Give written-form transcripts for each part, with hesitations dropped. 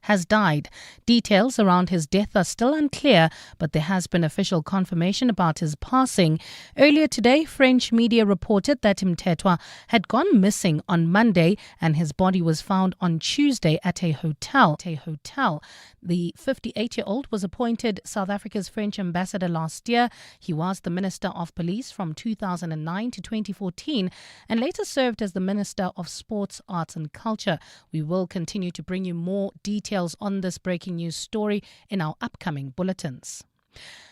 has died. Details around his death are still unclear, but there has been official confirmation about his passing. Earlier today, French media reported that Mthethwa had gone missing on Monday and his body was found on Tuesday at a hotel. The 58-year-old was appointed South Africa's French ambassador last year. He was the Minister of Police from 2009 to 2014 and later served as the Minister of Sports, Arts and Culture. We will continue to bring you more details on this breaking news story in our upcoming bulletins.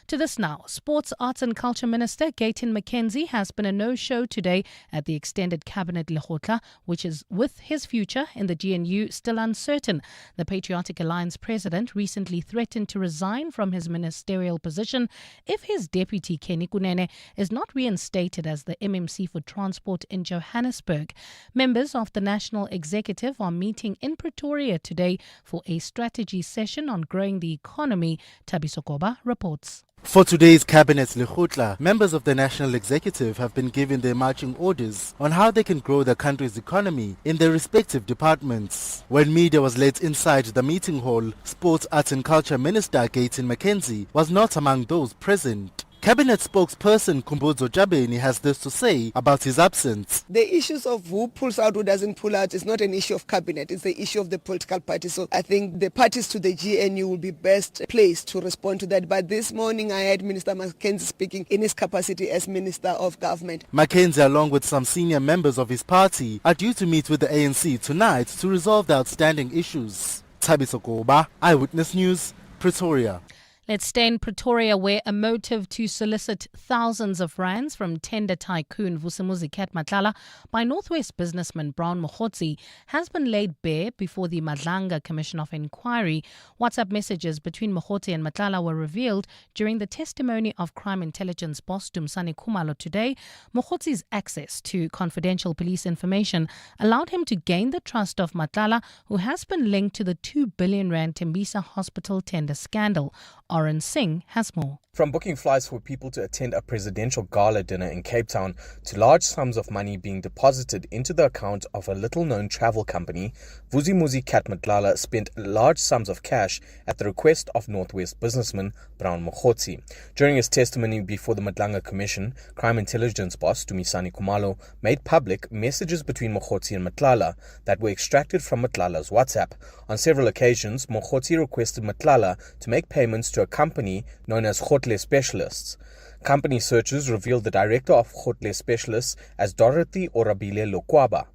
To this now, Sports, Arts and Culture Minister Gayton McKenzie has been a no-show today at the extended cabinet lekgotla, which is with his future in the GNU still uncertain. The Patriotic Alliance president recently threatened to resign from his ministerial position if his deputy Kenny Kunene is not reinstated as the MMC for Transport in Johannesburg. Members of the National Executive are meeting in Pretoria today for a strategy session on growing the economy. Thabiso Koba reports. For today's Cabinet lekgotla, members of the National Executive have been given their marching orders on how they can grow the country's economy in their respective departments. When media was let inside the meeting hall, Sports, Arts and Culture Minister Gayton McKenzie was not among those present. Cabinet spokesperson Kumbuzo Jabeni has this to say about his absence. The issues of who pulls out, who doesn't pull out is not an issue of cabinet, it's the issue of the political party. So I think the parties to the GNU will be best placed to respond to that. But this morning I heard Minister McKenzie speaking in his capacity as Minister of Government. McKenzie, along with some senior members of his party, are due to meet with the ANC tonight to resolve the outstanding issues. Thabiso Koba, Eyewitness News, Pretoria. Let's stay in Pretoria, where a motive to solicit thousands of rands from tender tycoon Vusimuzi Cat Matlala by Northwest businessman Brown Mokgotsi has been laid bare before the Madlanga Commission of Inquiry. WhatsApp messages between Mokgotsi and Matlala were revealed during the testimony of crime intelligence boss Dumisani Khumalo today. Mokgotsi's access to confidential police information allowed him to gain the trust of Matlala, who has been linked to the 2 billion rand Tembisa hospital tender scandal. Oren Singh has more. From booking flights for people to attend a presidential gala dinner in Cape Town to large sums of money being deposited into the account of a little-known travel company, Vusimuzi Cat Matlala spent large sums of cash at the request of Northwest businessman Brown Mokgotsi. During his testimony before the Madlanga Commission, crime intelligence boss Dumisani Khumalo made public messages between Mokgotsi and Matlala that were extracted from Matlala's WhatsApp. On several occasions, Mokgotsi requested Matlala to make payments to a company known as Khotle Specialists. Company searches revealed the director of Khotle Specialists as Dorothy Orabile Lokwaba.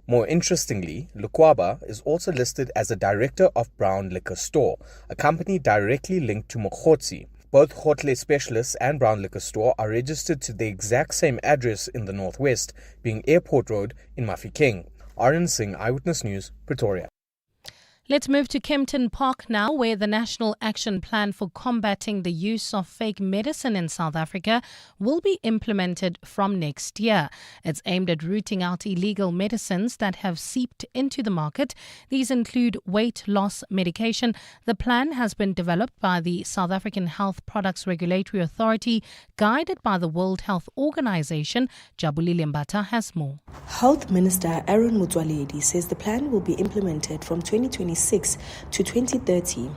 More interestingly, Lokwaba is also listed as a director of Brown Liquor Store, a company directly linked to Mokgotsi. Both Khotle Specialists and Brown Liquor Store are registered to the exact same address in the Northwest, being Airport Road in Mafikeng. Oren Singh, Eyewitness News, Pretoria. Let's move to Kempton Park now, where the National Action Plan for combating the use of fake medicine in South Africa will be implemented from next year. It's aimed at rooting out illegal medicines that have seeped into the market. These include weight loss medication. The plan has been developed by the South African Health Products Regulatory Authority, guided by the World Health Organization. Jabulile Mbata has more. Health Minister Aaron Motsoaledi says the plan will be implemented from 2026 to 2030.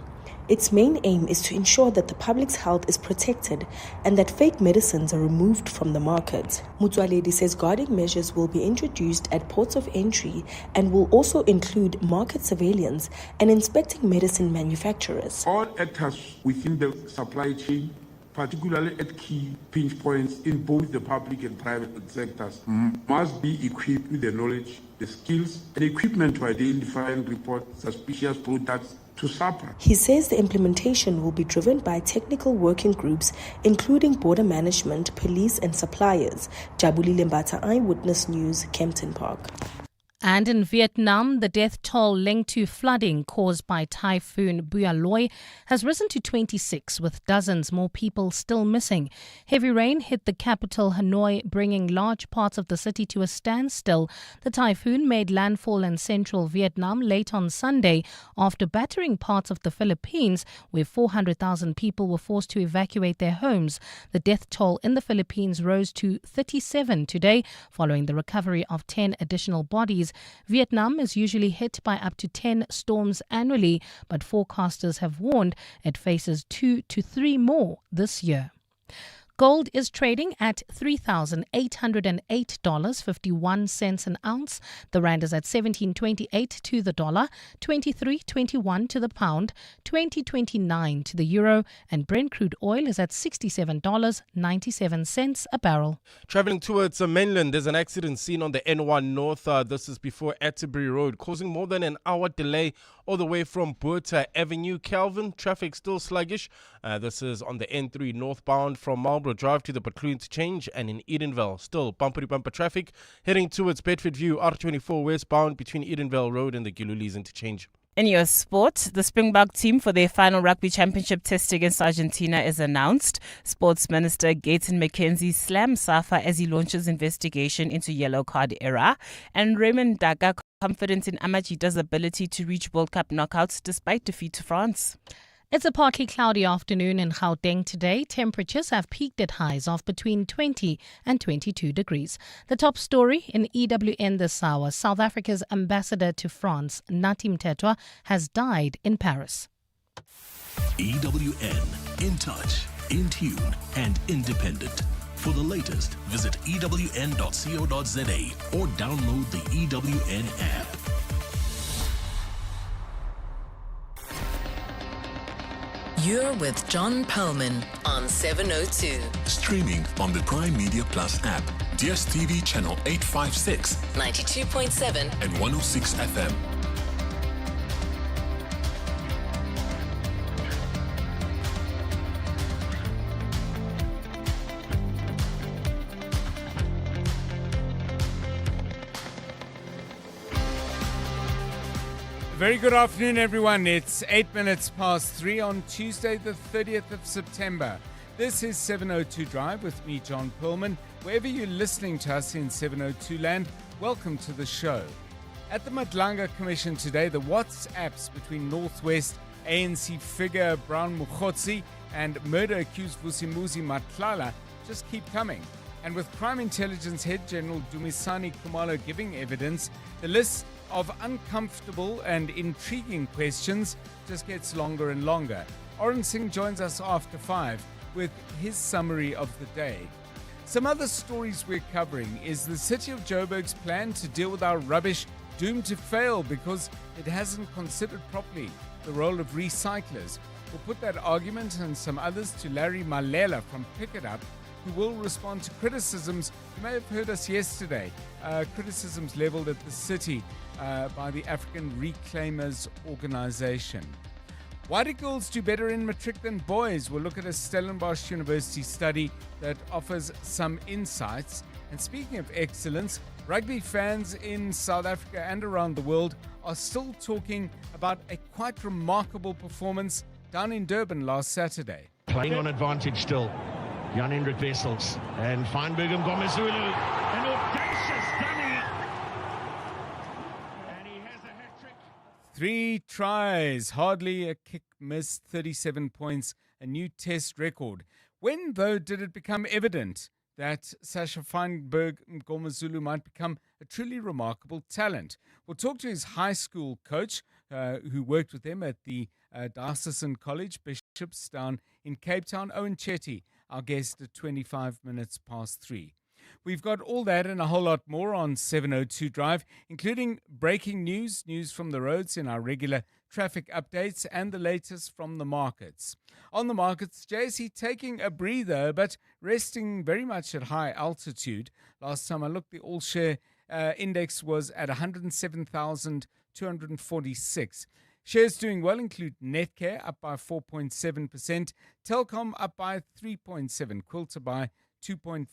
Its main aim is to ensure that the public's health is protected and that fake medicines are removed from the market. Motsoaledi says guarding measures will be introduced at ports of entry and will also include market surveillance and inspecting medicine manufacturers. All actors within the supply chain, particularly at key pinch points in both the public and private sectors, must be equipped with the knowledge, the skills, and equipment to identify and report suspicious products to SAPA. He says the implementation will be driven by technical working groups, including border management, police, and suppliers. Jabulile Mbata, Eyewitness News, Kempton Park. And in Vietnam, the death toll linked to flooding caused by Typhoon Bui has risen to 26, with dozens more people still missing. Heavy rain hit the capital Hanoi, bringing large parts of the city to a standstill. The typhoon made landfall in central Vietnam late on Sunday after battering parts of the Philippines, where 400,000 people were forced to evacuate their homes. The death toll in the Philippines rose to 37 today, following the recovery of 10 additional bodies Vietnam is usually hit by up to 10 storms annually, but forecasters have warned it faces 2 to 3 more this year. Gold is trading at $3,808.51 an ounce. The rand is at 17.28 to the dollar, 23.21 to the pound, 20.29 to the euro, and Brent crude oil is at $67.97 a barrel. Traveling towards the mainland, there's an accident seen on the N1 North. This is before Atterbury Road, causing more than an hour delay all the way from Buerta Avenue. Calvin, traffic still sluggish. This is on the N3 northbound from Marlborough Drive to the Butlu interchange, and in Edenvale, still bumper-to-bumper traffic heading towards Bedford View, R24 westbound between Edenvale Road and the Gilulis interchange. In your sport, the Springbok team for their final rugby championship test against Argentina is announced. Sports Minister Gayton McKenzie slams SAFA as he launches investigation into yellow card era. And Raymond Daga confident in Amajita's ability to reach World Cup knockouts despite defeat to France. It's a partly cloudy afternoon in Gauteng today. Temperatures have peaked at highs of between 20 and 22 degrees. The top story in EWN this hour: South Africa's ambassador to France, Nathi Mthethwa, has died in Paris. EWN, in touch, in tune, and independent. For the latest, visit ewn.co.za or download the EWN app. You're with John Perlman on 702. Streaming on the Prime Media Plus app, DSTV channel 856, 92.7 and 106 FM. Very good afternoon, everyone. It's 8 minutes past 3 on Tuesday, the 30th of September. This is 702 Drive with me, John Perlman. Wherever you're listening to us in 702 land, welcome to the show. At the Madlanga Commission today, the WhatsApps between Northwest ANC figure Brown Mukhotsi and murder-accused Vusimuzi Matlala just keep coming. And with Crime Intelligence Head General Dumisani Kumalo giving evidence, the list of uncomfortable and intriguing questions just gets longer and longer. Oren Singh joins us after 5 with his summary of the day. Some other stories we're covering is the City of Joburg's plan to deal with our rubbish doomed to fail because it hasn't considered properly the role of recyclers. We'll put that argument and some others to Larry Malela from Pick It Up, who will respond to criticisms. You may have heard us yesterday, criticisms leveled at the city by the African Reclaimers Organization. Why do girls do better in matric than boys? We'll look at a Stellenbosch University study that offers some insights. And speaking of excellence, rugby fans in South Africa and around the world are still talking about a quite remarkable performance down in Durban last Saturday. Playing on advantage still. Jan-Hendrik Wessels and Feinberg and Ngomezulu. An audacious dummy. And he has a hat-trick. 3 tries, hardly a kick missed, 37 points, a new test record. When, though, did it become evident that Sasha Feinberg Ngomezulu might become a truly remarkable talent? We'll talk to his high school coach, who worked with him at the Diocesan College, Bishops, down in Cape Town, Owen Chetty, our guest at 25 minutes past 3. We've got all that and a whole lot more on 702 Drive, including breaking news from the roads in our regular traffic updates, and the latest from the markets. On the markets, JSE taking a breather, but resting very much at high altitude. Last time I looked, the all-share index was at 107,246. Shares doing well include Netcare up by 4.7%, Telkom up by 3.7%, Quilter by 2.5%,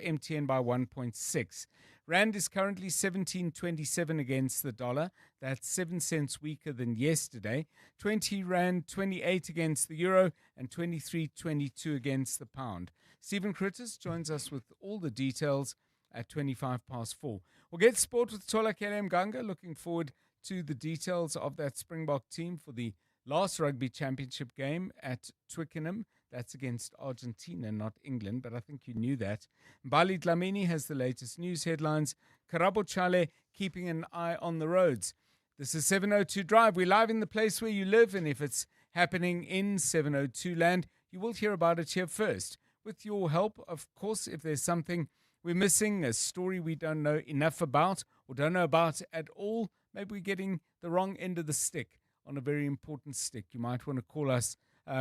MTN by 1.6%. Rand is currently 17.27 against the dollar. That's 7 cents weaker than yesterday. 20 Rand 28 against the euro and 23.22 against the pound. Stephen Critters joins us with all the details at 25 past 4. We'll get sport with Tola Mganga. Looking forward to the details of that Springbok team for the last rugby championship game at Twickenham That's against Argentina, not England, but I think you knew that. Mbali Dlamini has the latest news headlines. Karabo Chale keeping an eye on the roads. This is 702 Drive. We're live in the place where you live, and if it's happening in 702 land, you will hear about it here first. With your help, of course, if there's something we're missing, a story we don't know enough about or don't know about at all, maybe we're getting the wrong end of the stick on a very important stick. You might want to call us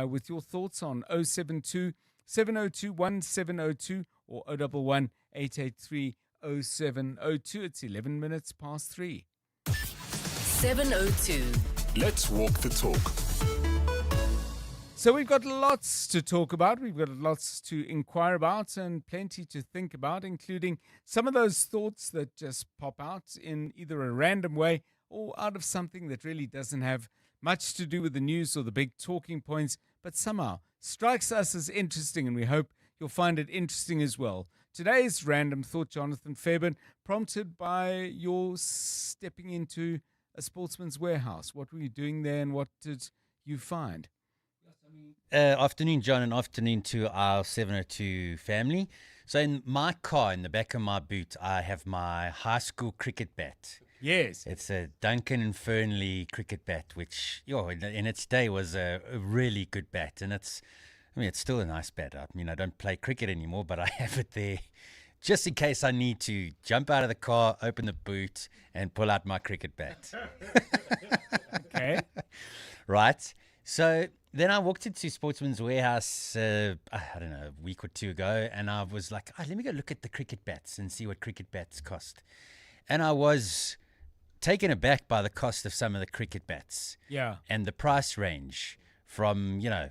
with your thoughts on 072 702 1702 or 011 883 0702. It's 11 minutes past 3. 702. Let's walk the talk. So we've got lots to talk about. We've got lots to inquire about and plenty to think about, including some of those thoughts that just pop out in either a random way or out of something that really doesn't have much to do with the news or the big talking points, but somehow strikes us as interesting, and we hope you'll find it interesting as well. Today's random thought, Jonathan Fairbairn, prompted by your stepping into a Sportsman's Warehouse. What were you doing there, and what did you find? Afternoon, John, and afternoon to our 702 family. So in my car, in the back of my boot, I have my high school cricket bat. Yes. It's a Duncan and Fernley cricket bat, which in its day was a really good bat. And it's still a nice bat. I mean, I don't play cricket anymore, but I have it there just in case I need to jump out of the car, open the boot, and pull out my cricket bat. Okay. Right. So then I walked into Sportsman's Warehouse, I don't know, a week or two ago, and I was like, let me go look at the cricket bats and see what cricket bats cost. And I was taken aback by the cost of some of the cricket bats. Yeah. And the price range from, a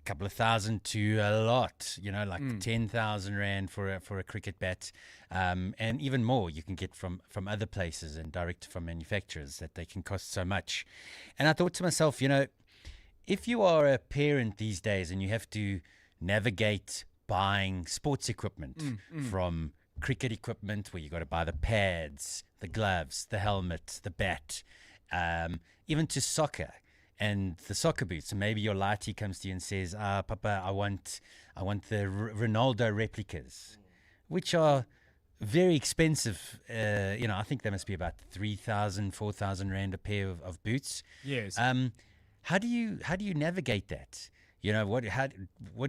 couple of thousand to a lot, like 10,000 Rand for a cricket bat. And even more you can get from other places and direct from manufacturers that they can cost so much. And I thought to myself, if you are a parent these days and you have to navigate buying sports equipment from cricket equipment where you got to buy the pads, the gloves, the helmet, the bat, even to soccer and the soccer boots. And maybe your lighty comes to you and says, Papa, I want the Ronaldo replicas, which are very expensive. I think they must be about 3,000, 4,000 Rand a pair of boots. Yes. How do you navigate that? What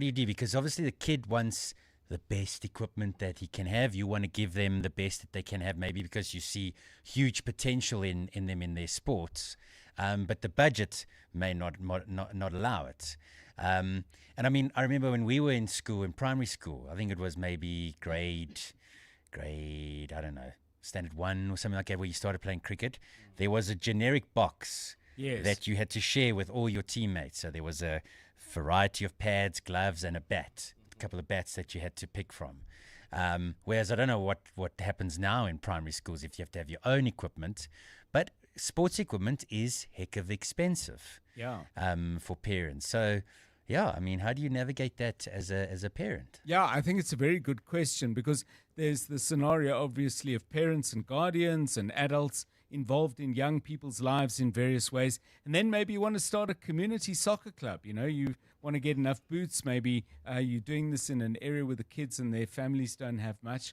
do you do? Because obviously the kid wants the best equipment that he can have. You want to give them the best that they can have, maybe because you see huge potential in them in their sports, but the budget may not allow it. And I mean, I remember when we were in school, in primary school, I think it was maybe grade, I don't know, standard 1 or something like that, where you started playing cricket. There was a generic box. Yes. That you had to share with all your teammates. So there was a variety of pads, gloves, and a bat, a couple of bats that you had to pick from. Whereas I don't know what happens now in primary schools if you have to have your own equipment. But sports equipment is heck of expensive for parents. So, how do you navigate that as a parent? Yeah, I think it's a very good question because there's the scenario, obviously, of parents and guardians and adults involved in young people's lives in various ways. And then maybe you want to start a community soccer club. You want to get enough boots. Maybe you're doing this in an area where the kids and their families don't have much.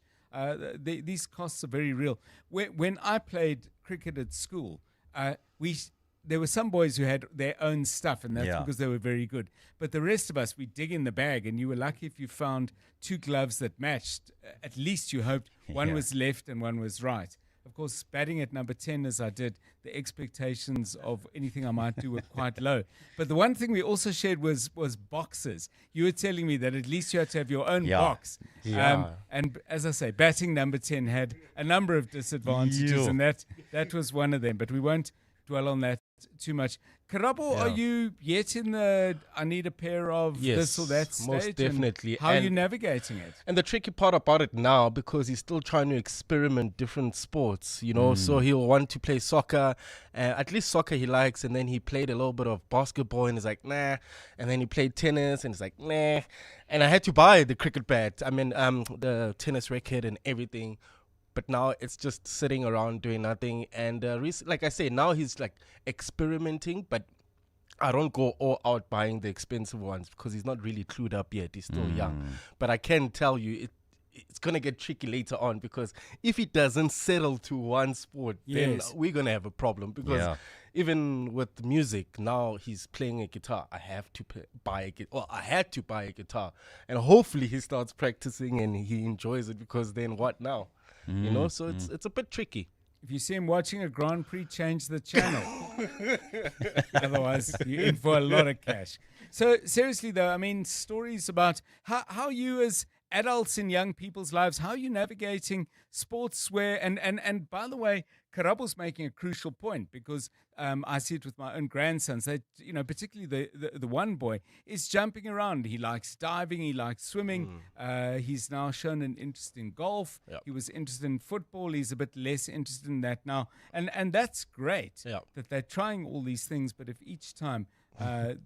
These costs are very real. When I played cricket at school, there were some boys who had their own stuff, and that's because they were very good. But the rest of us, we dig in the bag, and you were lucky if you found 2 gloves that matched. At least you hoped one was left and one was right. Of course, batting at number 10 as I did, the expectations of anything I might do were quite low. But the one thing we also shared was boxes. You were telling me that at least you had to have your own box. And as I say, batting number 10 had a number of disadvantages, and that was one of them. But we won't dwell on that too much. Karabo, are you yet in the I need a pair of this or that stage? Most definitely. And how are you navigating it? And the tricky part about it now, because he's still trying to experiment different sports, so he'll want to play soccer. At least soccer he likes, and then he played a little bit of basketball and he's like, nah. And then he played tennis and he's like, nah. And I had to buy the cricket bat, the tennis racket and everything. But now it's just sitting around doing nothing. And like I say, now he's like experimenting, but I don't go all out buying the expensive ones because he's not really clued up yet. He's still young. But I can tell you it's going to get tricky later on, because if he doesn't settle to one sport, then we're going to have a problem. Because even with music, now he's playing a guitar. I have to buy a guitar. Well, I had to buy a guitar. And hopefully he starts practicing and he enjoys it, because then what now? You know, so it's a bit tricky. If you see him watching a Grand Prix, change the channel. Otherwise, you're in for a lot of cash. So seriously, though, I mean, stories about how you as adults in young people's lives, how are you navigating sports where, and by the way, Karabo's making a crucial point, because I see it with my own grandsons. That, you know, particularly the one boy is jumping around. He likes diving. He likes swimming. He's now shown an interest in golf. He was interested in football. He's a bit less interested in that now, and that's great that they're trying all these things. But if each time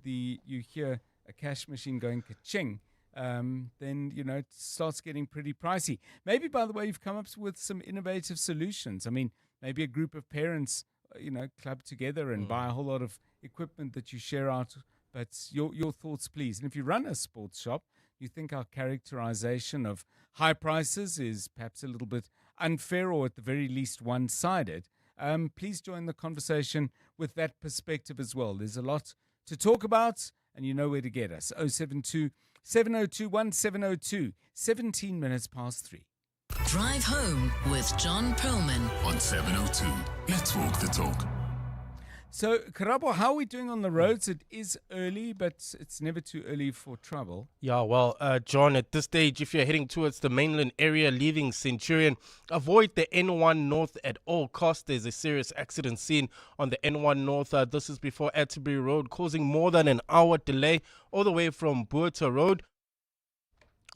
you hear a cash machine going ka-ching, then, you know, it starts getting pretty pricey. Maybe, by the way, you've come up with some innovative solutions. I mean, maybe a group of parents, you know, club together and buy a whole lot of equipment that you share out. But your thoughts, please. And if you run a sports shop, you think our characterization of high prices is perhaps a little bit unfair, or at the very least one-sided, please join the conversation with that perspective as well. There's a lot to talk about, and you know where to get us. 072 702 1702, 17 minutes past 3. Drive home with John Perlman on 702. Let's walk the talk. So, Karabo, how are we doing on the roads? It is early, but it's never too early for trouble. Yeah, well, John, at this stage, if you're heading towards the mainland area, leaving Centurion, avoid the N1 North at all costs. There's a serious accident scene on the N1 North. This is before Atterbury Road, causing more than an hour delay all the way from Buerta Road.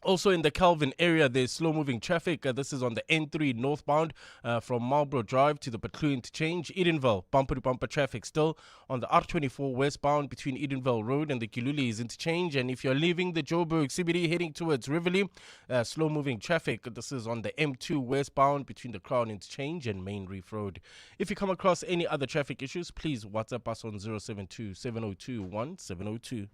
Also in the Calvin area, there's slow-moving traffic. This is on the N3 northbound from Marlborough Drive to the Butlu interchange. Edenville, bumper-to-bumper traffic still on the R24 westbound between Edenville Road and the Giluli's interchange. And if you're leaving the Joburg CBD heading towards Riverlea, slow-moving traffic. This is on the M2 westbound between the Crown interchange and Main Reef Road. If you come across any other traffic issues, please WhatsApp us on 072 702 1702.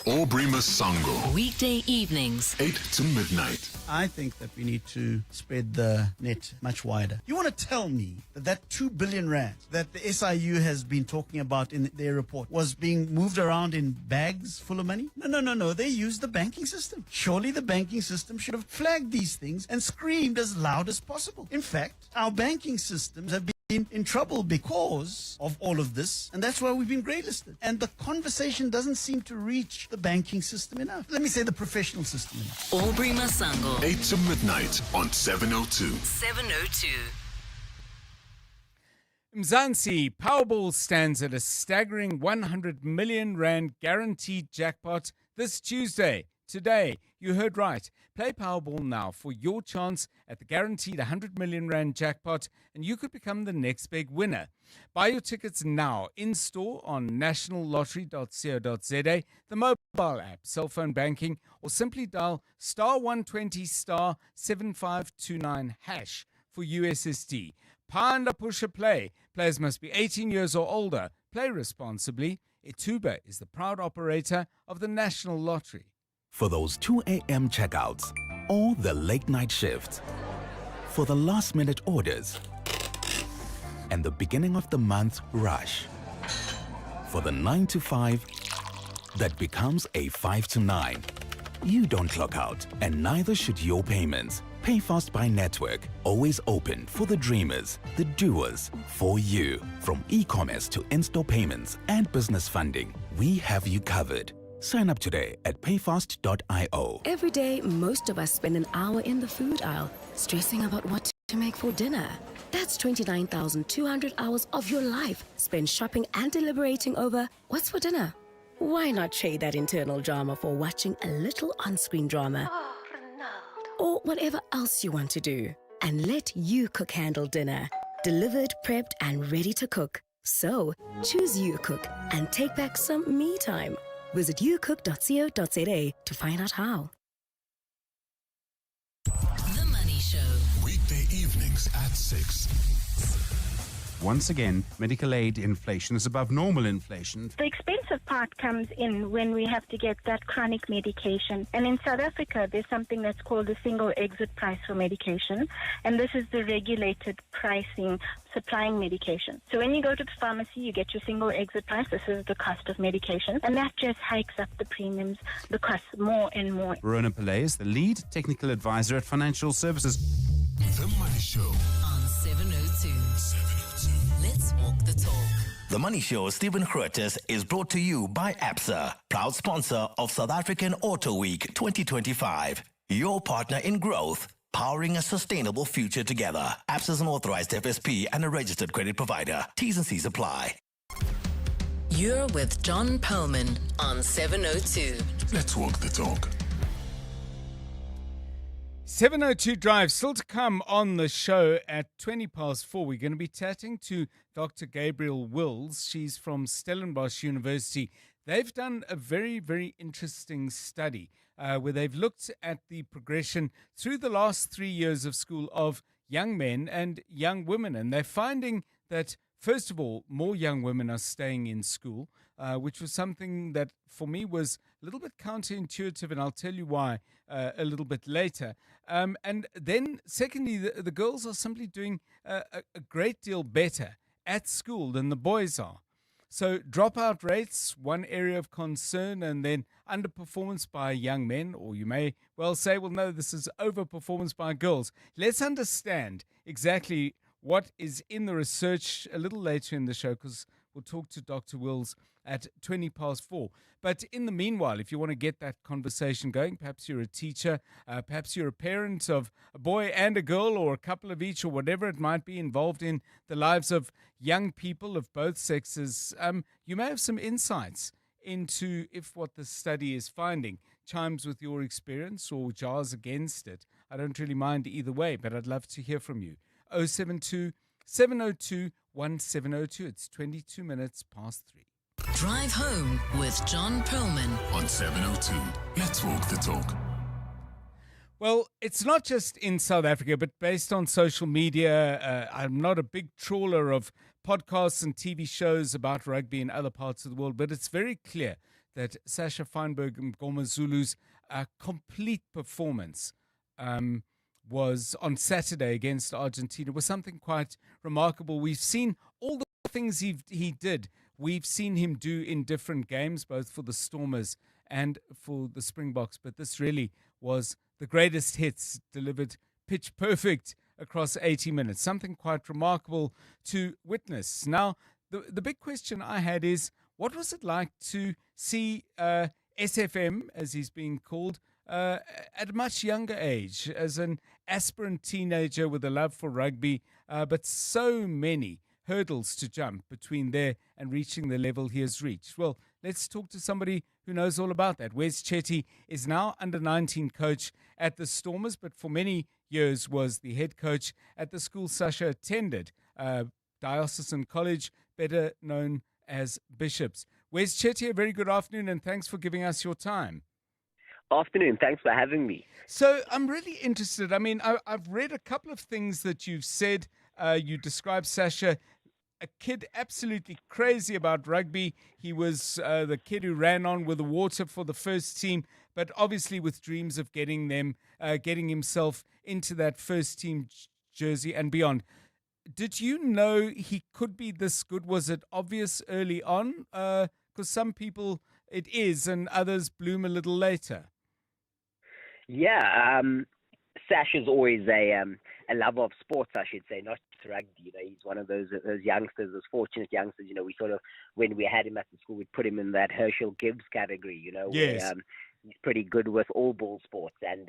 Aubrey Masango. Weekday evenings, 8 to midnight. I think that we need to spread the net much wider. You want to tell me that 2 billion rand that the SIU has been talking about in their report was being moved around in bags full of money? No. They used the banking system. Surely the banking system should have flagged these things and screamed as loud as possible. In fact, our banking systems have been in trouble because of all of this, and that's why we've been greylisted. And the conversation doesn't seem to reach the banking system enough. Let me say the professional system enough. Aubrey Masango, 8 to midnight on 702. 702. Mzansi Powerball stands at a staggering 100 million rand guaranteed jackpot this Tuesday. Today, you heard right. Play Powerball now for your chance at the guaranteed 100 million rand jackpot, and you could become the next big winner. Buy your tickets now in-store on nationallottery.co.za, the mobile app, cell phone banking, or simply dial *120 *7529 hash for USSD. Panda Pusha Play. Players must be 18 years or older. Play responsibly. Etuba is the proud operator of the National Lottery. For those 2 a.m. checkouts or the late-night shifts, for the last-minute orders and the beginning of the month rush, for the 9 to 5 that becomes a 5 to 9. You don't clock out, and neither should your payments. Pay Fast by Network, always open for the dreamers, the doers, for you. From e-commerce to in-store payments and business funding, we have you covered. Sign up today at payfast.io. Every day, most of us spend an hour in the food aisle, stressing about what to make for dinner. That's 29,200 hours of your life spent shopping and deliberating over what's for dinner. Why not trade that internal drama for watching a little on-screen drama? Or whatever else you want to do. And let You Cook handle dinner. Delivered, prepped, and ready to cook. So, choose You Cook and take back some me time. Visit youcook.co.za to find out how. The Money Show. Weekday evenings at 6. Once again, medical aid inflation is above normal inflation. The expense expensive part comes in when we have to get that chronic medication. And in South Africa, there's something that's called the single exit price for medication. And this is the regulated pricing supplying medication. So when you go to the pharmacy, you get your single exit price. This is the cost of medication. And that just hikes up the premiums, the costs more and more. Verona Pillay is the lead technical advisor at Financial Services. The Money Show on 702. Let's walk the talk. The Money Show, Stephen Curtis, is brought to you by ABSA, proud sponsor of South African Auto Week 2025. Your partner in growth, powering a sustainable future together. ABSA is an authorized FSP and a registered credit provider. T's and C's apply. You're with John Perlman on 702. Let's walk the talk. 702 Drive, still to come on the show at 4:20. We're going to be chatting to Dr. Gabrielle Wills. She's from Stellenbosch University. They've done a very, very interesting study where they've looked at the progression through the last 3 years of school of young men and young women. And they're finding that, first of all, more young women are staying in school, which was something that for me was a little bit counterintuitive, and I'll tell you why a little bit later. And then, secondly, the girls are simply doing a great deal better at school than the boys are. So dropout rates, one area of concern, and then underperformance by young men, or you may well say, well, no, this is overperformance by girls. Let's understand exactly what is in the research a little later in the show, because we'll talk to Dr. Wills at 4:20. But in the meanwhile, if you want to get that conversation going, perhaps you're a teacher, perhaps you're a parent of a boy and a girl, or a couple of each, or whatever it might be, involved in the lives of young people of both sexes, you may have some insights into if what the study is finding chimes with your experience or jars against it. I don't really mind either way, but I'd love to hear from you. 072 702 1702. It's 3. Drive home with John Perlman on 702. Let's walk the talk. Well, it's not just in South Africa, but based on social media. I'm not a big trawler of podcasts and TV shows about rugby in other parts of the world, but it's very clear that Sasha Feinberg Mgomezulu's complete performance was on Saturday against Argentina was something quite remarkable. We've seen all the things he did. We've seen him do in different games, both for the Stormers and for the Springboks. But this really was the greatest hits, delivered pitch perfect across 80 minutes. Something quite remarkable to witness. Now, the big question I had is, what was it like to see SFM, as he's being called, at a much younger age, as an aspirant teenager with a love for rugby, but so many hurdles to jump between there and reaching the level he has reached? Well, let's talk to somebody who knows all about that. Wes Chetty is now under-19 coach at the Stormers, but for many years was the head coach at the school Sasha attended, Diocesan College, better known as Bishops. Wes Chetty, a very good afternoon, and thanks for giving us your time. Afternoon. Thanks for having me. So I'm really interested. I mean, I've read a couple of things that you've said. You described Sasha, a kid absolutely crazy about rugby. He was the kid who ran on with the water for the first team, but obviously with dreams of getting himself into that first team jersey and beyond. Did you know he could be this good? Was it obvious early on? Because some people it is, and others bloom a little later. Yeah, Sash is always a lover of sports, I should say, not just rugby. You know, he's one of those youngsters, those fortunate youngsters. You know, we sort of, when we had him at the school, we put him in that Herschel Gibbs category. You know, yes. Where, he's pretty good with all ball sports and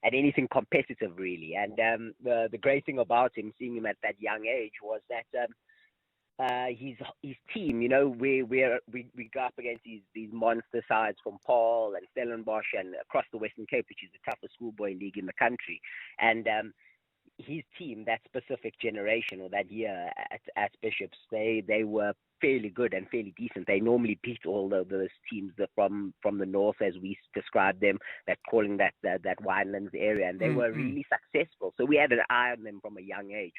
anything competitive, really. And the great thing about him, seeing him at that young age, was that his team, you know, we go up against these monster sides from Paul and Stellenbosch and across the Western Cape, which is the toughest schoolboy league in the country. And his team, that specific generation or that year at Bishops, they were fairly good and fairly decent. They normally beat all those teams from the north, as we described them, that calling that Winelands area, and they were really successful. So we had an eye on them from a young age,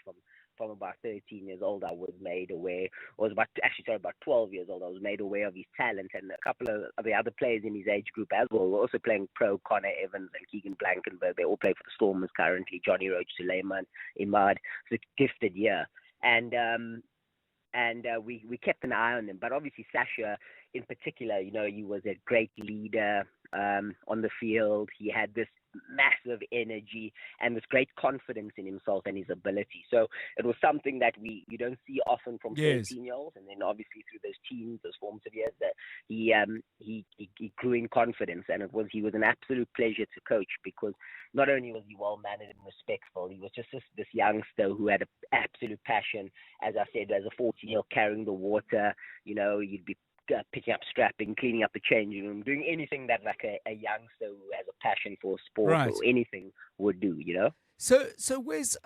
from about 13 years old, I was made aware, about 12 years old, I was made aware of his talent, and a couple of the other players in his age group as well were also playing pro. Connor Evans and Keegan Blankenberg, they all play for the Stormers currently. Johnny Roach, Suleiman, Imad. It's a gifted year. And we kept an eye on him. But obviously Sasha in particular, he was a great leader on the field. He had this massive energy and this great confidence in himself and his ability. So it was something that you don't see often from 13-year-olds. And then obviously through those teens, those formative years, that he grew in confidence, and he was an absolute pleasure to coach, because not only was he well mannered and respectful, he was just this youngster who had an absolute passion. As I said, as a 14-year-old carrying the water, you'd be picking up strapping, cleaning up the changing room, doing anything that like a youngster who has a passion for sport or anything would do, So Wes,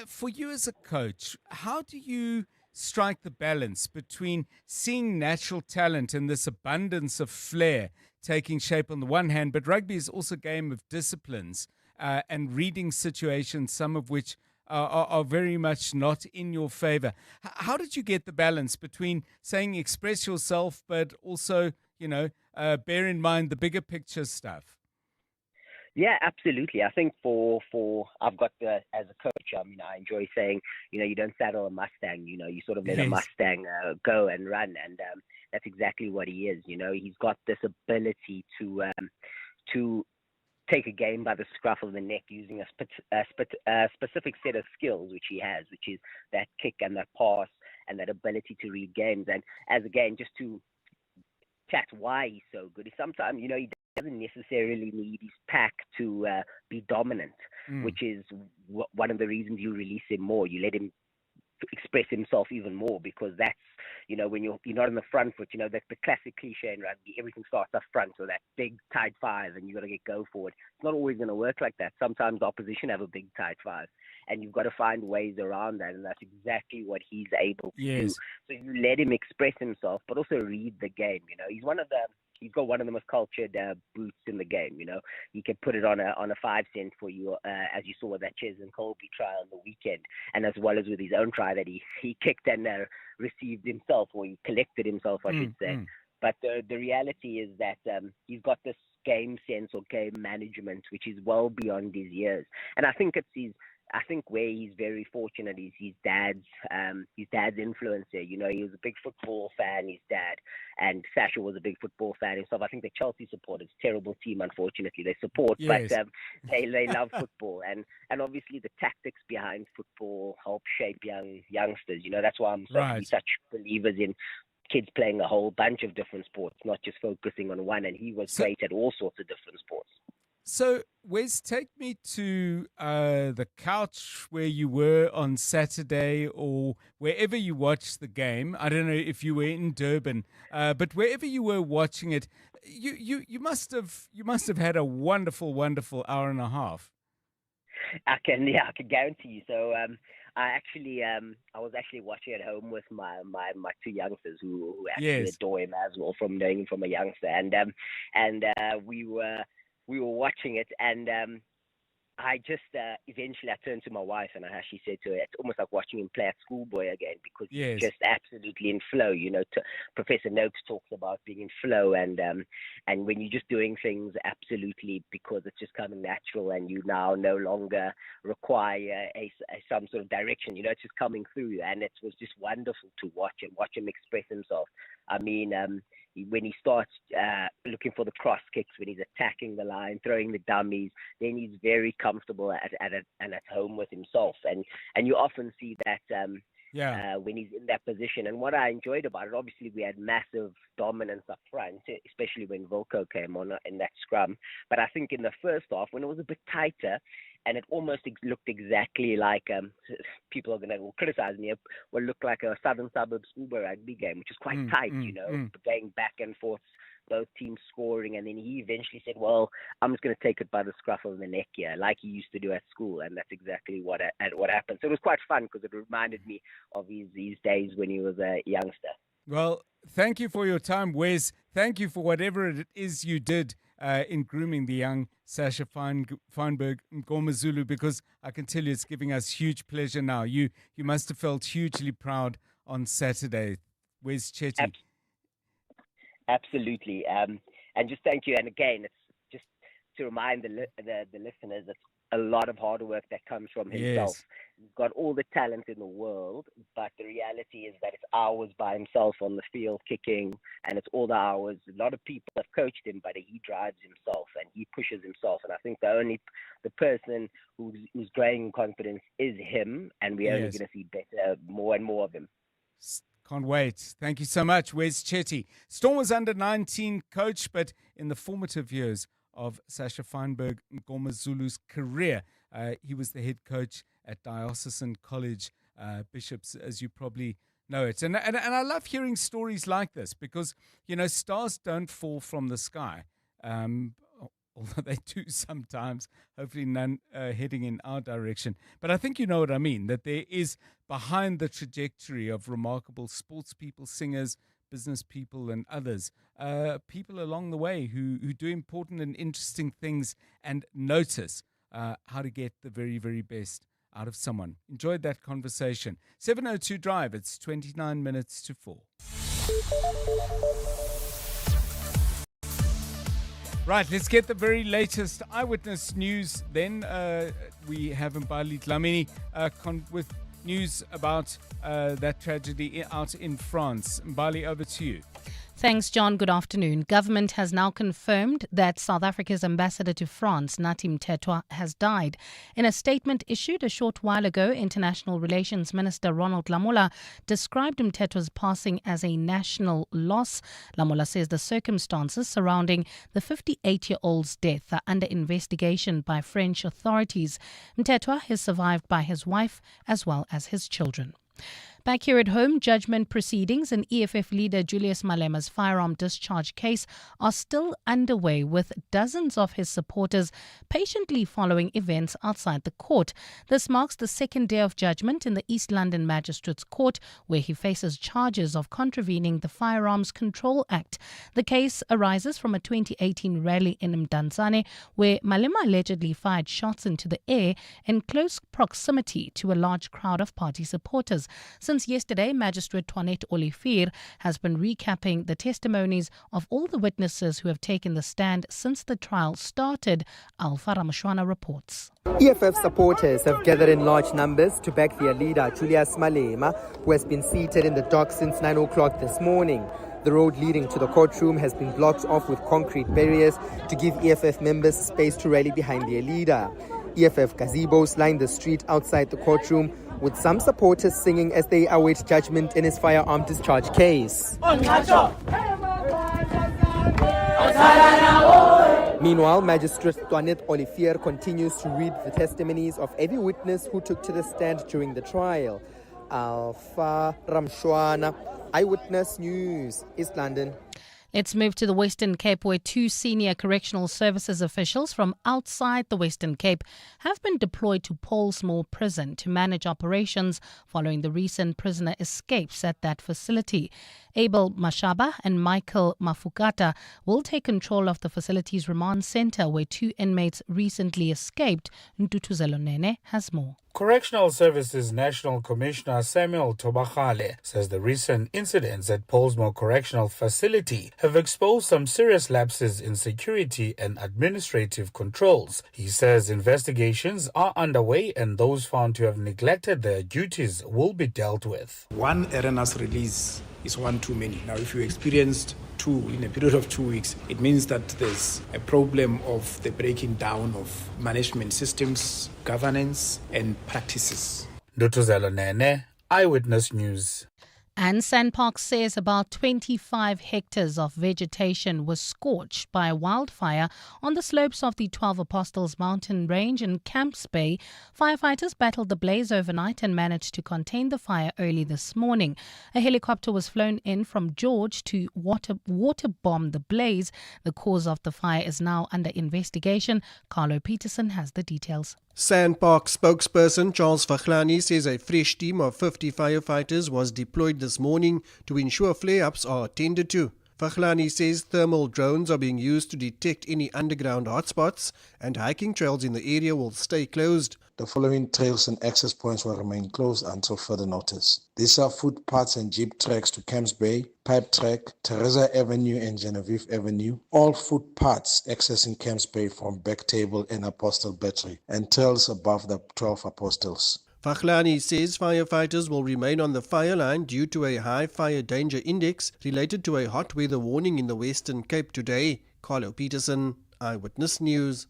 for you as a coach, how do you strike the balance between seeing natural talent and this abundance of flair taking shape on the one hand, but rugby is also a game of disciplines and reading situations, some of which are very much not in your favor. How did you get the balance between saying express yourself, but also, bear in mind the bigger picture stuff? Yeah, absolutely. I think for I've got as a coach, I enjoy saying, you don't saddle a Mustang, you sort of let a Mustang go and run, and that's exactly what he is. He's got this ability to take a game by the scruff of the neck using a specific set of skills which he has, which is that kick and that pass and that ability to read games. And as again, just to chat why he's so good, is sometimes he doesn't necessarily need his pack to be dominant, which is one of the reasons you release him more. You let him express himself even more, because that's when you're not on the front foot, that's the classic cliche in rugby. Everything starts up front, so that big tight five, and you got to go forward. It's not always going to work like that. Sometimes the opposition have a big tight five, and you've got to find ways around that, and that's exactly what he's able to do. So you let him express himself, but also read the game. He's got one of the most cultured boots in the game. He can put it on a 5 cent for you, as you saw with that Ches and Colby try on the weekend, and as well as with his own try that he kicked and received himself, or he collected himself, I should say. But the reality is that he's got this game sense or game management, which is well beyond his years. And I think where he's very fortunate is his dad's influence there. He was a big football fan, his dad, and Sasha was a big football fan himself. I think the Chelsea supporters, terrible team, unfortunately, they support, but they love football, and obviously the tactics behind football help shape youngsters. That's why I'm such believers in kids playing a whole bunch of different sports, not just focusing on one. And he was great at all sorts of different sports. So, Wes, take me to the couch where you were on Saturday, or wherever you watched the game. I don't know if you were in Durban, but wherever you were watching it, you must have had a wonderful hour and a half. I can guarantee you. So I was actually watching at home with my two youngsters who actually adore him as well, from knowing him from a youngster, and we were watching it, and I just eventually I turned to my wife and I actually said to her, it's almost like watching him play at schoolboy again, because he's just absolutely in flow. Professor Noakes talks about being in flow, and when you're just doing things absolutely because it's just coming natural, and you now no longer require some sort of direction. It's just coming through, and it was just wonderful to watch him express himself. When he starts looking for the cross kicks, when he's attacking the line, throwing the dummies, then he's very comfortable and at home with himself. And you often see that when he's in that position. And what I enjoyed about it, obviously we had massive dominance up front, especially when Volko came on in that scrum. But I think in the first half, when it was a bit tighter, and it almost looked exactly like, people are going to criticize me, will look like a Southern Suburbs schoolboy rugby game, which is quite tight, going back and forth, both teams scoring. And then he eventually said, well, I'm just going to take it by the scruff of the neck here, like he used to do at school. And that's exactly what happened. So it was quite fun, because it reminded me of his days when he was a youngster. Well, thank you for your time, Wes. Thank you for whatever it is you did in grooming the young Sasha Feinberg Ngomazulu, because I can tell you it's giving us huge pleasure now. You must have felt hugely proud on Saturday. Wes Chetty. Absolutely. And just thank you. And again, it's just to remind the listeners, it's a lot of hard work that comes from himself. Yes. He's got all the talent in the world, but the reality is that it's hours by himself on the field kicking, and it's all the hours. A lot of people have coached him, but he drives himself and he pushes himself. And I think the person who's growing in confidence is him, and we're only going to see better, more and more of him. Can't wait. Thank you so much, Wes Chetty. Storm was under 19 coach, but in the formative years of Sasha Feinberg Ngomazulu's career, he was the head coach at Diocesan College Bishops, as you probably know it. And I love hearing stories like this because, stars don't fall from the sky. Although they do sometimes, hopefully none heading in our direction. But I think you know what I mean, that there is behind the trajectory of remarkable sports people, singers, business people and others, people along the way who do important and interesting things and notice how to get the very, very best out of someone. Enjoyed that conversation. 7:02 Drive, it's 29 minutes to 4. Right, let's get the very latest eyewitness news then. We have Mbali Dlamini with news about that tragedy out in France. Mbali, over to you. Thanks, John. Good afternoon. Government has now confirmed that South Africa's ambassador to France, Nathi Mthethwa, has died. In a statement issued a short while ago, International Relations Minister Ronald Lamola described Mthethwa's passing as a national loss. Lamola says the circumstances surrounding the 58-year-old's death are under investigation by French authorities. Mthethwa is survived by his wife as well as his children. Back here at home, judgment proceedings in EFF leader Julius Malema's firearm discharge case are still underway, with dozens of his supporters patiently following events outside the court. This marks the second day of judgment in the East London Magistrates Court, where he faces charges of contravening the Firearms Control Act. The case arises from a 2018 rally in Mdantsane, where Malema allegedly fired shots into the air in close proximity to a large crowd of party supporters. Since yesterday, Magistrate Toinette Olivier has been recapping the testimonies of all the witnesses who have taken the stand since the trial started. Alpha Ramashwana reports. EFF supporters have gathered in large numbers to back their leader, Julius Malema, who has been seated in the dock since 9 o'clock this morning. The road leading to the courtroom has been blocked off with concrete barriers to give EFF members space to rally behind their leader. EFF gazebos line the street outside the courtroom, with some supporters singing as they await judgment in his firearm discharge case. Meanwhile, Magistrate Toinette Olivier continues to read the testimonies of every witness who took to the stand during the trial. Alpha Ramshwana, Eyewitness News, East London. Let's move to the Western Cape, where two senior correctional services officials from outside the Western Cape have been deployed to Pollsmoor Prison to manage operations following the recent prisoner escapes at that facility. Abel Mashaba and Michael Mafukata will take control of the facility's remand centre, where two inmates recently escaped. Ntutuzelo Nene has more. Correctional Services National Commissioner Samuel Tobachale says the recent incidents at Pollsmoor Correctional Facility have exposed some serious lapses in security and administrative controls. He says investigations are underway and those found to have neglected their duties will be dealt with. One erroneous release is one too many. Now, if you experienced two in a period of 2 weeks, it means that there's a problem of the breaking down of management systems, governance, and practices. Dutuzelo Nene, Eyewitness News. And Sandpark says about 25 hectares of vegetation was scorched by a wildfire on the slopes of the 12 Apostles mountain range in Camps Bay. Firefighters battled the blaze overnight and managed to contain the fire early this morning. A helicopter was flown in from George to waterbomb the blaze. The cause of the fire is now under investigation. Carlo Peterson has the details. Sandpark spokesperson Charles Vachlani says a fresh team of 50 firefighters was deployed this morning to ensure flare-ups are attended to. Vachlani says thermal drones are being used to detect any underground hotspots and hiking trails in the area will stay closed. The following trails and access points will remain closed until further notice. These are footpaths and jeep tracks to Camps Bay, Pipe Track, Teresa Avenue and Genevieve Avenue. All footpaths accessing Camps Bay from Backtable and Apostle Battery and trails above the 12 Apostles. Vachlani says firefighters will remain on the fire line due to a high fire danger index related to a hot weather warning in the Western Cape today. Carlo Peterson, Eyewitness News.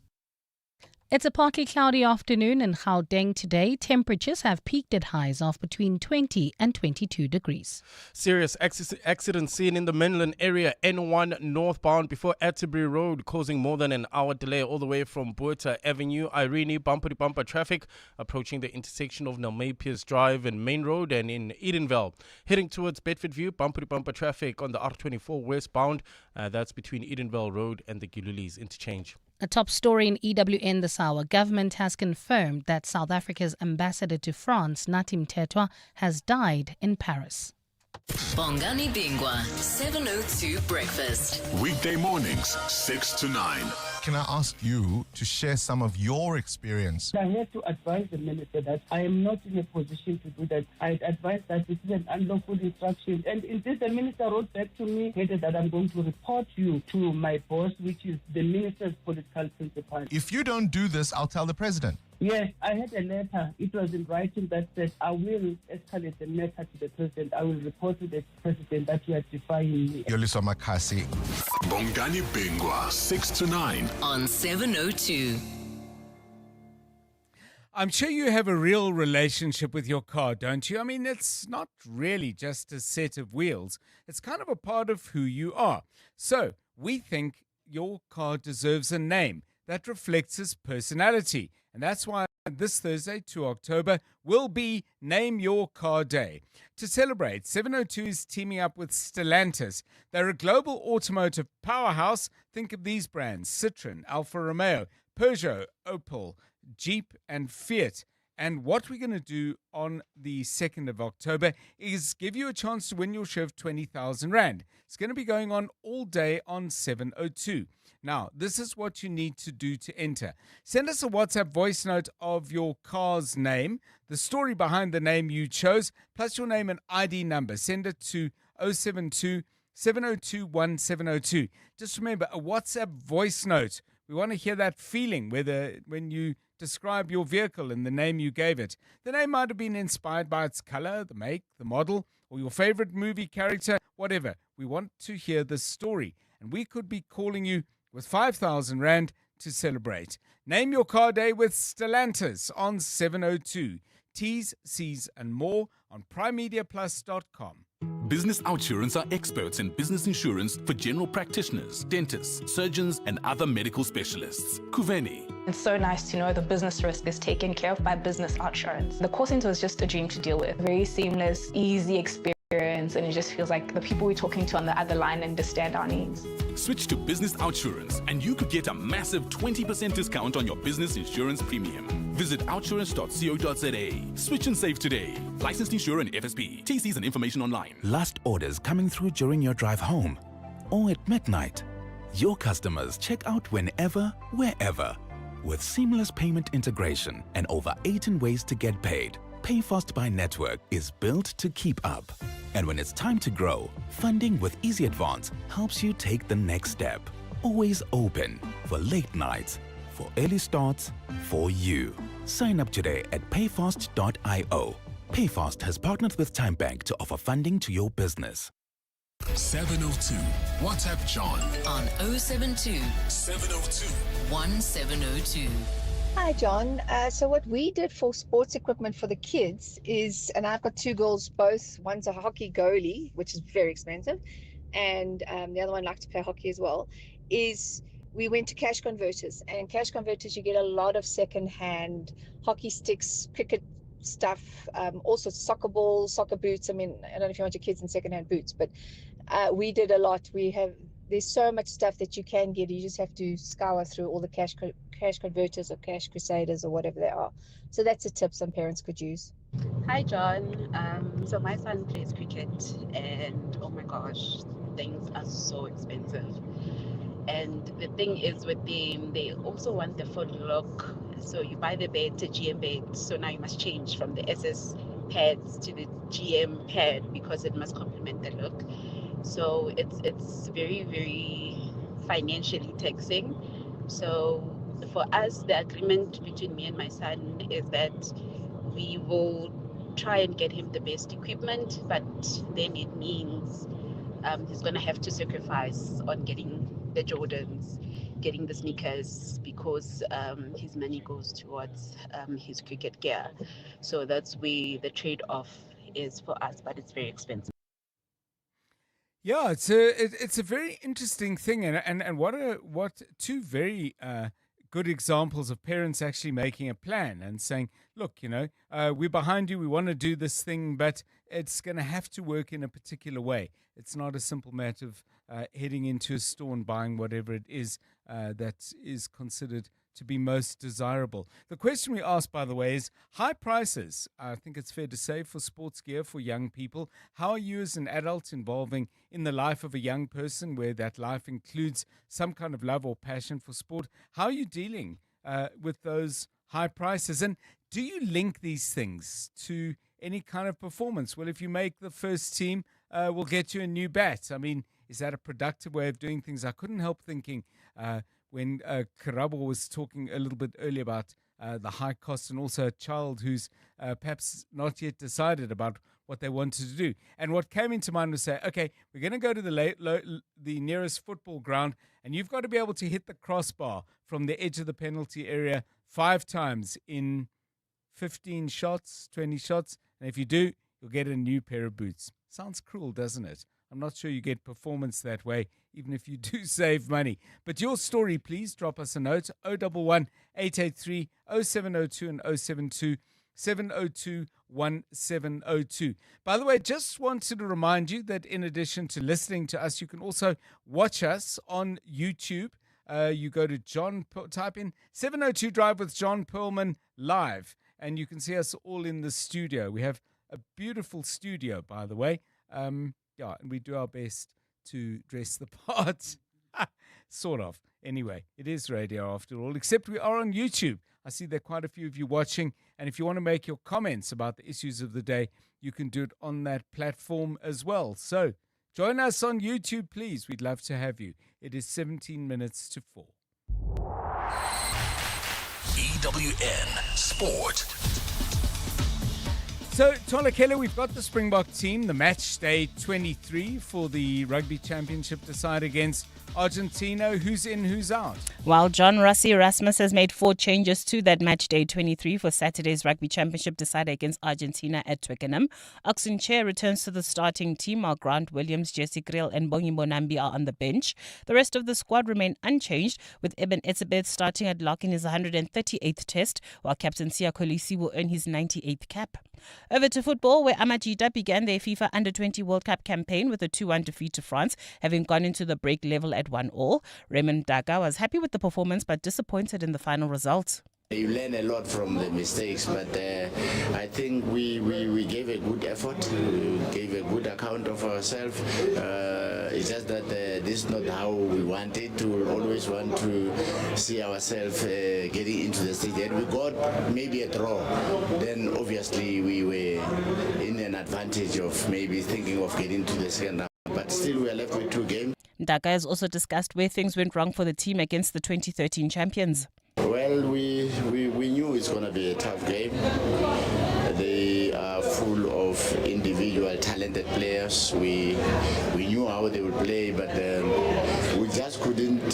It's a partly cloudy afternoon in Gauteng today. Temperatures have peaked at highs of between 20 and 22 degrees. Serious accident seen in the mainland area, N1 northbound before Atterbury Road, causing more than an hour delay all the way from Buerta Avenue. Irene bumper-to-bumper traffic approaching the intersection of Nelmapius Drive and Main Road and in Edenville. Heading towards Bedfordview, bumper-to-bumper traffic on the R24 westbound. That's between Edenville Road and the Gilulis interchange. A top story in EWN this hour. Government has confirmed that South Africa's ambassador to France, Nathi Mthethwa, has died in Paris. Bongani Bingwa, 702 Breakfast. Weekday mornings, 6 to 9. Can I ask you to share some of your experience? I have to advise the minister that I am not in a position to do that. I advise that this is an unlawful instruction. And in this, the minister wrote back to me that I'm going to report you to my boss, which is the minister's political principal. If you don't do this, I'll tell the president. Yes, I had a letter. It was in writing that said, I will escalate the matter to the president. I will report to the president that you are defying me. Yoliso Makasi. Bongani Bingwa, 6 to 9. On 702. I'm sure you have a real relationship with your car, don't you? I mean, it's not really just a set of wheels. It's kind of a part of who you are. So we think your car deserves a name that reflects its personality. And that's why this Thursday, 2 October, will be Name Your Car Day. To celebrate, 702 is teaming up with Stellantis. They're a global automotive powerhouse. Think of these brands: Citroën, Alfa Romeo, Peugeot, Opel, Jeep and Fiat. And what we're going to do on the 2nd of October is give you a chance to win your share of 20,000 Rand. It's going to be going on all day on 702. Now, this is what you need to do to enter. Send us a WhatsApp voice note of your car's name, the story behind the name you chose, plus your name and ID number. Send it to 072 702 1702. Just remember, a WhatsApp voice note. We want to hear that feeling, whether when you describe your vehicle and the name you gave it. The name might have been inspired by its color, the make, the model, or your favorite movie character, whatever. We want to hear the story, and we could be calling you with 5,000 Rand to celebrate. Name Your Car Day with Stellantis on 702. T's, C's and more on primemediaplus.com. Business Outsurance are experts in business insurance for general practitioners, dentists, surgeons, and other medical specialists. Kuveni. It's so nice to know the business risk is taken care of by Business Outsurance. The call center was just a dream to deal with. Very seamless, easy experience, and it just feels like the people we're talking to on the other line understand our needs. Switch to Business Outsurance and you could get a massive 20% discount on your business insurance premium. Visit outsurance.co.za. Switch and save today. Licensed insurer and FSP. TCs and information online. Last orders coming through during your drive home or at midnight. Your customers check out whenever, wherever. With seamless payment integration and over 18 ways to get paid, PayFast by Network is built to keep up. And when it's time to grow, funding with Easy Advance helps you take the next step. Always open for late nights, for early starts, for you. Sign up today at payfast.io. PayFast has partnered with Time Bank to offer funding to your business. 702. WhatsApp John on 072 702 1702. Hi, John. So what we did for sports equipment for the kids is, and I've got two girls, both. One's a hockey goalie, which is very expensive, and the other one likes to play hockey as well, is we went to cash converters. And in cash converters, you get a lot of second-hand hockey sticks, cricket stuff, also soccer balls, soccer boots. I mean, I don't know if you want your kids in second-hand boots, but we did a lot. there's so much stuff that you can get. You just have to scour through all the cash converters or cash crusaders or whatever they are. So that's a tip some parents could use. Hi, John. So my son plays cricket, and oh my gosh, things are so expensive. And the thing is with them, they also want the full look. So you buy the bed to GM bed, so now you must change from the SS pads to the GM pad because it must complement the look. So it's very, very financially taxing. So for us, the agreement between me and my son is that we will try and get him the best equipment, but then it means he's going to have to sacrifice on getting the Jordans, getting the sneakers, because his money goes towards his cricket gear. So that's where the trade-off is for us, but it's very expensive. Yeah, it's a very interesting thing, and what two very good examples of parents actually making a plan and saying, look, we're behind you, we want to do this thing, but it's going to have to work in a particular way. It's not a simple matter of heading into a store and buying whatever it is that is considered to be most desirable. The question we ask, by the way, is high prices. I think it's fair to say for sports gear for young people. How are you as an adult involving in the life of a young person where that life includes some kind of love or passion for sport? How are you dealing with those high prices? And do you link these things to any kind of performance? Well, if you make the first team, we'll get you a new bat. I mean, is that a productive way of doing things? I couldn't help thinking when Karabo was talking a little bit earlier about the high cost and also a child who's perhaps not yet decided about what they wanted to do. And what came into mind was say, okay, we're going to go to the nearest football ground, and you've got to be able to hit the crossbar from the edge of the penalty area 5 times in 15 shots, 20 shots. And if you do, you'll get a new pair of boots. Sounds cruel, doesn't it? I'm not sure you get performance that way, even if you do save money. But your story, please drop us a note, 011 883 0702 and 072 702 1702. By the way, just wanted to remind you that in addition to listening to us, you can also watch us on YouTube. You go to type in 702 Drive with John Perlman live, and you can see us all in the studio. We have a beautiful studio, by the way. Yeah, and we do our best to dress the part. Sort of. Anyway, it is radio after all, except we are on YouTube. I see there are quite a few of you watching, and if you want to make your comments about the issues of the day, you can do it on that platform as well. So join us on YouTube, please. We'd love to have you. It is 17 minutes to 4. EWN Sport. So, Tola Keller, we've got the Springbok team, the match day 23 for the Rugby Championship decide against Argentina. Who's in, who's out? Well, John Rassie Erasmus has made 4 changes to that match day 23 for Saturday's Rugby Championship decider against Argentina at Twickenham. Oxen Chair returns to the starting team while Grant Williams, Jesse Kriel and Bongi Bonambi are on the bench. The rest of the squad remain unchanged, with Eben Etzebeth starting at lock in his 138th test, while Captain Siya Kolisi will earn his 98th cap. Over to football, where Amajita began their FIFA Under-20 World Cup campaign with a 2-1 defeat to France, having gone into the break level at 1-1. Raymond Daga was happy with the performance but disappointed in the final result. You learn a lot from the mistakes, but I think we gave a good effort, we gave a good account of ourselves. It's just that this is not how we wanted to. We always want to see ourselves getting into the stage. And we got maybe a draw. Then obviously we were in an advantage of maybe thinking of getting to the second round. But still we are left with 2 games. Daga has also discussed where things went wrong for the team against the 2013 champions. Well, we knew it's going to be a tough game. They are full of individual talented players. We knew how they would play, but we just couldn't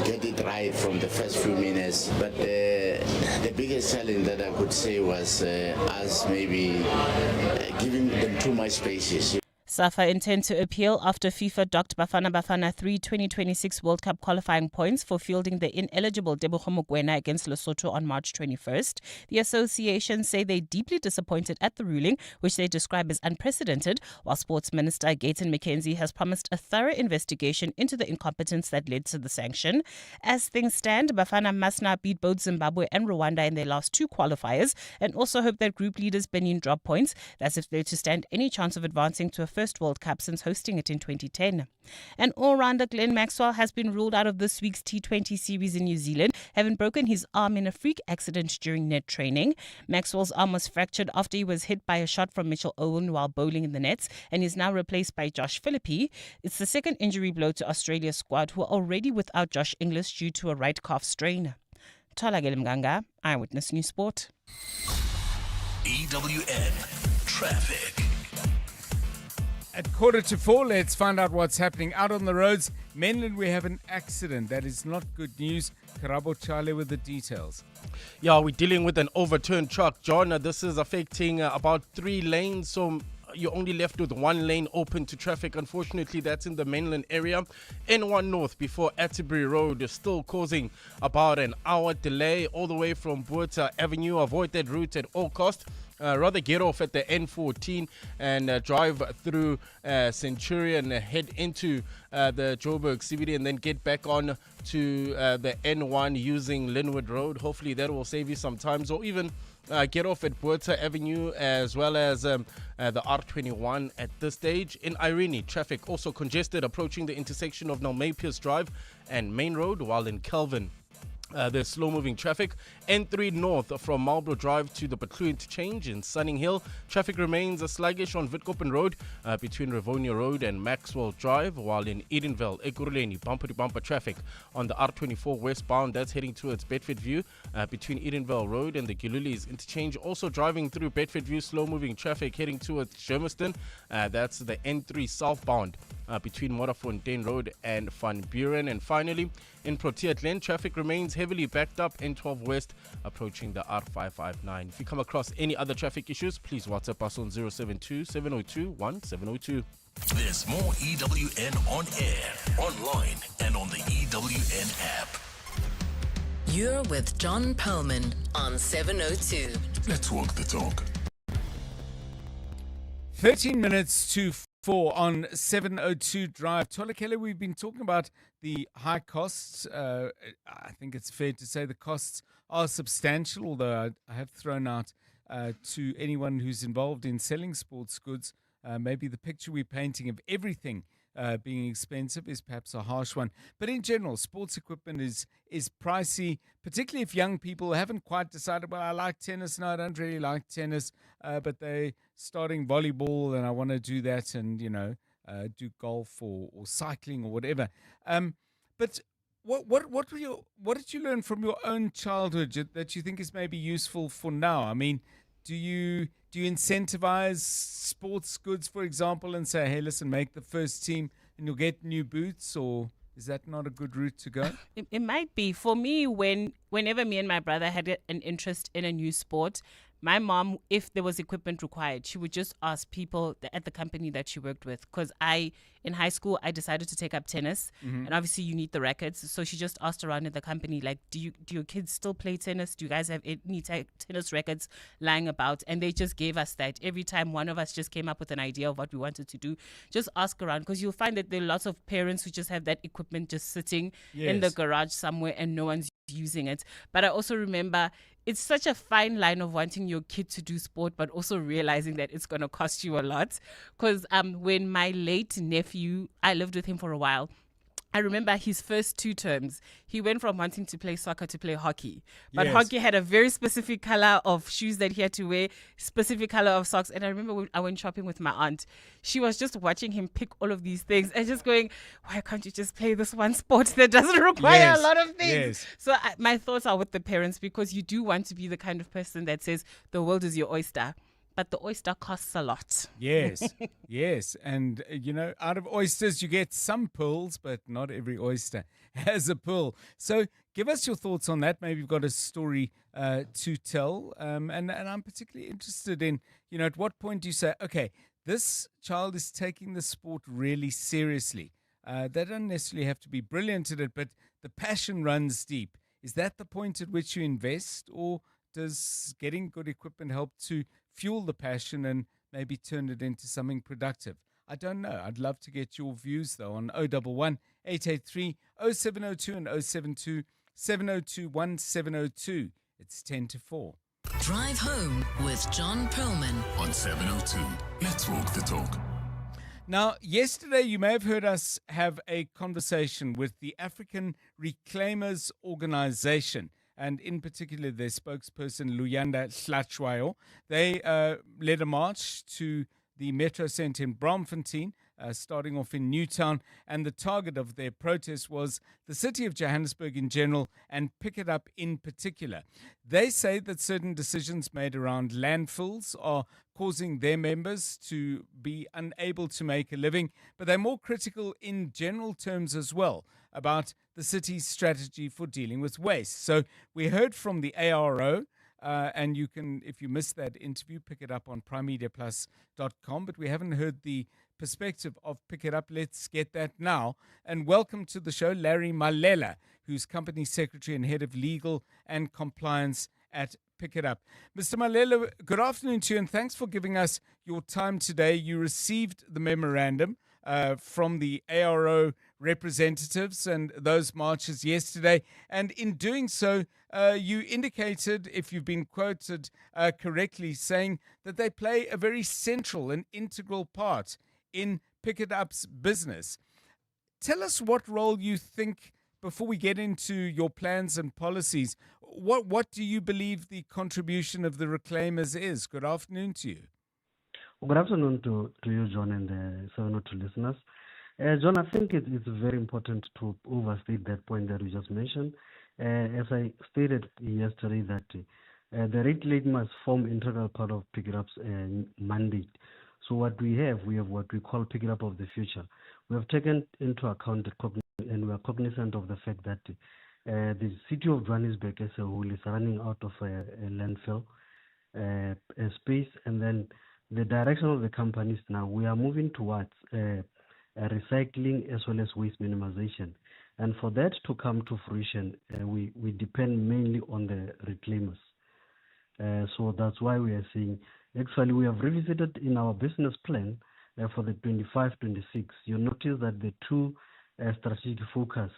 get it right from the first few minutes. But the biggest challenge that I could say was us maybe giving them too much spaces. SAFA intend to appeal after FIFA docked Bafana Bafana 3 2026 World Cup qualifying points for fielding the ineligible Tebogo Mokoena against Lesotho on March 21st. The association say they're deeply disappointed at the ruling, which they describe as unprecedented, while Sports Minister Gayton McKenzie has promised a thorough investigation into the incompetence that led to the sanction. As things stand, Bafana must now beat both Zimbabwe and Rwanda in their last two qualifiers and also hope that group leaders Benin drop points. That's if they're to stand any chance of advancing to a first World Cup since hosting it in 2010. And all-rounder Glenn Maxwell has been ruled out of this week's T20 series in New Zealand, having broken his arm in a freak accident during net training. Maxwell's arm was fractured after he was hit by a shot from Mitchell Owen while bowling in the nets and is now replaced by Josh Philippi. It's the second injury blow to Australia's squad, who are already without Josh Inglis due to a right calf strain. Tola Mganga, Eyewitness News Sport. EWN Traffic. At 3:45, let's find out what's happening out on the roads. Mainland, we have an accident. That is not good news. Karabo Chale with the details. Yeah, we're dealing with an overturned truck, John. This is affecting about 3 lanes, so you're only left with 1 lane open to traffic. Unfortunately, that's in the mainland area. N1 North before Atterbury Road is still causing about an hour delay all the way from Buerta Avenue. Avoid that route at all costs. Rather get off at the N14 and drive through Centurion, head into the Joburg CBD and then get back on to the N1 using Linwood Road. Hopefully that will save you some time. Or even get off at Buerta Avenue as well as the R21 at this stage. In Irene, traffic also congested approaching the intersection of Nalmepius Drive and Main Road, while in Kelvin there's slow-moving traffic. N3 North from Marlborough Drive to the Batlu interchange in Sunning Hill. Traffic remains sluggish on Witkoppen Road between Rivonia Road and Maxwell Drive, while in Edenville, Ekurhuleni, bumper-to-bumper traffic on the R24 westbound. That's heading towards Bedfordview between Edenville Road and the Gilulis interchange. Also driving through Bedfordview, slow-moving traffic heading towards Germiston. That's the N3 southbound between Morafontein Road and Van Buren. And finally, in Protea Glen, traffic remains heavily backed up N12 West approaching the R559. If you come across any other traffic issues, please WhatsApp us on 072 702 1702. There's more EWN on air, online, and on the EWN app. You're with John Perlman on 702. Let's walk the talk. 13 minutes to 4 on 702 Drive. Tolakele, we've been talking about the high costs. I think it's fair to say the costs are substantial, although I have thrown out to anyone who's involved in selling sports goods, maybe the picture we're painting of everything being expensive is perhaps a harsh one. But in general, sports equipment is pricey, particularly if young people haven't quite decided, well, I like tennis. No, I don't really like tennis, but they're starting volleyball and I want to do that and, do golf or cycling or whatever. But what did you learn from your own childhood that you think is maybe useful for now? I mean, do you incentivize sports goods, for example, and say, hey, listen, make the first team and you'll get new boots? Or is that not a good route to go? It might be. For me, whenever me and my brother had an interest in a new sport, my mom, if there was equipment required, she would just ask people at the company that she worked with. Because in high school, I decided to take up tennis. Mm-hmm. And obviously you need the rackets. So she just asked around at the company, like, do your kids still play tennis? Do you guys have any tennis rackets lying about? And they just gave us that. Every time one of us just came up with an idea of what we wanted to do, just ask around. Because you'll find that there are lots of parents who just have that equipment just sitting in the garage somewhere and no one's using it. But I also remember it's such a fine line of wanting your kid to do sport, but also realizing that it's going to cost you a lot. Because when my late nephew, I lived with him for a while, I remember his first 2 terms, he went from wanting to play soccer to play hockey. But hockey had a very specific color of shoes that he had to wear, specific color of socks. And I remember when I went shopping with my aunt, she was just watching him pick all of these things and just going, why can't you just play this one sport that doesn't require a lot of things? Yes. So my thoughts are with the parents, because you do want to be the kind of person that says the world is your oyster. But the oyster costs a lot. Yes, yes. And, out of oysters, you get some pearls, but not every oyster has a pearl. So give us your thoughts on that. Maybe you've got a story to tell. And I'm particularly interested in, at what point do you say, okay, this child is taking the sport really seriously. They don't necessarily have to be brilliant at it, but the passion runs deep. Is that the point at which you invest, or does getting good equipment help to fuel the passion and maybe turn it into something productive? I don't know. I'd love to get your views, though, on 011 883 0702 and 072 702 1702. It's 10 to 4. Drive home with John Perlman On 702. Let's walk the talk. Now, yesterday you may have heard us have a conversation with the African Reclaimers Organization, and in particular their spokesperson, Luyanda Hlachwayo. They led a march to the Metro Centre in Braamfontein, starting off in Newtown, and the target of their protest was the city of Johannesburg in general and Pick It Up in particular. They say that certain decisions made around landfills are causing their members to be unable to make a living, but they're more critical in general terms as well about the city's strategy for dealing with waste. So we heard from the ARO, and you can, if you missed that interview, pick it up on primemediaplus.com. But we haven't heard the perspective of Pick It Up. Let's get that now. And welcome to the show, Larry Malela, who's company secretary and head of legal and compliance at Pick It Up. Mr. Malela, good afternoon to you, and thanks for giving us your time today. You received the memorandum from the ARO representatives and those marches yesterday. And in doing so, you indicated, if you've been quoted correctly, saying that they play a very central and integral part in Pick It Up's business. Tell us what role you think, before we get into your plans and policies, what do you believe the contribution of the reclaimers is? Good afternoon to you. Good afternoon to you, John, and the 702 listeners. John, I think it's very important to overstate that point that you just mentioned. As I stated yesterday, that the reclaimers form integral part of Pick It Up's mandate. So what we have what we call Pick It Up of the future. We have taken into account and we are cognizant of the fact that the city of Johannesburg as a whole is running out of a landfill space, and then the direction of the companies now, we are moving towards recycling as well as waste minimization. And for that to come to fruition, we depend mainly on the reclaimers. So that's why we are saying, actually, we have revisited in our business plan for the 25-26. You'll notice that the two strategic focus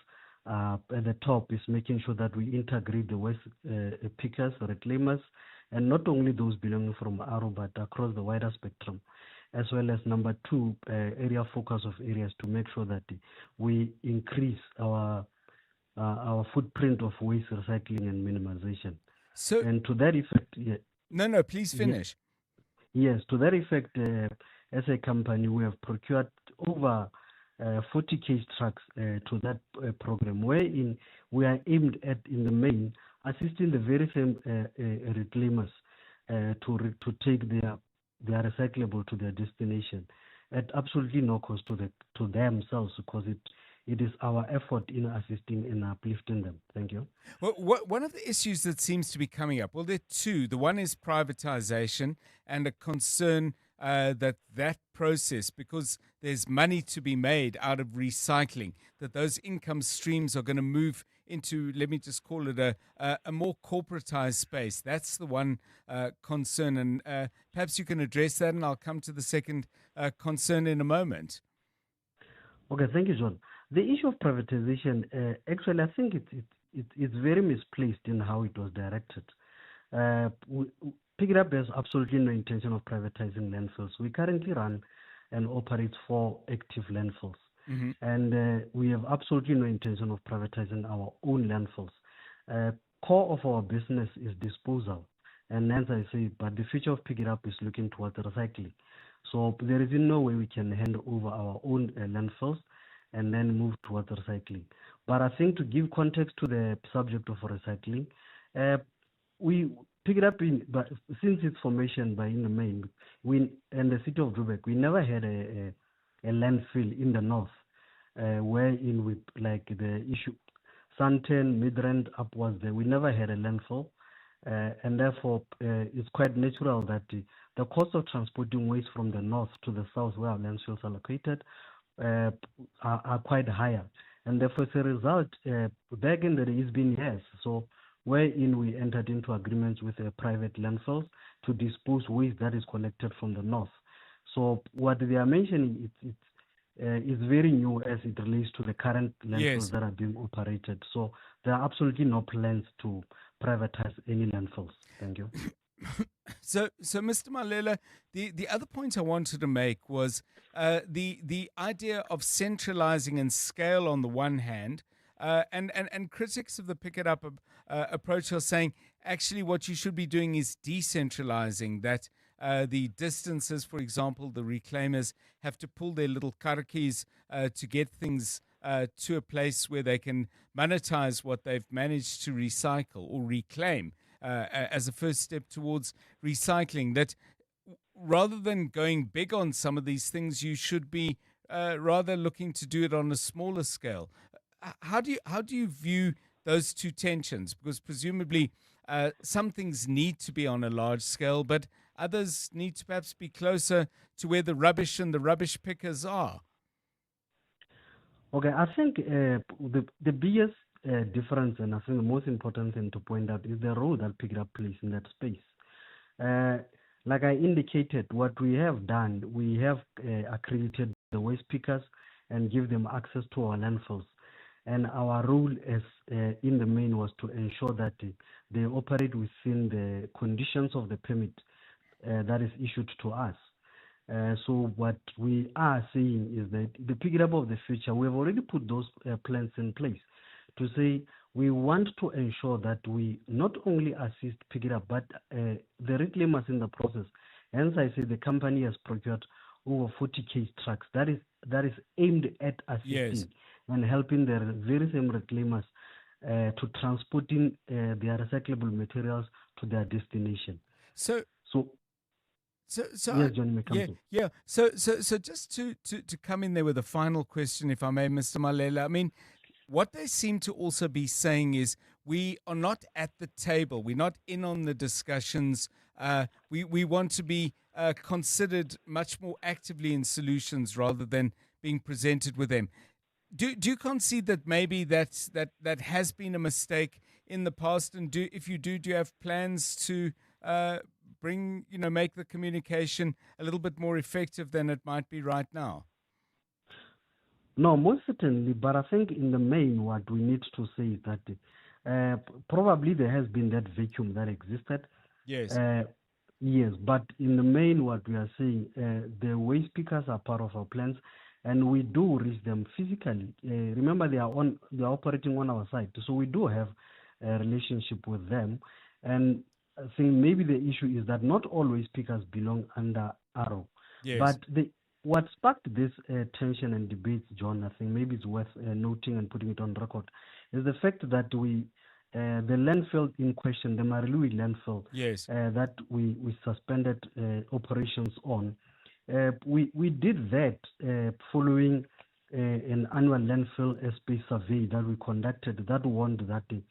at the top is making sure that we integrate the waste pickers, reclaimers, and not only those belonging from ARO, but across the wider spectrum, as well as number two, area focus of areas to make sure that we increase our footprint of waste recycling and minimization. So, and to that effect, no, please finish. Yes, to that effect, as a company, we have procured over 40 case trucks to that program, wherein we are aimed at, in the main, assisting the very same reclaimers to take their recyclable to their destination at absolutely no cost to themselves, because it is our effort in assisting and uplifting them. Thank you. Well, one of the issues that seems to be coming up, well, there are two. The one is privatization and a concern that process, because there's money to be made out of recycling, that those income streams are going to move into, let me just call it a more corporatized space. That's the one concern, and perhaps you can address that, and I'll come to the second concern in a moment. Okay, thank you, John. The issue of privatization, actually, I think it's very misplaced in how it was directed. Pick It Up has absolutely no intention of privatizing landfills. We currently run and operate 4 active landfills. Mm-hmm. And we have absolutely no intention of privatizing our own landfills. Core of our business is disposal. And as I say, but the future of Pick It Up is looking towards recycling. So there is no way we can hand over our own landfills and then move towards recycling. But I think to give context to the subject of recycling, we Pick It Up but since its formation by in the main, in the city of Joburg, we never had a landfill in the north, wherein with like the issue Sandton, Midrand, upwards there, we never had a landfill. and therefore it's quite natural that the cost of transporting waste from the north to the south, where our landfills are located, are quite higher. And therefore, as a result, back in the day, it's been years. So, wherein we entered into agreements with private landfills to dispose waste that is collected from the north. So, what they are mentioning is very new as it relates to the current landfills that are being operated. So, there are absolutely no plans to privatize any landfills. Thank you. So, Mr. Malela, the other point I wanted to make was the idea of centralizing and scale on the one hand, and critics of the Pick It Up approach are saying actually what you should be doing is decentralizing, that the distances, for example, the reclaimers have to pull their little karkis to get things to a place where they can monetize what they've managed to recycle or reclaim. As a first step towards recycling, that rather than going big on some of these things, you should be rather looking to do it on a smaller scale. How do you view those two tensions? Because presumably some things need to be on a large scale, but others need to perhaps be closer to where the rubbish and the rubbish pickers are. Okay, I think the biggest difference, and I think the most important thing to point out, is the role that Pick It Up plays in that space. Like I indicated, what we have done, we have accredited the waste pickers and give them access to our landfills. And our role as in the main was to ensure that they operate within the conditions of the permit that is issued to us. So what we are saying is that the Pick It Up of the future, we have already put those plans in place to say we want to ensure that we not only assist Pick It Up, but the reclaimers in the process. Hence, I say the company has procured over 40 case trucks. That is aimed at assisting and helping the very same reclaimers to transporting their recyclable materials to their destination. So yes, John, So just to come in there with a final question, if I may, Mr. Malela. I mean, what they seem to also be saying is we are not at the table. We're not in on the discussions. We want to be considered much more actively in solutions rather than being presented with them. Do you concede that maybe that has been a mistake in the past? And if you do you have plans to make the communication a little bit more effective than it might be right now? No, most certainly, but I think in the main what we need to say is that probably there has been that vacuum that existed. Yes. Yes, but in the main what we are saying, the waste pickers are part of our plans, and we do reach them physically. Remember, they are operating on our side, so we do have a relationship with them. And I think maybe the issue is that not all waste pickers belong under Arrow. Yes. But what sparked this tension and debates, John, I think maybe it's worth noting and putting it on record, is the fact that the landfill in question, the Marilui landfill, that we suspended operations on, we did that following an annual landfill airspace survey that we conducted that warned that the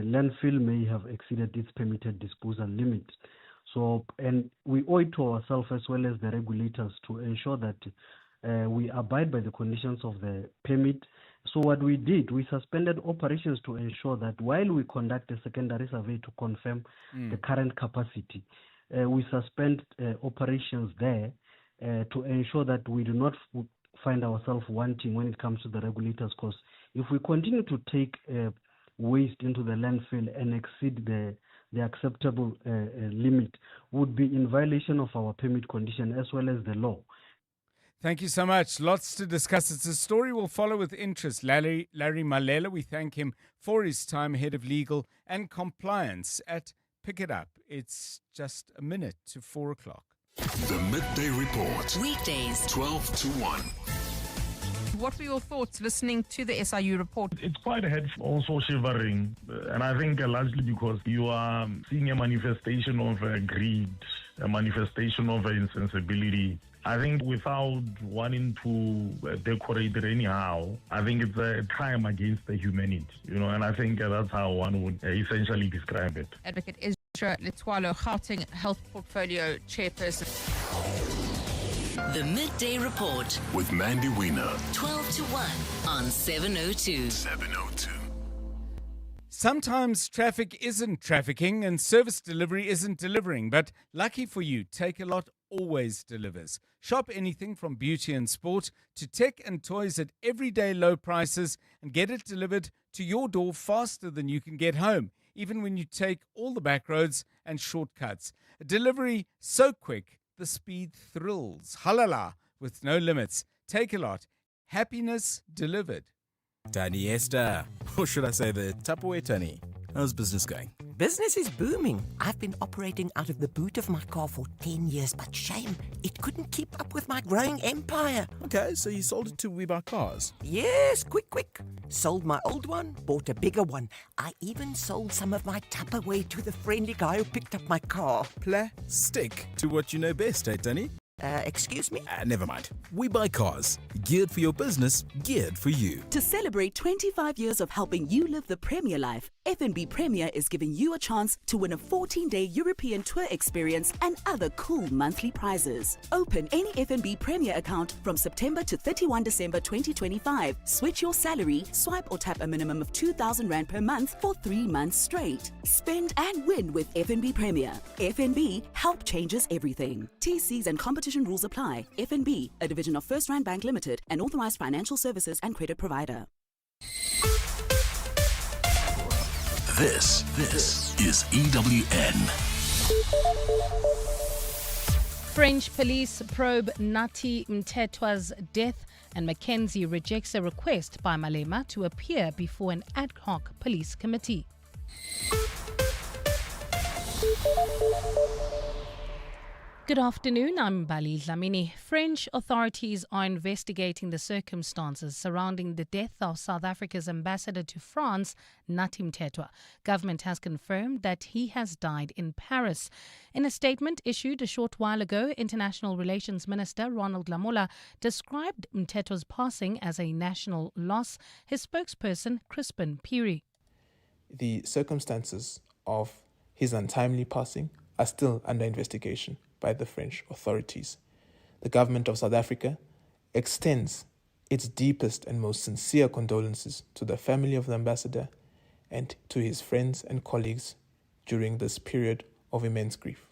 landfill may have exceeded its permitted disposal limit. So, and we owe it to ourselves as well as the regulators to ensure that we abide by the conditions of the permit. So what we did, we suspended operations to ensure that while we conduct a secondary survey to confirm the current capacity, we suspend operations there to ensure that we do not find ourselves wanting when it comes to the regulators. Because if we continue to take waste into the landfill and exceed the acceptable limit, would be in violation of our permit condition as well as the law. Thank you so much. Lots to discuss. It's a story we'll follow with interest. Larry Malela, we thank him for his time, Head of Legal and Compliance at Pick It Up. It's just a minute to 4 o'clock. The Midday Report. Weekdays, 12 to 1. What were your thoughts listening to the SIU report? It's quite hurtful, also shivering, and I think largely because you are seeing a manifestation of greed, a manifestation of insensibility, I think without wanting to decorate it anyhow, I think it's a crime against the humanity, and I think that's how one would essentially describe it. Advocate Ezra Letwalo, Gauteng Health Portfolio Chairperson. The Midday Report With Mandy Wiener. 12 to 1 on 702. 702. Sometimes traffic isn't trafficking and service delivery isn't delivering, but lucky for you, Takealot always delivers. Shop anything from beauty and sport to tech and toys at everyday low prices and get it delivered to your door faster than you can get home, even when you take all the back roads and shortcuts. A delivery so quick, the speed thrills. Halala, with no limits. Takealot. Happiness delivered. Tani Esther, or should I say the Tupperware Tani? How's business going? Business is booming. I've been operating out of the boot of my car for 10 years, but shame, it couldn't keep up with my growing empire. Okay, so you sold it to We Buy Cars? Yes, quick. Sold my old one, bought a bigger one. I even sold some of my Tupperware to the friendly guy who picked up my car. Stick to what you know best, eh, Tani? Excuse me? Never mind. We Buy Cars. Geared for your business, geared for you. To celebrate 25 years of helping you live the Premier life, FNB Premier is giving you a chance to win a 14-day European tour experience and other cool monthly prizes. Open any FNB Premier account from September to 31 December 2025. Switch your salary, swipe or tap a minimum of 2,000 Rand per month for 3 months straight. Spend and win with FNB Premier. FNB, help changes everything. TCs and competition rules apply. FNB, a division of First Rand Bank Limited, an authorized financial services and credit provider. This is EWN. French police probe Nathi Mthethwa's death, and Mackenzie rejects a request by Malema to appear before an ad hoc police committee. Good afternoon, I'm Bali Dlamini. French authorities are investigating the circumstances surrounding the death of South Africa's ambassador to France, Nathi Mthethwa. Government has confirmed that he has died in Paris. In a statement issued a short while ago, International Relations Minister Ronald Lamola described Mthethwa's passing as a national loss. His spokesperson, Crispin Piri. The circumstances of his untimely passing are still under investigation by the French authorities. The government of South Africa extends its deepest and most sincere condolences to the family of the ambassador and to his friends and colleagues during this period of immense grief.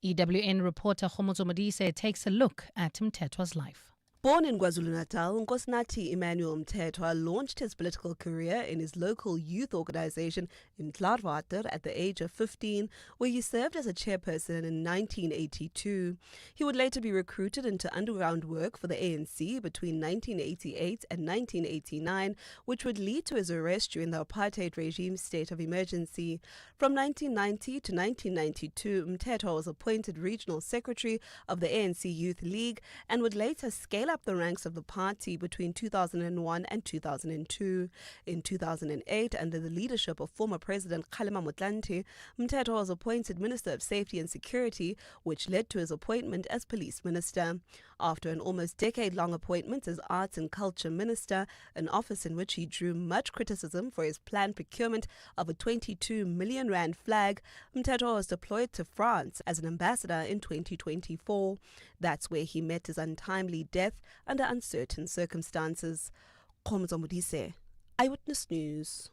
EWN reporter Khomozo Modise takes a look at Mthethwa's life. Born in KwaZulu-Natal, Nkosinathi Emmanuel Mthethwa launched his political career in his local youth organization in Klaarwater at the age of 15, where he served as a chairperson in 1982. He would later be recruited into underground work for the ANC between 1988 and 1989, which would lead to his arrest during the apartheid regime's state of emergency. From 1990 to 1992, Mthethwa was appointed regional secretary of the ANC Youth League and would later scale up the ranks of the party between 2001 and 2002. In 2008, under the leadership of former President Kgalema Motlanthe, Mthethwa was appointed Minister of Safety and Security, which led to his appointment as Police Minister. After an almost decade-long appointment as Arts and Culture Minister, an office in which he drew much criticism for his planned procurement of a 22 million rand flag, Mthethwa was deployed to France as an ambassador in 2024. That's where he met his untimely death under uncertain circumstances. Khomozo Modise, Eyewitness News.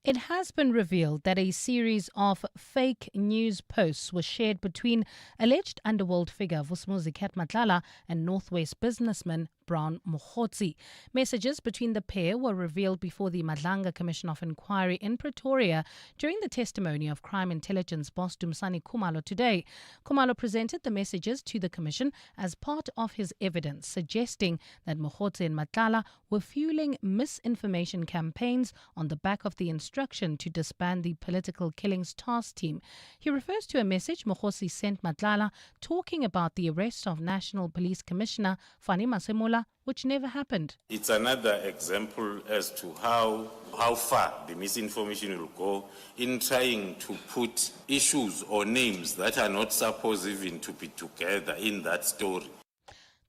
It has been revealed that a series of fake news posts were shared between alleged underworld figure Vusumuzi Matlala and Northwest businessman Brown Mokhotsi. Messages between the pair were revealed before the Madlanga Commission of Inquiry in Pretoria during the testimony of Crime Intelligence boss Dumsani Khumalo today. Khumalo presented the messages to the Commission as part of his evidence, suggesting that Mokhotsi and Matlala were fueling misinformation campaigns on the back of the instruction to disband the Political Killings Task Team. He refers to a message Mokhotsi sent Matlala talking about the arrest of National Police Commissioner Fani Masemola, which never happened. It's another example as to how far the misinformation will go in trying to put issues or names that are not supposed even to be together in that story.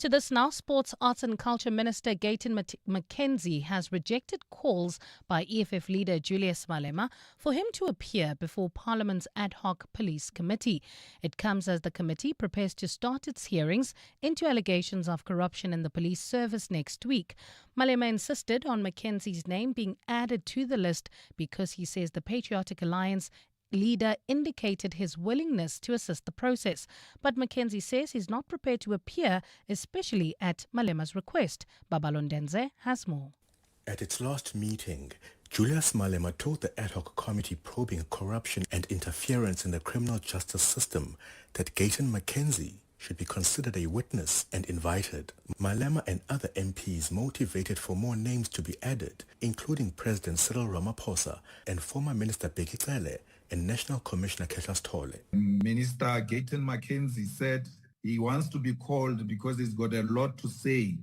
To this now, Sports, Arts and Culture Minister Gayton McKenzie has rejected calls by EFF leader Julius Malema for him to appear before Parliament's ad hoc police committee. It comes as the committee prepares to start its hearings into allegations of corruption in the police service next week. Malema insisted on McKenzie's name being added to the list because he says the Patriotic Alliance leader indicated his willingness to assist the process. But McKenzie says he's not prepared to appear, especially at Malema's request. Babalondenze has more. At its last meeting, Julius Malema told the ad hoc committee probing corruption and interference in the criminal justice system that Gayton McKenzie should be considered a witness and invited. Malema and other MPs motivated for more names to be added, including President Cyril Ramaphosa and former Minister Bheki Cele and National Commissioner Ketlas Tole. Minister Gayton McKenzie said he wants to be called because he's got a lot to say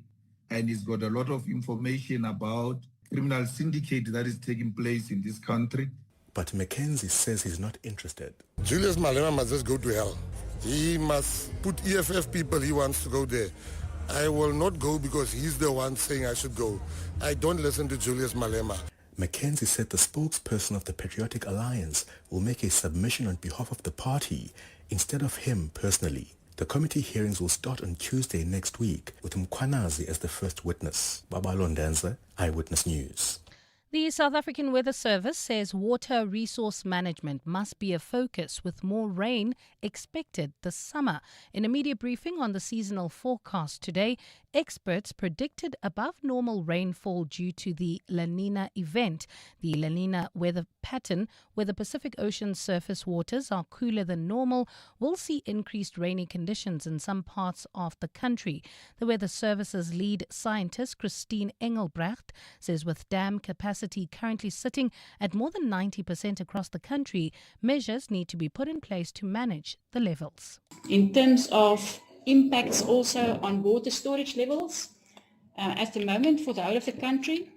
and he's got a lot of information about criminal syndicate that is taking place in this country. But McKenzie says he's not interested. Julius Malema must just go to hell. He must put EFF people he wants to go there. I will not go because he's the one saying I should go. I don't listen to Julius Malema. McKenzie said the spokesperson of the Patriotic Alliance will make a submission on behalf of the party instead of him personally. The committee hearings will start on Tuesday next week with Mkwanazi as the first witness. Babalondenze, Eyewitness News. The South African Weather Service says water resource management must be a focus with more rain expected this summer. In a media briefing on the seasonal forecast today, experts predicted above normal rainfall due to the La Nina event. The La Nina weather pattern, where the Pacific Ocean surface waters are cooler than normal, will see increased rainy conditions in some parts of the country. The Weather Service's lead scientist, Christine Engelbrecht, says with dam capacity currently sitting at more than 90% across the country, measures need to be put in place to manage the levels. In terms of impacts also on water storage levels, at the moment for the whole of the country,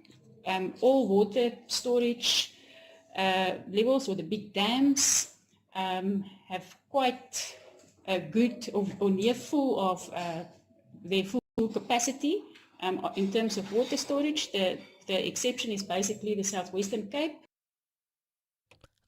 all water storage levels or the big dams have quite a good or near full of their full capacity. In terms of water storage, the exception is basically the Southwestern Cape.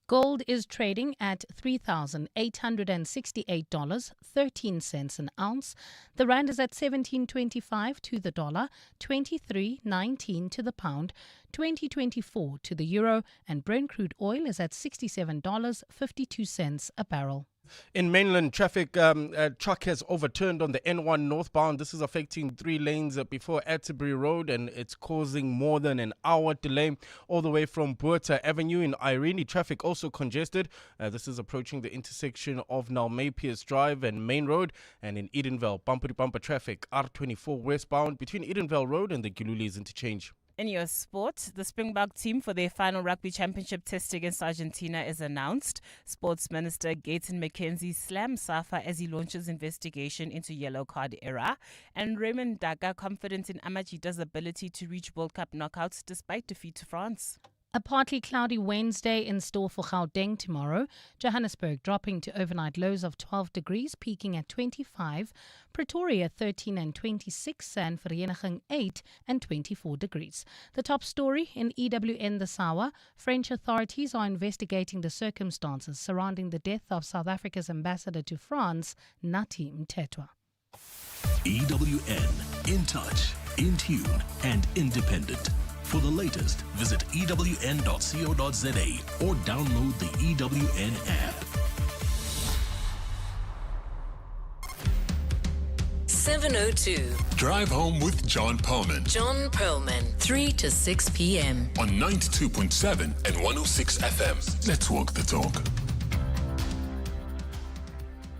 Gold is trading at $3,868.13 an ounce. The rand is at 17.25 to the dollar, 23.19 to the pound, 20.24 to the euro, and Brent crude oil is at $67.52 a barrel. In mainland traffic, a truck has overturned on the N1 northbound. This is affecting 3 lanes before Atterbury Road, and it's causing more than an hour delay all the way from Buerta Avenue. In Irene, traffic also congested. This is approaching the intersection of Nalmapius Drive and Main Road. And in Edenvale, bumper-to-bumper traffic, R24 westbound between Edenvale Road and the Giluli's interchange. In your sport, the Springbok team for their final rugby championship test against Argentina is announced. Sports Minister Gayton McKenzie slams SAFA as he launches investigation into yellow card era. And Raymond Daga confident in Amajida's ability to reach World Cup knockouts despite defeat to France. A partly cloudy Wednesday in store for Gauteng tomorrow. Johannesburg dropping to overnight lows of 12 degrees, peaking at 25. Pretoria 13 and 26, and Vereniging 8 and 24 degrees. The top story in EWN this hour, French authorities are investigating the circumstances surrounding the death of South Africa's ambassador to France, Nathi Mthethwa. EWN, in touch, in tune, and independent. For the latest, visit ewn.co.za or download the EWN app. 7:02. Drive home with John Perlman. John Perlman, 3 to 6 p.m. On 92.7 and 106 FM. Let's walk the talk.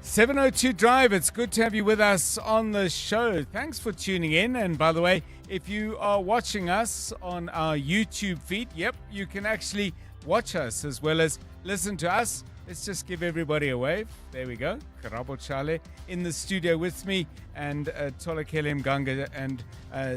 7:02 Drive, it's good to have you with us on the show. Thanks for tuning in. And by the way, if you are watching us on our YouTube feed, you can actually watch us as well as listen to us let's just give everybody a wave. There we go. Karabo Chale in the studio with me, and Tolakele Mganga and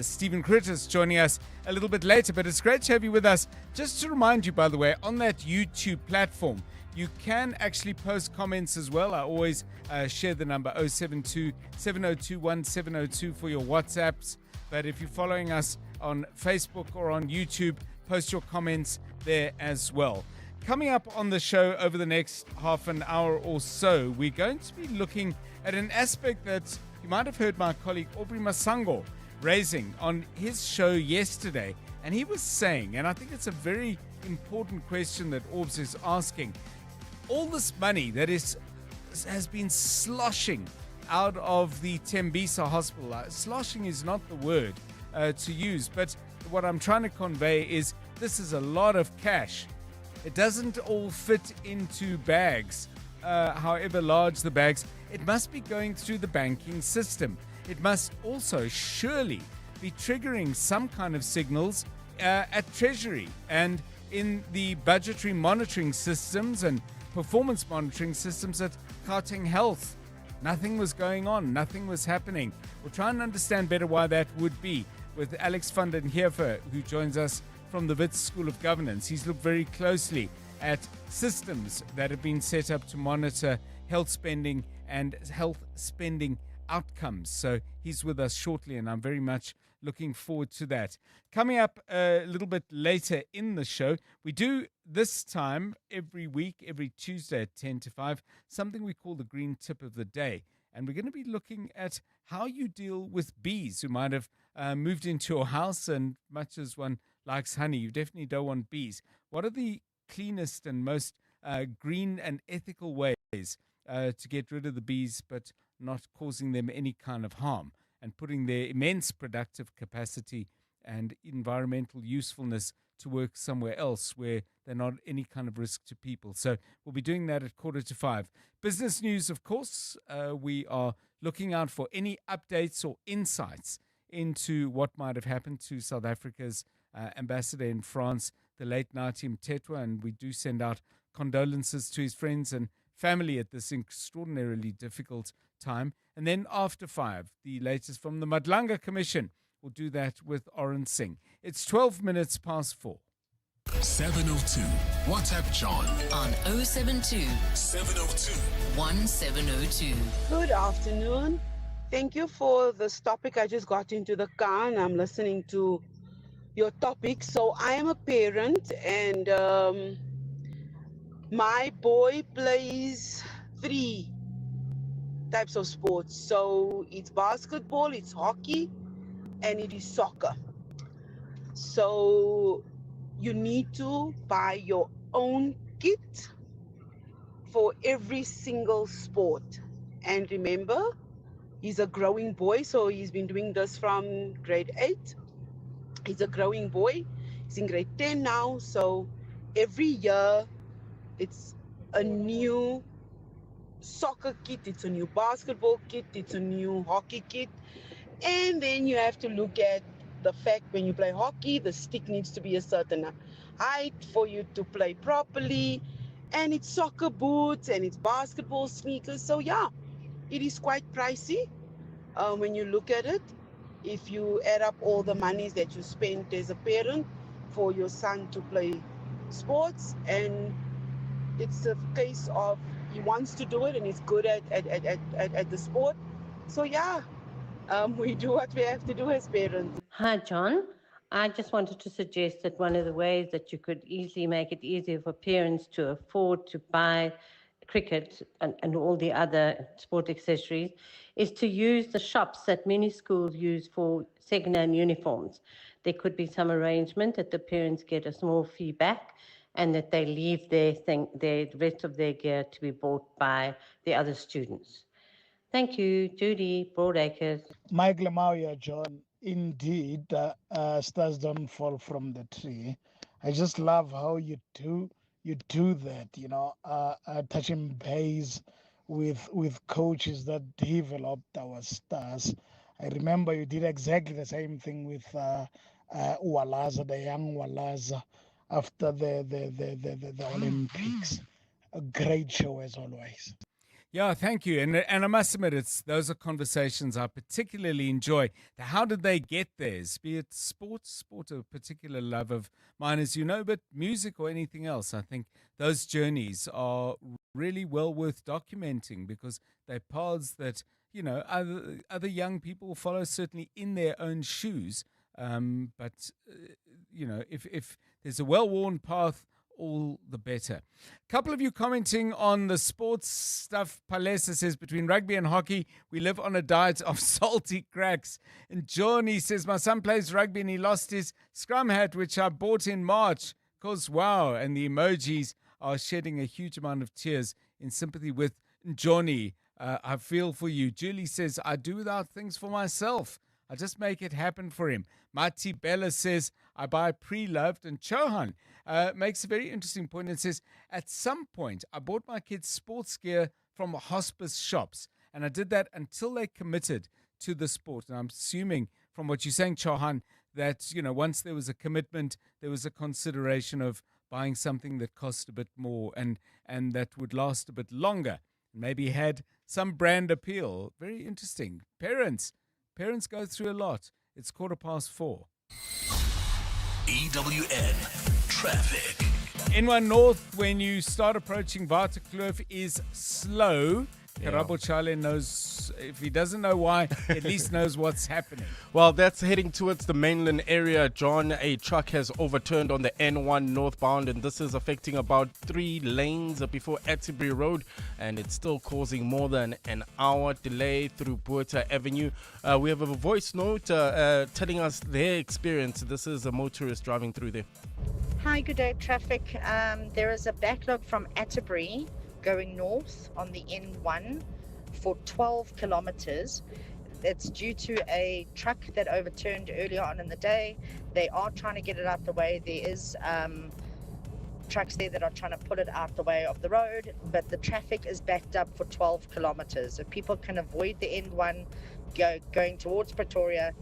Stephen Critters joining us a little bit later. But it's great to have you with us. Just to remind you, by the way, on that YouTube platform, you can actually post comments as well. I always share the number 072 702 1702 for your WhatsApps. But if you're following us on Facebook or on YouTube, post your comments there as well. Coming up on the show over the next half an hour or so, we're going to be looking at an aspect that you might have heard my colleague Aubrey Masango raising on his show yesterday. And he was saying, and I think it's a very important question that Orbs is asking, all this money that has been sloshing out of the Tembisa hospital. Sloshing is not the word to use, but what I'm trying to convey is this is a lot of cash. It doesn't all fit into bags, however large the bags. It must be going through the banking system. It must also surely be triggering some kind of signals at Treasury and in the budgetary monitoring systems and performance monitoring systems at Gauteng Health. Nothing was going on. Nothing was happening. We'll try and understand better why that would be with Alex van den Heever, who joins us from the Wits School of Governance. He's looked very closely at systems that have been set up to monitor health spending and health spending outcomes. So he's with us shortly, and I'm very much looking forward to that. Coming up a little bit later in the show, we do this time every week, every Tuesday at 10 to 5, something we call the Green Tip of the Day. And we're going to be looking at how you deal with bees who might have moved into your house, and much as one likes honey, you definitely don't want bees. What are the cleanest and most green and ethical ways to get rid of the bees but not causing them any kind of harm and putting their immense productive capacity and environmental usefulness to work somewhere else where they're not any kind of risk to people? So we'll be doing that at 4:45. Business news, of course. We are looking out for any updates or insights into what might have happened to South Africa's ambassador in France, the late Nathi Mthethwa, and we do send out condolences to his friends and family at this extraordinarily difficult time. And then after 5, the latest from the Madlanga Commission. We'll do that with Oren Singh. It's 12 minutes past 4. 702. WhatsApp John on 072 702 1702. Good afternoon. Thank you for this topic. I just got into the car and I'm listening to your topic. So I am a parent, and my boy plays 3 types of sports. So it's basketball, it's hockey, and it is soccer. So you need to buy your own kit for every single sport. And remember, he's a growing boy, so he's been doing this from grade 8. He's a growing boy. He's in grade 10 now. So every year it's a new soccer kit, it's a new basketball kit, it's a new hockey kit. And then you have to look at the fact when you play hockey, the stick needs to be a certain height for you to play properly. And it's soccer boots and it's basketball sneakers. So yeah, it is quite pricey when you look at it. If you add up all the monies that you spend as a parent for your son to play sports, and it's a case of he wants to do it and he's good at the sport. So yeah, we do what we have to do as parents. Hi, John. I just wanted to suggest that one of the ways that you could easily make it easier for parents to afford to buy cricket and all the other sport accessories is to use the shops that many schools use for second-hand uniforms. There could be some arrangement that the parents get a small fee back and that they leave the rest of their gear to be bought by the other students. Thank you, Judy, Broadacres. Mike Lemauya, John. Indeed, stars don't fall from the tree. I just love how you do that, touching base with coaches that developed our stars. I remember you did exactly the same thing with Walaza, the young Walaza, after the Olympics. a great show as always. Yeah, thank you. And I must admit, those are conversations I particularly enjoy. How did they get there? Be it sport, a particular love of mine, as you know, but music or anything else. I think those journeys are really well worth documenting because they're paths that, other young people follow, certainly in their own shoes. But if there's a well-worn path, all the better. A couple of you commenting on the sports stuff. Palesa says, between rugby and hockey, we live on a diet of salty cracks. And Johnny says, my son plays rugby and he lost his scrum hat, which I bought in March. Because, wow. And the emojis are shedding a huge amount of tears in sympathy with Johnny. I feel for you. Julie says, I do without things for myself. I just make it happen for him. Mati Bella says, I buy pre-loved. And Chohan makes a very interesting point and says, at some point, I bought my kids sports gear from hospice shops. And I did that until they committed to the sport. And I'm assuming from what you're saying, Chohan, that, once there was a commitment, there was a consideration of buying something that cost a bit more and that would last a bit longer. Maybe had some brand appeal. Very interesting. Parents go through a lot. It's 4:15. EWN Traffic. N1 North, when you start approaching Waterkloof, is slow. Karabo Chale knows, if he doesn't know why, at least knows what's happening. Well, that's heading towards the mainland area, John. A truck has overturned on the N1 northbound, and this is affecting about 3 lanes before Atterbury Road, and it's still causing more than an hour delay through Buerta Avenue. We have a voice note telling us their experience. This is a motorist driving through there. Hi, good day, traffic. There is a backlog from Atterbury going north on the N1 for 12 kilometers. It's due to a truck that overturned earlier on in the day. They are trying to get it out the way. There is trucks there that are trying to pull it out the way of the road, but the traffic is backed up for 12 kilometers. If people can avoid the N1 going towards Pretoria,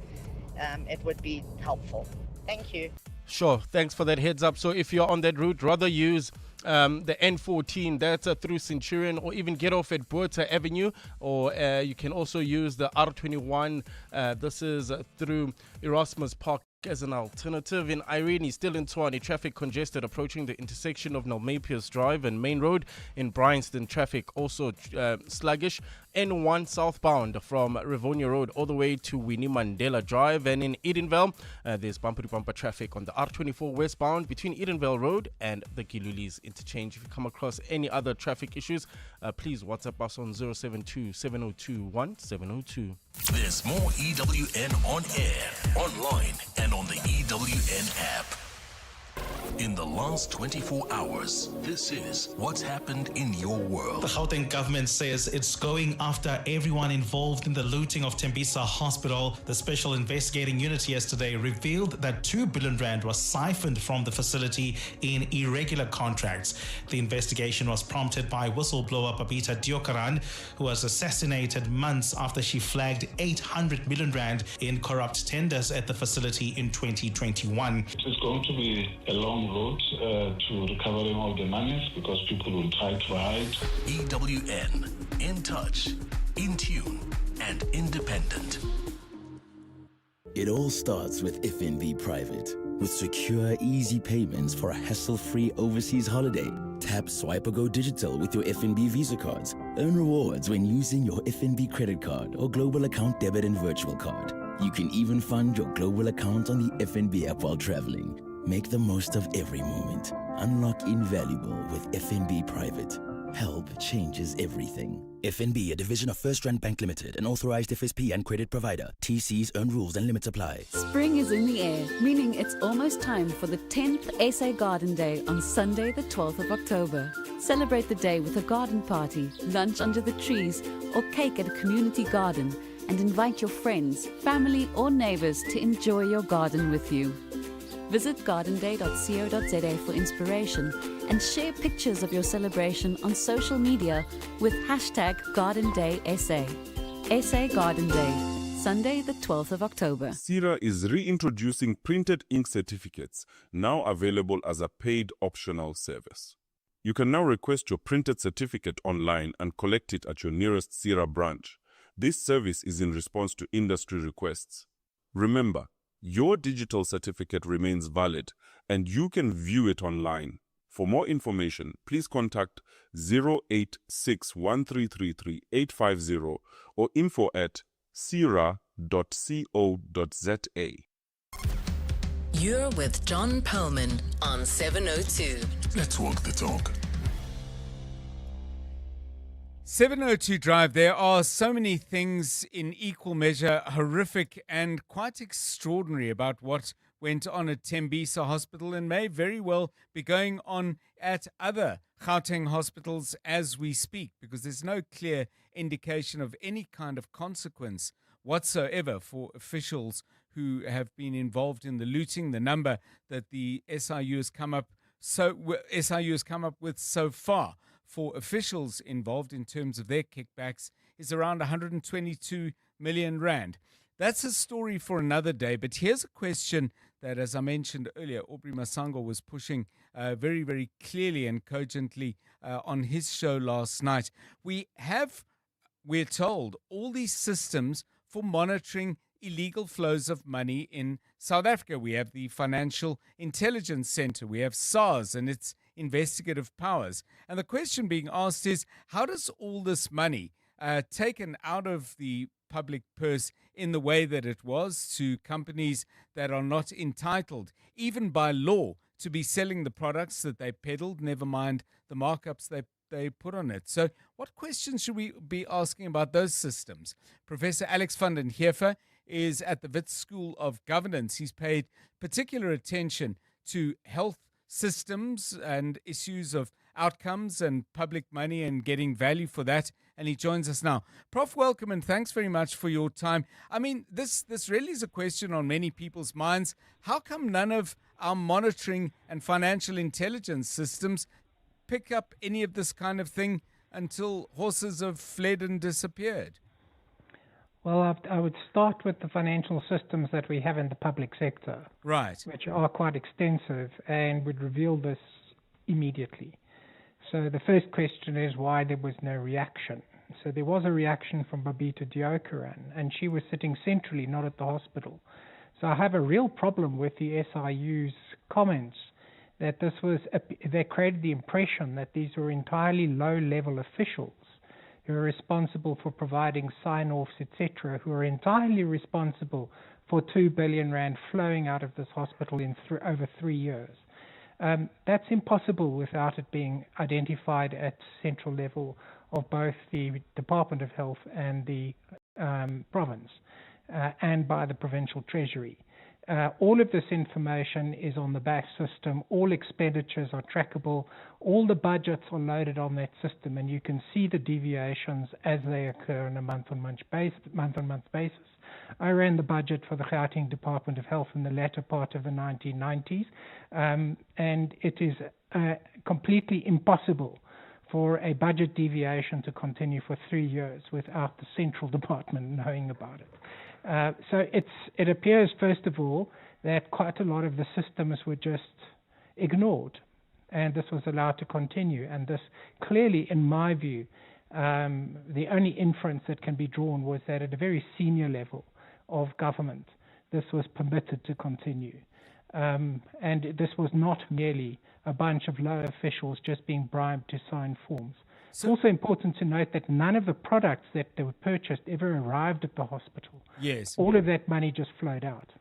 it would be helpful. Thank you. Sure, thanks for that heads up. So if you're on that route, rather use the N14, that's through Centurion, or even get off at Buerta Avenue, or you can also use the R21. This is through Erasmus Park as an alternative. In Irene, still in Tshwane, traffic congested approaching the intersection of Nalmapius Drive and Main Road. In Bryanston, traffic also sluggish. N1 southbound from Rivonia Road all the way to Winnie Mandela Drive. And in Edenvale, there's bumper-to-bumper traffic on the R24 westbound between Edenvale Road and the Gilulis interchange. If you come across any other traffic issues, please WhatsApp us on 072-702-1702. There's more EWN on air, online, and on the EWN app. In the last 24 hours, this is what's happened in your world. The Gauteng government says it's going after everyone involved in the looting of Tembisa Hospital. The Special Investigating Unit yesterday revealed that 2 billion rand was siphoned from the facility in irregular contracts. The investigation was prompted by whistleblower Babita Diokaran, who was assassinated months after she flagged 800 million rand in corrupt tenders at the facility in 2021. It's going to be a long road to recovering all the monies because people will try to hide. EWN, in touch, in tune, and independent. It all starts with FNB Private. With secure, easy payments for a hassle-free overseas holiday. Tap, swipe, or go digital with your FNB Visa cards. Earn rewards when using your FNB credit card or global account debit and virtual card. You can even fund your global account on the FNB app while traveling. Make the most of every moment. Unlock invaluable with FNB Private. Help changes everything. FNB, a division of First Rand Bank Limited, an authorized FSP and credit provider. TCs, earn rules and limits apply. Spring is in the air, meaning it's almost time for the 10th SA Garden Day on Sunday, the 12th of October. Celebrate the day with a garden party, lunch under the trees, or cake at a community garden, and invite your friends, family, or neighbors to enjoy your garden with you. Visit gardenday.co.za for inspiration and share pictures of your celebration on social media with #GardenDaySA. SA Garden Day, Sunday the 12th of October. CIRA is reintroducing printed ink certificates, now available as a paid optional service. You can now request your printed certificate online and collect it at your nearest CIRA branch. This service is in response to industry requests. Remember, your digital certificate remains valid and you can view it online. For more information, please contact 08613333850 or info@cira.co.za. You're with John Perlman on 702. Let's walk the talk. 702 Drive, there are so many things in equal measure horrific and quite extraordinary about what went on at Tembisa Hospital and may very well be going on at other Gauteng hospitals as we speak, because there's no clear indication of any kind of consequence whatsoever for officials who have been involved in the looting. The number that the SIU has come up with so far for officials involved in terms of their kickbacks is around 122 million rand. That's a story for another day, but here's a question that, as I mentioned earlier, Aubrey Masango was pushing very, very clearly and cogently on his show last night. We're told, all these systems for monitoring illegal flows of money in South Africa. We have the Financial Intelligence Center, we have SARS and its investigative powers. And the question being asked is, how does all this money taken out of the public purse in the way that it was to companies that are not entitled, even by law, to be selling the products that they peddled, never mind the markups they put on it? So what questions should we be asking about those systems? Professor Alex van den Heever is at the Wits School of Governance. He's paid particular attention to health systems and issues of outcomes and public money and getting value for that. And he joins us now. Prof, welcome and thanks very much for your time. I mean, this really is a question on many people's minds. How come none of our monitoring and financial intelligence systems pick up any of this kind of thing until horses have fled and disappeared? Well, I would start with the financial systems that we have in the public sector. Right. Which are quite extensive and would reveal this immediately. So the first question is why there was no reaction. So there was a reaction from Babita Deokaran, and she was sitting centrally, not at the hospital. So I have a real problem with the SIU's comments that they created the impression that these were entirely low-level officials who are responsible for providing sign-offs, etc., who are entirely responsible for 2 billion rand flowing out of this hospital in over 3 years. That's impossible without it being identified at central level of both the Department of Health and the province and by the provincial treasury. All of this information is on the BAS system. All expenditures are trackable. All the budgets are loaded on that system, and you can see the deviations as they occur on a month-on-month basis. I ran the budget for the Gauteng Department of Health in the latter part of the 1990s, and it is completely impossible for a budget deviation to continue for 3 years without the central department knowing about it. So it appears, first of all, that quite a lot of the systems were just ignored, and this was allowed to continue. And this clearly, in my view, the only inference that can be drawn was that at a very senior level of government, this was permitted to continue. And this was not merely a bunch of low officials just being bribed to sign forms. It's also important to note that none of the products that were purchased ever arrived at the hospital. Yes. All of that money just flowed out.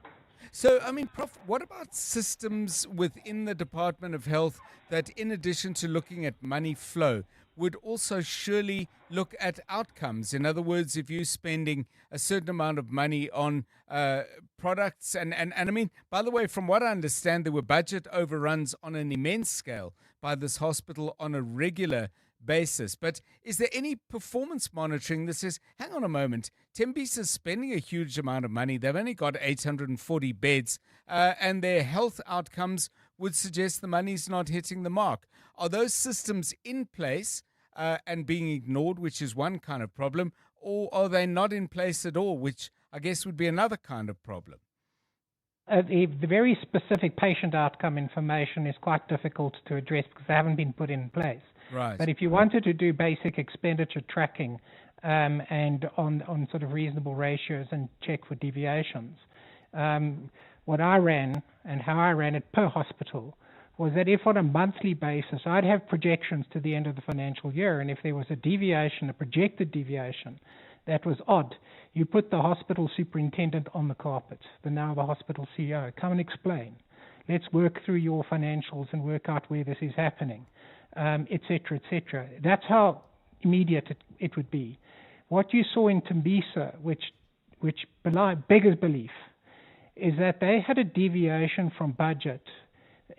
So, I mean, Prof, what about systems within the Department of Health that, in addition to looking at money flow, would also surely look at outcomes? In other words, if you're spending a certain amount of money on products, and I mean, by the way, from what I understand, there were budget overruns on an immense scale by this hospital on a regular basis. But is there any performance monitoring that says, hang on a moment, Tembisa is spending a huge amount of money, they've only got 840 beds, and their health outcomes would suggest the money's not hitting the mark? Are those systems in place and being ignored, which is one kind of problem, or are they not in place at all, which I guess would be another kind of problem? The very specific patient outcome information is quite difficult to address because they haven't been put in place. Right. But if you wanted to do basic expenditure tracking and on sort of reasonable ratios and check for deviations, what I ran and how I ran it per hospital was that if on a monthly basis I'd have projections to the end of the financial year, and if there was a deviation, a projected deviation, that was odd, you put the hospital superintendent on the carpet, now the hospital CEO, come and explain. Let's work through your financials and work out where this is happening, et cetera, et cetera. That's how immediate it would be. What you saw in Tembisa, which beggars belief, is that they had a deviation from budget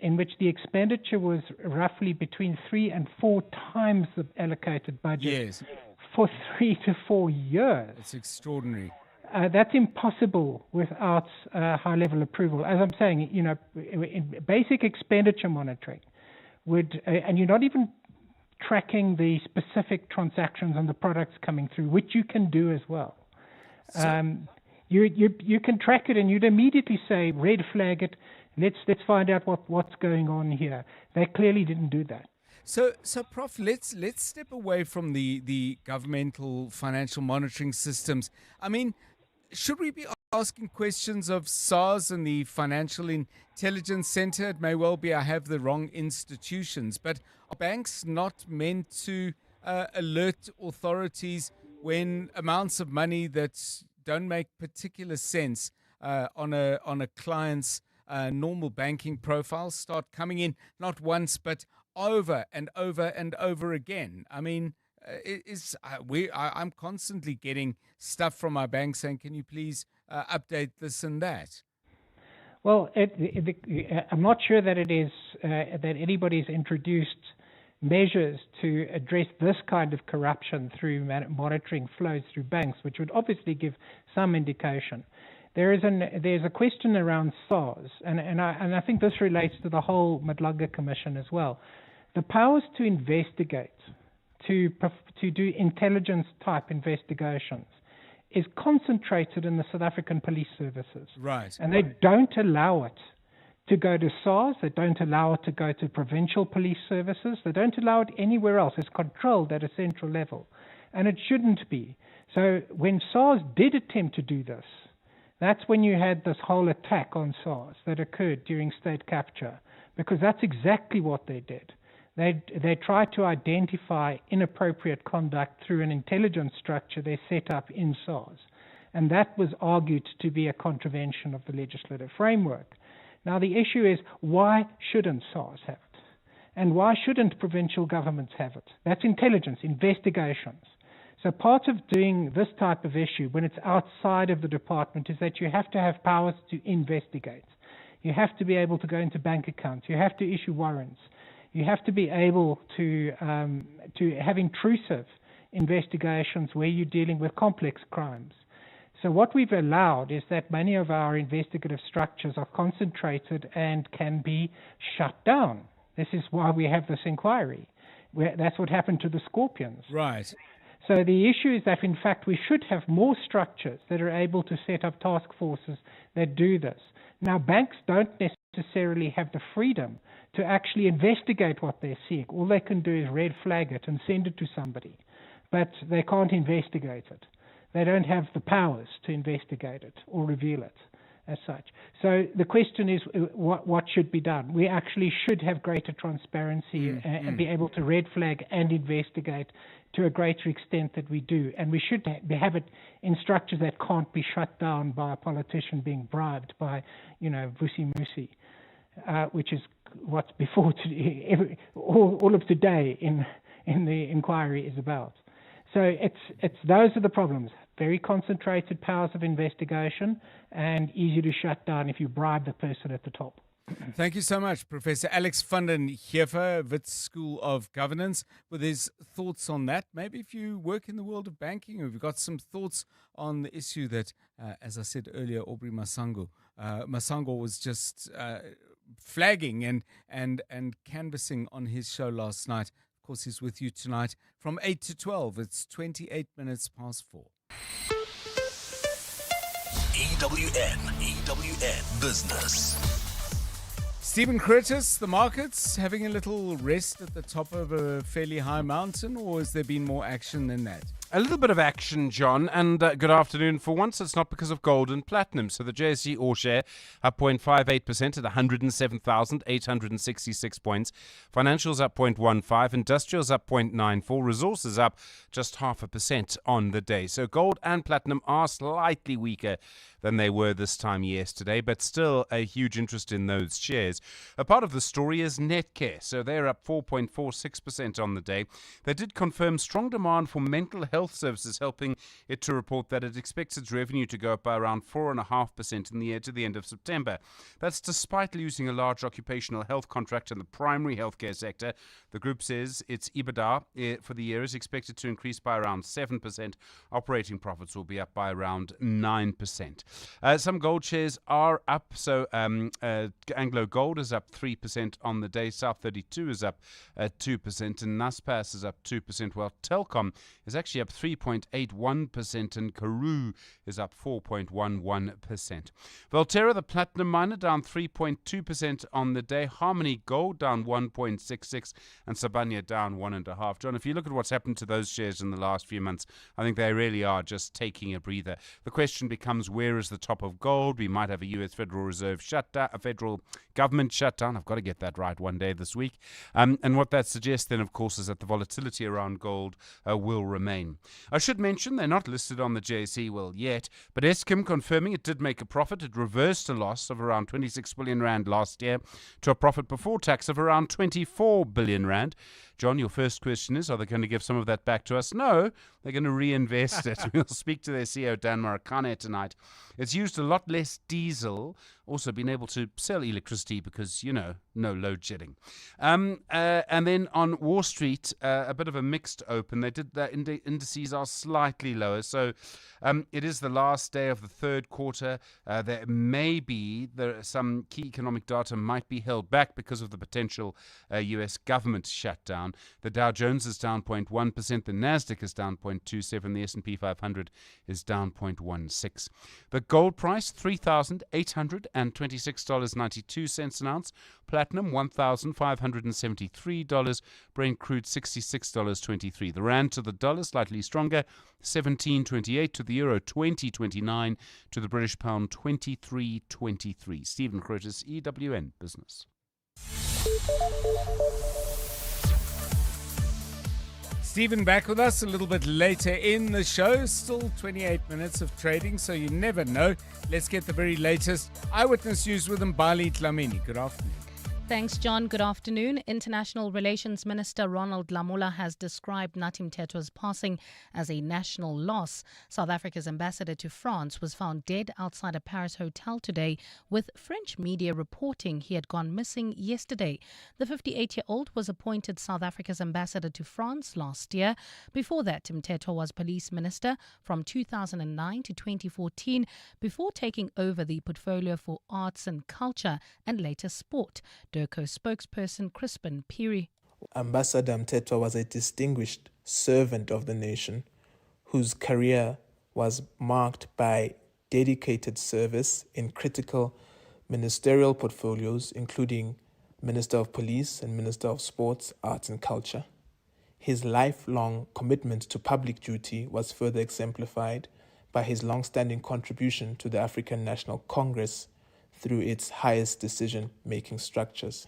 in which the expenditure was roughly between 3 and 4 times the allocated budget. Yes. For 3 to 4 years. It's extraordinary. That's impossible without high-level approval. As I'm saying, basic expenditure monitoring would, and you're not even tracking the specific transactions and the products coming through, which you can do as well. You can track it, and you'd immediately say, red flag it. Let's find out what's going on here. They clearly didn't do that. So, Prof, let's step away from the governmental financial monitoring systems. I mean, should we be asking questions of SARS and the Financial Intelligence Center? It may well be I have the wrong institutions, but are banks not meant to alert authorities when amounts of money that don't make particular sense on a client's normal banking profile start coming in, not once, but over and over and over again? I mean, I'm constantly getting stuff from my bank saying, can you please update this and that? Well, I'm not sure that it is that anybody's introduced measures to address this kind of corruption through monitoring flows through banks, which would obviously give some indication. There's a question around SARS, and I think this relates to the whole Madlanga Commission as well. The powers to investigate, to do intelligence-type investigations, is concentrated in the South African police services. Right. And they don't allow it to go to SARS. They don't allow it to go to provincial police services. They don't allow it anywhere else. It's controlled at a central level. And it shouldn't be. So when SARS did attempt to do this, that's when you had this whole attack on SARS that occurred during state capture, because that's exactly what they did. They tried to identify inappropriate conduct through an intelligence structure they set up in SARS, and that was argued to be a contravention of the legislative framework. Now the issue is, why shouldn't SARS have it? And why shouldn't provincial governments have it? That's intelligence, investigations. So part of doing this type of issue when it's outside of the department is that you have to have powers to investigate. You have to be able to go into bank accounts. You have to issue warrants. You have to be able to have intrusive investigations where you're dealing with complex crimes. So what we've allowed is that many of our investigative structures are concentrated and can be shut down. This is why we have this inquiry. That's what happened to the Scorpions. Right. So the issue is that, in fact, we should have more structures that are able to set up task forces that do this. Now, banks don't necessarily have the freedom to actually investigate what they're seeing. All they can do is red flag it and send it to somebody, but they can't investigate it. They don't have the powers to investigate it or reveal it as such. So the question is, what should be done? We actually should have greater transparency and be able to red flag and investigate to a greater extent that we do. And we should have it in structures that can't be shut down by a politician being bribed by, Vusi Musi, which is what's before today, all of today in the inquiry is about. So it's those are the problems. Very concentrated powers of investigation and easy to shut down if you bribe the person at the top. Thank you so much, Professor Alex van den Heever, Wits School of Governance, with his thoughts on that. Maybe if you work in the world of banking, or if you've got some thoughts on the issue that, as I said earlier, Aubrey Masango was just flagging and canvassing on his show last night. Of course, he's with you tonight from 8 to 12. It's 28 minutes past 4. EWN Business. Stephen Curtis, the markets having a little rest at the top of a fairly high mountain, or has there been more action than that? A little bit of action, John, and good afternoon. For once, it's not because of gold and platinum. So the JSE All Share up 0.58% at 107,866 points. Financials up 0.15%. Industrials up 0.94%. Resources up just 0.5% on the day. So gold and platinum are slightly weaker than they were this time yesterday, but still a huge interest in those shares. A part of the story is Netcare. So they're up 4.46% on the day. They did confirm strong demand for mental health services, helping it to report that it expects its revenue to go up by around 4.5% in the year to the end of September. That's despite losing a large occupational health contract in the primary healthcare sector. The group says its EBITDA for the year is expected to increase by around 7%. Operating profits will be up by around 9%. Some gold shares are up. So Anglo Gold is up 3% on the day. South 32 is up 2%, and Naspers is up 2%. While Telkom is actually up 3.81%, and Karoo is up 4.11%. Valterra, the platinum miner, down 3.2% on the day. Harmony Gold down 1.66%, and Sabania down 1.5%. John, if you look at what's happened to those shares in the last few months, I think they really are just taking a breather. The question becomes, where is the top of gold? We might have a U.S. Federal Reserve shutdown, a federal government shutdown. I've got to get that right one day this week. And what that suggests then, of course, is that the volatility around gold will remain. I should mention they're not listed on the JSE yet, but Eskom confirming it did make a profit. It reversed a loss of around 26 billion rand last year to a profit before tax of around 24 billion rand. John, your first question is, are they going to give some of that back to us? No, they're going to reinvest it. We'll speak to their CEO, Dan Marikane, tonight. It's used a lot less diesel, also been able to sell electricity because, no load shedding. And then on Wall Street, a bit of a mixed open. They did that. Indices are slightly lower. So it is the last day of the third quarter. There some key economic data might be held back because of the potential U.S. government shutdown. The Dow Jones is down 0.1%. The Nasdaq is down 0.27%. The S&P 500 is down 0.16%. The gold price, $3,826.92 an ounce. Platinum, $1,573. Brent crude, $66.23. The rand to the dollar, slightly stronger, 17.28 to the euro, 20.29 to the British pound, 23.23. Stephen Curtis, EWN Business. Stephen back with us a little bit later in the show. Still 28 minutes of trading, so you never know. Let's get the very latest Eyewitness News with Mbali Dlamini. Good afternoon. Thanks, John. Good afternoon. International Relations Minister Ronald Lamola has described Nathi Mthethwa's passing as a national loss. South Africa's ambassador to France was found dead outside a Paris hotel today, with French media reporting he had gone missing yesterday. The 58-year-old was appointed South Africa's ambassador to France last year. Before that, Mthethwa was police minister from 2009 to 2014, before taking over the portfolio for arts and culture and later sport. DIRCO spokesperson Crispin Piri. Ambassador Mthethwa was a distinguished servant of the nation whose career was marked by dedicated service in critical ministerial portfolios, including Minister of Police and Minister of Sports, Arts and Culture. His lifelong commitment to public duty was further exemplified by his long-standing contribution to the African National Congress through its highest decision-making structures.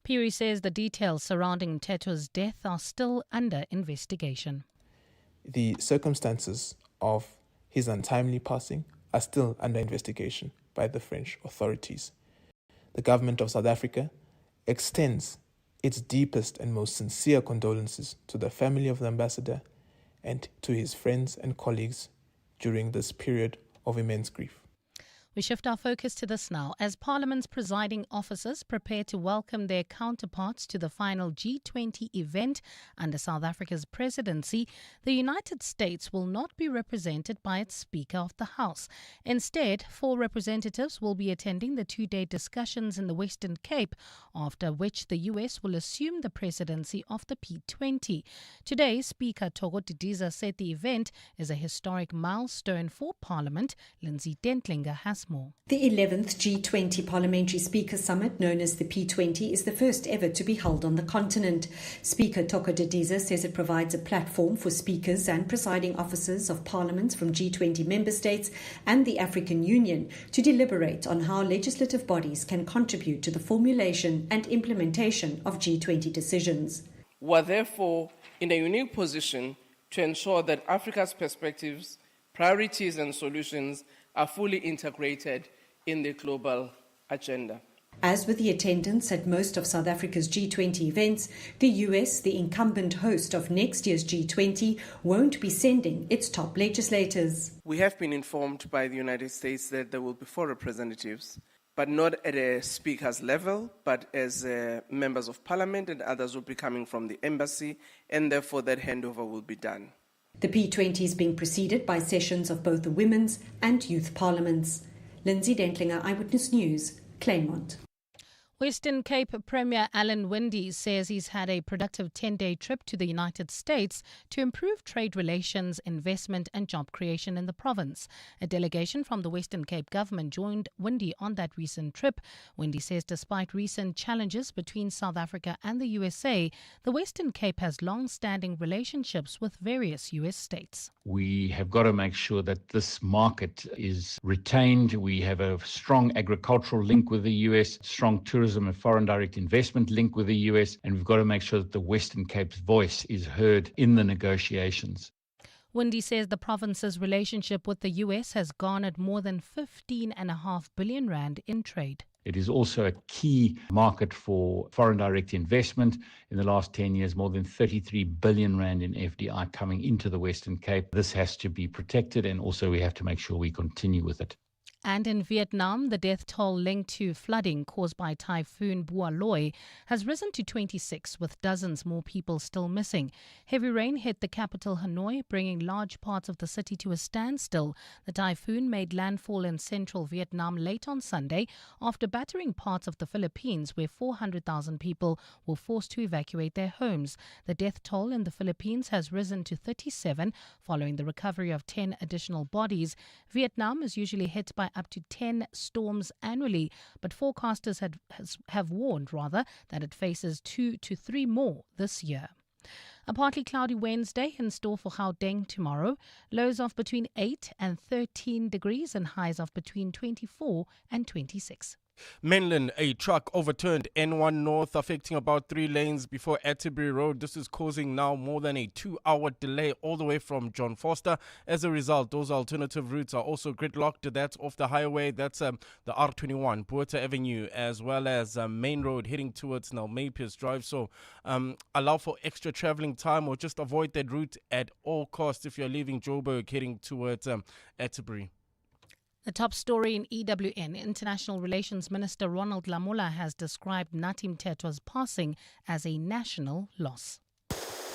Piri says the details surrounding Mthethwa's death are still under investigation. The circumstances of his untimely passing are still under investigation by the French authorities. The government of South Africa extends its deepest and most sincere condolences to the family of the ambassador and to his friends and colleagues during this period of immense grief. We shift our focus to this now. As Parliament's presiding officers prepare to welcome their counterparts to the final G20 event under South Africa's presidency, the United States will not be represented by its Speaker of the House. Instead, 4 representatives will be attending the 2-day discussions in the Western Cape, after which the US will assume the presidency of the P20. Today, Speaker Thoko Didiza said the event is a historic milestone for Parliament. Lindsay Dentlinger has more. The 11th G20 Parliamentary Speaker Summit, known as the P20, is the first ever to be held on the continent. Speaker Thoko Didiza says it provides a platform for speakers and presiding officers of parliaments from G20 member states and the African Union to deliberate on how legislative bodies can contribute to the formulation and implementation of G20 decisions. We are therefore in a unique position to ensure that Africa's perspectives, priorities and solutions are fully integrated in the global agenda. As with the attendance at most of South Africa's G20 events, the US, the incumbent host of next year's G20, won't be sending its top legislators. We have been informed by the United States that there will be 4 representatives, but not at a speaker's level, but as members of parliament, and others will be coming from the embassy, and therefore that handover will be done. The P20 is being preceded by sessions of both the women's and youth parliaments. Lindsay Dentlinger, Eyewitness News, Claremont. Western Cape Premier Alan Winde says he's had a productive 10-day trip to the United States to improve trade relations, investment and job creation in the province. A delegation from the Western Cape government joined Winde on that recent trip. Winde says despite recent challenges between South Africa and the USA, the Western Cape has long-standing relationships with various US states. We have got to make sure that this market is retained. We have a strong agricultural link with the US, strong tourism and foreign direct investment link with the US, and we've got to make sure that the Western Cape's voice is heard in the negotiations. Winde says the province's relationship with the US has garnered more than 15.5 billion rand in trade. It is also a key market for foreign direct investment. In the last 10 years, more than 33 billion rand in FDI coming into the Western Cape. This has to be protected, and also we have to make sure we continue with it. And in Vietnam, the death toll linked to flooding caused by Typhoon Bua Loi has risen to 26, with dozens more people still missing. Heavy rain hit the capital Hanoi, bringing large parts of the city to a standstill. The typhoon made landfall in central Vietnam late on Sunday after battering parts of the Philippines, where 400,000 people were forced to evacuate their homes. The death toll in the Philippines has risen to 37 following the recovery of 10 additional bodies. Vietnam is usually hit by up to 10 storms annually, but forecasters have warned that it faces 2 to 3 more this year. A partly cloudy Wednesday in store for Gauteng tomorrow. Lows of between 8 and 13 degrees and highs of between 24 and 26. Mainland, a truck overturned N1 North, affecting about 3 lanes before Atterbury Road. This is causing now more than a 2-hour delay all the way from John Foster. As a result, those alternative routes are also gridlocked. That's off the highway. That's the R21, Buerta Avenue, as well as Main Road heading towards Nelmapius Drive. So allow for extra traveling time, or just avoid that route at all costs if you're leaving Joburg heading towards Atterbury. The top story in EWN, International Relations Minister Ronald Lamola has described Nathi Mthethwa's passing as a national loss.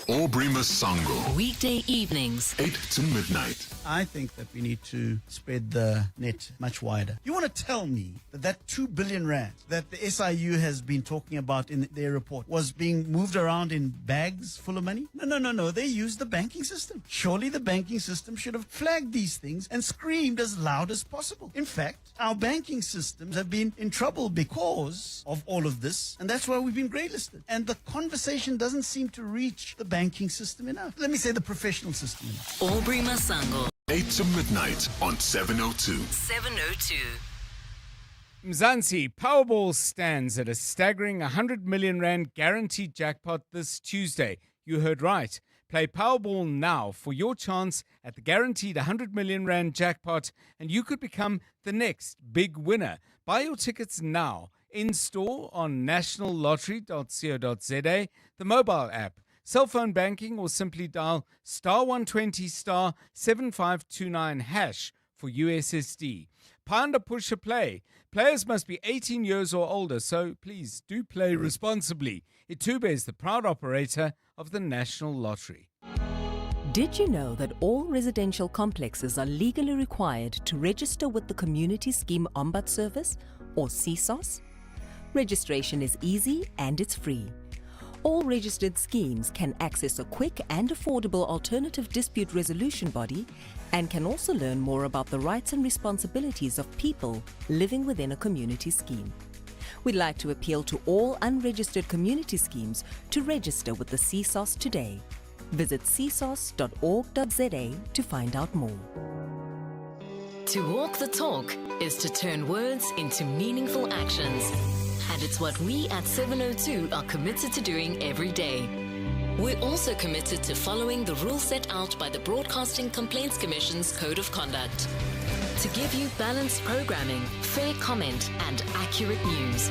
Aubrey Masango. Weekday evenings, 8 to midnight. I think that we need to spread the net much wider. You want to tell me that 2 billion rand that the SIU has been talking about in their report was being moved around in bags full of money? No. They used the banking system. Surely the banking system should have flagged these things and screamed as loud as possible. In fact, our banking systems have been in trouble because of all of this, and that's why we've been greylisted. And the conversation doesn't seem to reach the banking system enough. Let me say the professional system enough. Aubrey Masango. 8 to midnight on 702. 702. Mzansi, Powerball stands at a staggering 100 million rand guaranteed jackpot this Tuesday. You heard right. Play Powerball now for your chance at the guaranteed 100 million rand jackpot, and you could become the next big winner. Buy your tickets now, in-store on nationallottery.co.za, the mobile app, cell phone banking, or simply dial *120 *7529# for USSD. Panda Pusher Play. Players must be 18 years or older, so please do play responsibly. Itube is the proud operator of the National Lottery. Did you know that all residential complexes are legally required to register with the Community Scheme Ombud Service, or CSOS? Registration is easy and it's free. All registered schemes can access a quick and affordable alternative dispute resolution body and can also learn more about the rights and responsibilities of people living within a community scheme. We'd like to appeal to all unregistered community schemes to register with the CSOS today. Visit csos.org.za to find out more. To walk the talk is to turn words into meaningful actions. And it's what we at 702 are committed to doing every day. We're also committed to following the rules set out by the Broadcasting Complaints Commission's Code of Conduct. To give you balanced programming, fair comment, and accurate news.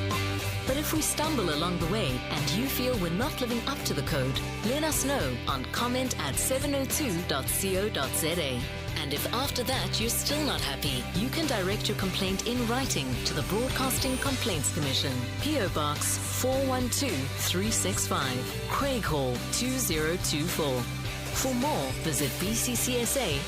But if we stumble along the way and you feel we're not living up to the code, let us know on comment@702.co.za. And if after that you're still not happy, you can direct your complaint in writing to the Broadcasting Complaints Commission, PO Box 412365, Craig Hall 2024. For more, visit bccsa.co.za.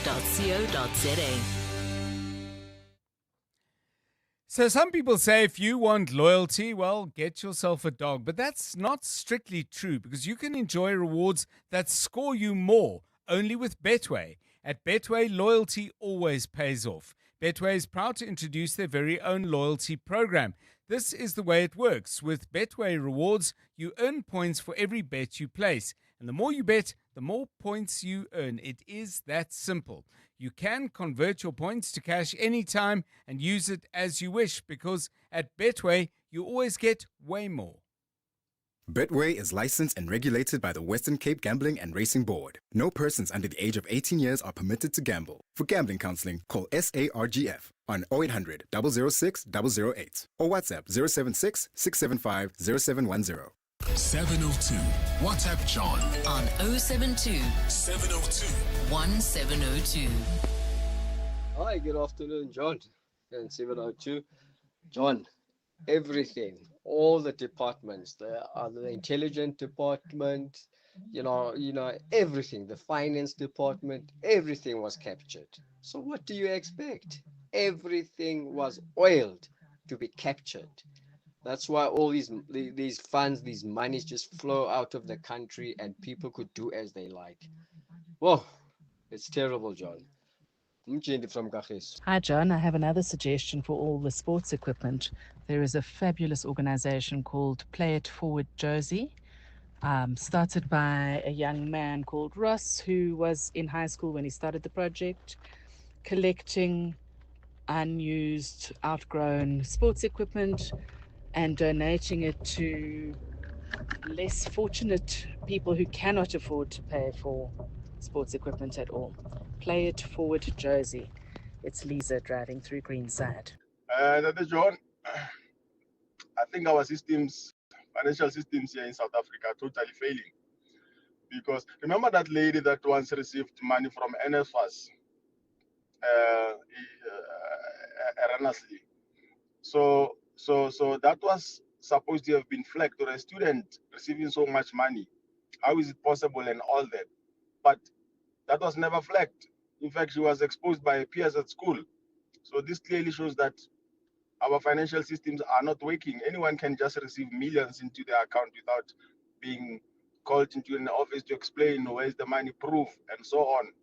So some people say if you want loyalty, well, get yourself a dog. But that's not strictly true because you can enjoy rewards that score you more only with Betway. At Betway, loyalty always pays off. Betway is proud to introduce their very own loyalty program. This is the way it works. With Betway rewards, you earn points for every bet you place. And the more you bet, the more points you earn. It is that simple. You can convert your points to cash anytime and use it as you wish because at Betway, you always get way more. Betway is licensed and regulated by the Western Cape Gambling and Racing Board. No persons under the age of 18 years are permitted to gamble. For gambling counseling, call SARGF on 0800 006 008 or WhatsApp 076 675 0710. 702. WhatsApp John on 072 702 1702. Hi, good afternoon, John. And 702. John, everything, all the departments, the intelligence department, everything, the finance department, everything was captured. So what do you expect? Everything was oiled to be captured. That's why all these funds, these monies just flow out of the country and people could do as they like. Whoa, it's terrible, John. Hi, John. I have another suggestion for all the sports equipment. There is a fabulous organization called Play It Forward Jersey, started by a young man called Ross, who was in high school when he started the project, collecting unused, outgrown sports equipment and donating it to less fortunate people who cannot afford to pay for sports equipment at all. Play It Forward Jersey. It's Lisa driving through Greenside. That is John. I think our systems, financial systems here in South Africa are totally failing. Because remember that lady that once received money from NFAS erroneously. So that was supposed to have been flagged to a student receiving so much money. How is it possible and all that? But that was never flagged. In fact, she was exposed by her peers at school. So this clearly shows that our financial systems are not working. Anyone can just receive millions into their account without being called into an office to explain where's the money, proof, and so on.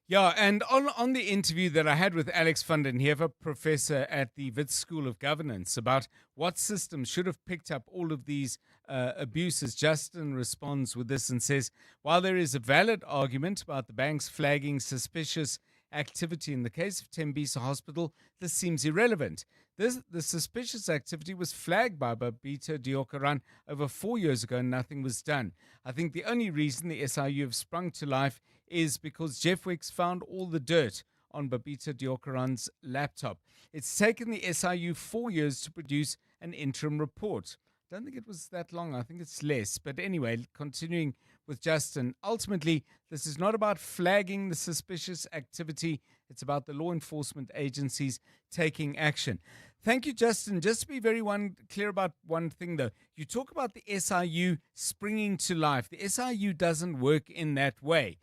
Yeah, and on the interview that I had with Alex van den Heever, professor at the Wits School of Governance, about what systems should have picked up all of these abuses, Justin responds with this and says, while there is a valid argument about the banks flagging suspicious activity in the case of Tembisa Hospital, this seems irrelevant. The suspicious activity was flagged by Babita Deokaran over 4 years ago and nothing was done. I think the only reason the SIU have sprung to life is because Jeff Wicks found all the dirt on Babita Deokaran's laptop. It's taken the SIU 4 years to produce an interim report. I don't think it was that long. I think it's less. But anyway, continuing with Justin, ultimately, this is not about flagging the suspicious activity It's about the law enforcement agencies taking action. Thank you, Justin. Just to be very clear about one thing, though. You talk about the SIU springing to life. The SIU doesn't work in that way.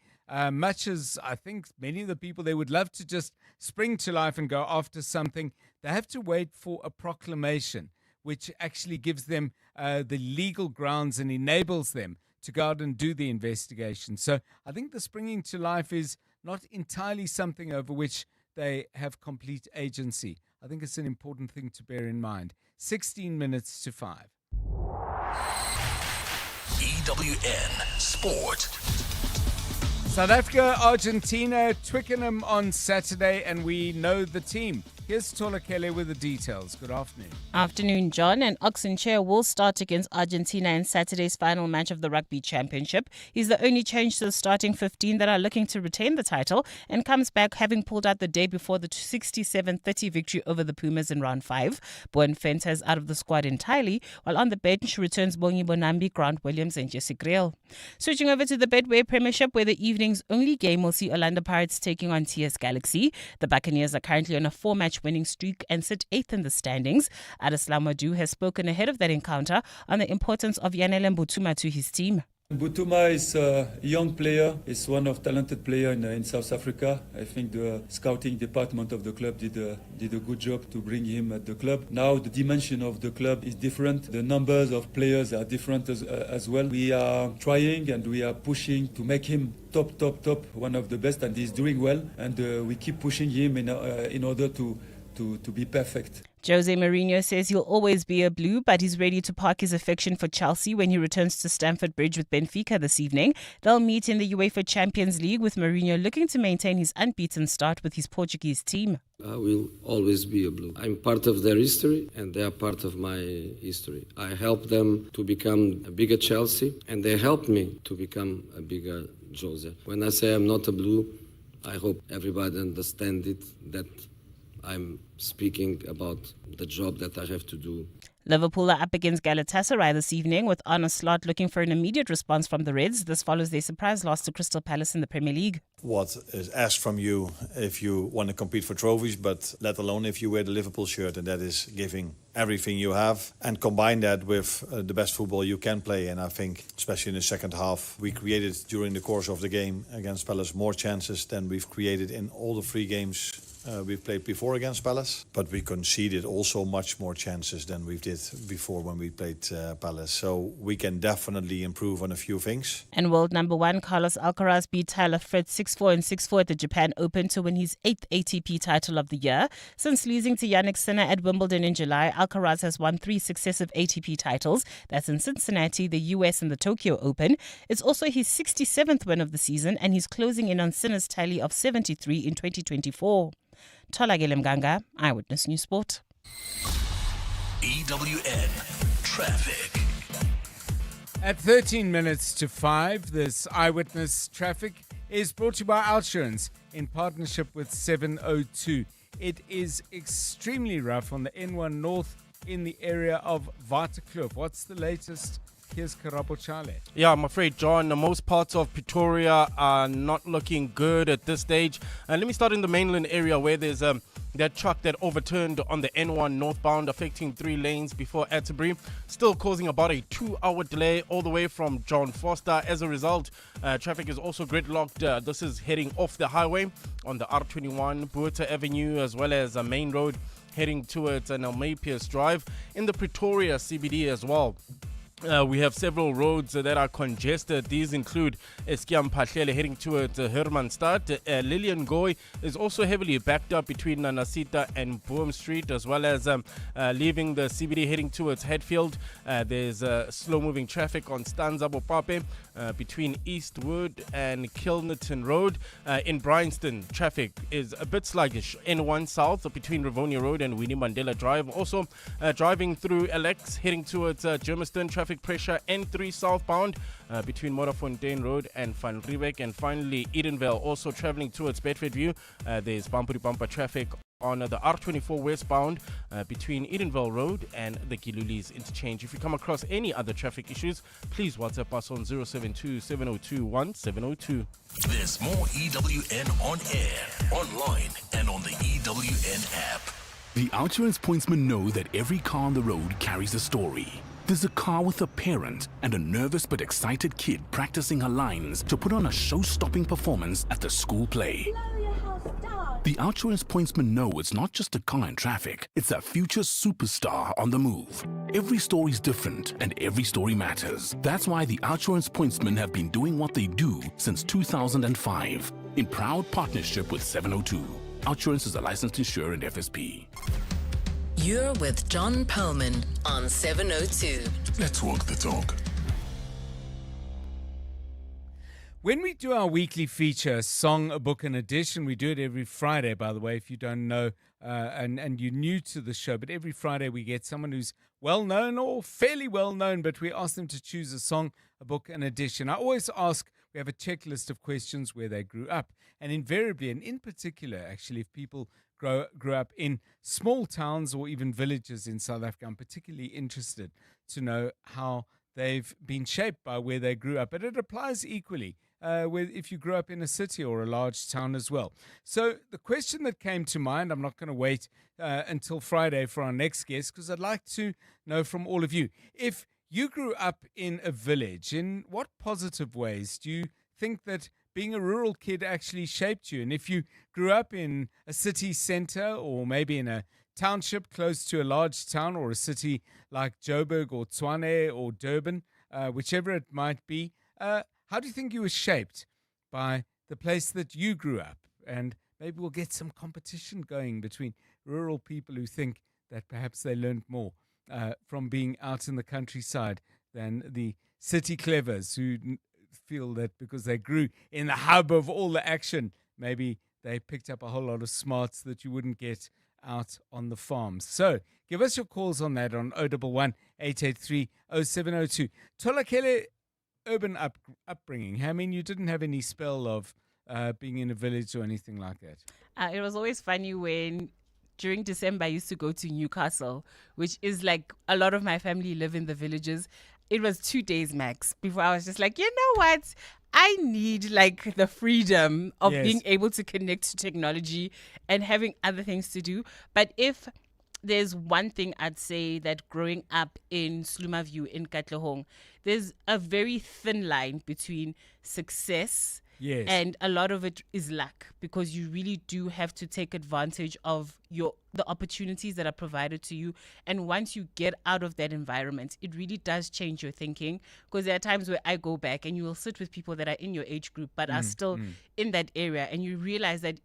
Much as I think many of the people, they would love to just spring to life and go after something, they have to wait for a proclamation, which actually gives them the legal grounds and enables them to go out and do the investigation. So I think the springing to life is not entirely something over which they have complete agency. I think it's an important thing to bear in mind. 16 minutes to 5. EWN Sport. South Africa, Argentina, Twickenham on Saturday, and we know the team. Here's Tola Kele with the details. Good afternoon. Afternoon, John. And Oxenchair will start against Argentina in Saturday's final match of the Rugby Championship. He's the only change to the starting 15 that are looking to retain the title and comes back having pulled out the day before the 67-30 victory over the Pumas in round 5. Bowen Fenta is out of the squad entirely, while on the bench returns Bongi Bonambi, Grant Williams and Jesse Grill. Switching over to the Betway Premiership, where the evening's only game will see Orlando Pirates taking on TS Galaxy. The Buccaneers are currently on a 4-match winning streak and sit 8th in the standings. Adeslam Madu has spoken ahead of that encounter on the importance of Yanele Mbutuma to his team. Mbutuma is a young player. He's one of talented player in South Africa. I think the scouting department of the club did a good job to bring him at the club. Now the dimension of the club is different. The numbers of players are different as well. We are trying and we are pushing to make him top, one of the best, and he's doing well. And we keep pushing him in order to be perfect. Jose Mourinho says he'll always be a Blue, but he's ready to park his affection for Chelsea when he returns to Stamford Bridge with Benfica this evening. They'll meet in the UEFA Champions League, with Mourinho looking to maintain his unbeaten start with his Portuguese team. I will always be a Blue. I'm part of their history and they are part of my history. I helped them to become a bigger Chelsea and they helped me to become a bigger Jose. When I say I'm not a Blue, I hope everybody understands it, that I'm speaking about the job that I have to do. Liverpool are up against Galatasaray this evening, with Arne Slot looking for an immediate response from the Reds. This follows their surprise loss to Crystal Palace in the Premier League. What is asked from you if you want to compete for trophies, but let alone if you wear the Liverpool shirt, and that is giving everything you have and combine that with the best football you can play. And I think, especially in the second half, we created during the course of the game against Palace more chances than we've created in all the 3 games we've played before against Palace, but we conceded also much more chances than we did before when we played Palace. So we can definitely improve on a few things. And world number 1 Carlos Alcaraz beat Tyler Fritz 6-4 and 6-4 at the Japan Open to win his 8th ATP title of the year. Since losing to Yannick Sinner at Wimbledon in July, Alcaraz has won 3 successive ATP titles. That's in Cincinnati, the US and the Tokyo Open. It's also his 67th win of the season, and he's closing in on Sinner's tally of 73 in 2024. Tola Mganga, Eyewitness News Sport. EWN Traffic. At 13 minutes to 5, this Eyewitness Traffic is brought to you by Outsurance in partnership with 702. It is extremely rough on the N1 North in the area of Waterkloof. What's the latest? Here's Karabo Chale. Yeah, I'm afraid, John, most parts of Pretoria are not looking good at this stage. Let me start in the mainland area where there's that truck that overturned on the N1 northbound, affecting 3 lanes before Atterbury, still causing about a 2-hour delay all the way from John Foster. As a result, traffic is also gridlocked. This is heading off the highway on the R21, Buerta Avenue, as well as a main road heading towards Almapius Drive in the Pretoria CBD as well. We have several roads that are congested. These include Eskiam Pahlele heading towards Hermanstad. Lillian Goy is also heavily backed up between Nasita and Boom Street, as well as leaving the CBD heading towards Hatfield. There's slow-moving traffic on Stanza Bopape between Eastwood and Kilnerton Road. In Bryanston, traffic is a bit sluggish. N1 South between Rivonia Road and Winnie Mandela Drive. Also driving through Alex heading towards Germiston, traffic pressure N3 southbound between Morafontein Road and Van Riebeck. And finally, Edenvale also traveling towards Bedford View. There's bumper-to-bumper traffic on the R24 westbound between Edenville Road and the Gilulis interchange. If you come across any other traffic issues, please WhatsApp us on 072 702 1702. There's more EWN on air, online, and on the EWN app. The Outsurance pointsmen know that every car on the road carries a story. There's a car with a parent and a nervous but excited kid practicing her lines to put on a show-stopping performance at the school play. The Outsurance pointsmen know it's not just a car in traffic, it's a future superstar on the move. Every story's different and every story matters. That's why the Outsurance pointsmen have been doing what they do since 2005 in proud partnership with 702. Outsurance is a licensed insurer and FSP. You're with John Perlman on 702. Let's walk the talk. When we do our weekly feature, Song, a Book, and Edition, we do it every Friday, by the way, if you don't know, and you're new to the show. But every Friday we get someone who's well-known or fairly well-known, but we ask them to choose a song, a book, and edition. I always ask, we have a checklist of questions where they grew up. And invariably, and in particular, actually, if people grew up in small towns or even villages in South Africa, I'm particularly interested to know how they've been shaped by where they grew up. But it applies equally if you grew up in a city or a large town as well. So the question that came to mind, I'm not going to wait until Friday for our next guest, because I'd like to know from all of you, if you grew up in a village, in what positive ways do you think that being a rural kid actually shaped you? And if you grew up in a city center or maybe in a township close to a large town or a city like Joburg or Tshwane or Durban, whichever it might be, how do you think you were shaped by the place that you grew up? And maybe we'll get some competition going between rural people who think that perhaps they learned more from being out in the countryside than the city clevers who feel that because they grew in the hub of all the action, maybe they picked up a whole lot of smarts that you wouldn't get out on the farms. So give us your calls on that on 011 883 0702. Tolakele, urban upbringing. I mean, you didn't have any spell of being in a village or anything like that. It was always funny when during December I used to go to Newcastle, which is like a lot of my family live in the villages. It was 2 days max before I was just like, you know what? I need like the freedom of being able to connect to technology and having other things to do. But if there's one thing I'd say, that growing up in Slumaview in Katlehong, there's a very thin line between success and a lot of it is luck, because you really do have to take advantage of the opportunities that are provided to you. And once you get out of that environment, it really does change your thinking, because there are times where I go back and you will sit with people that are in your age group but are still in that area, and you realize that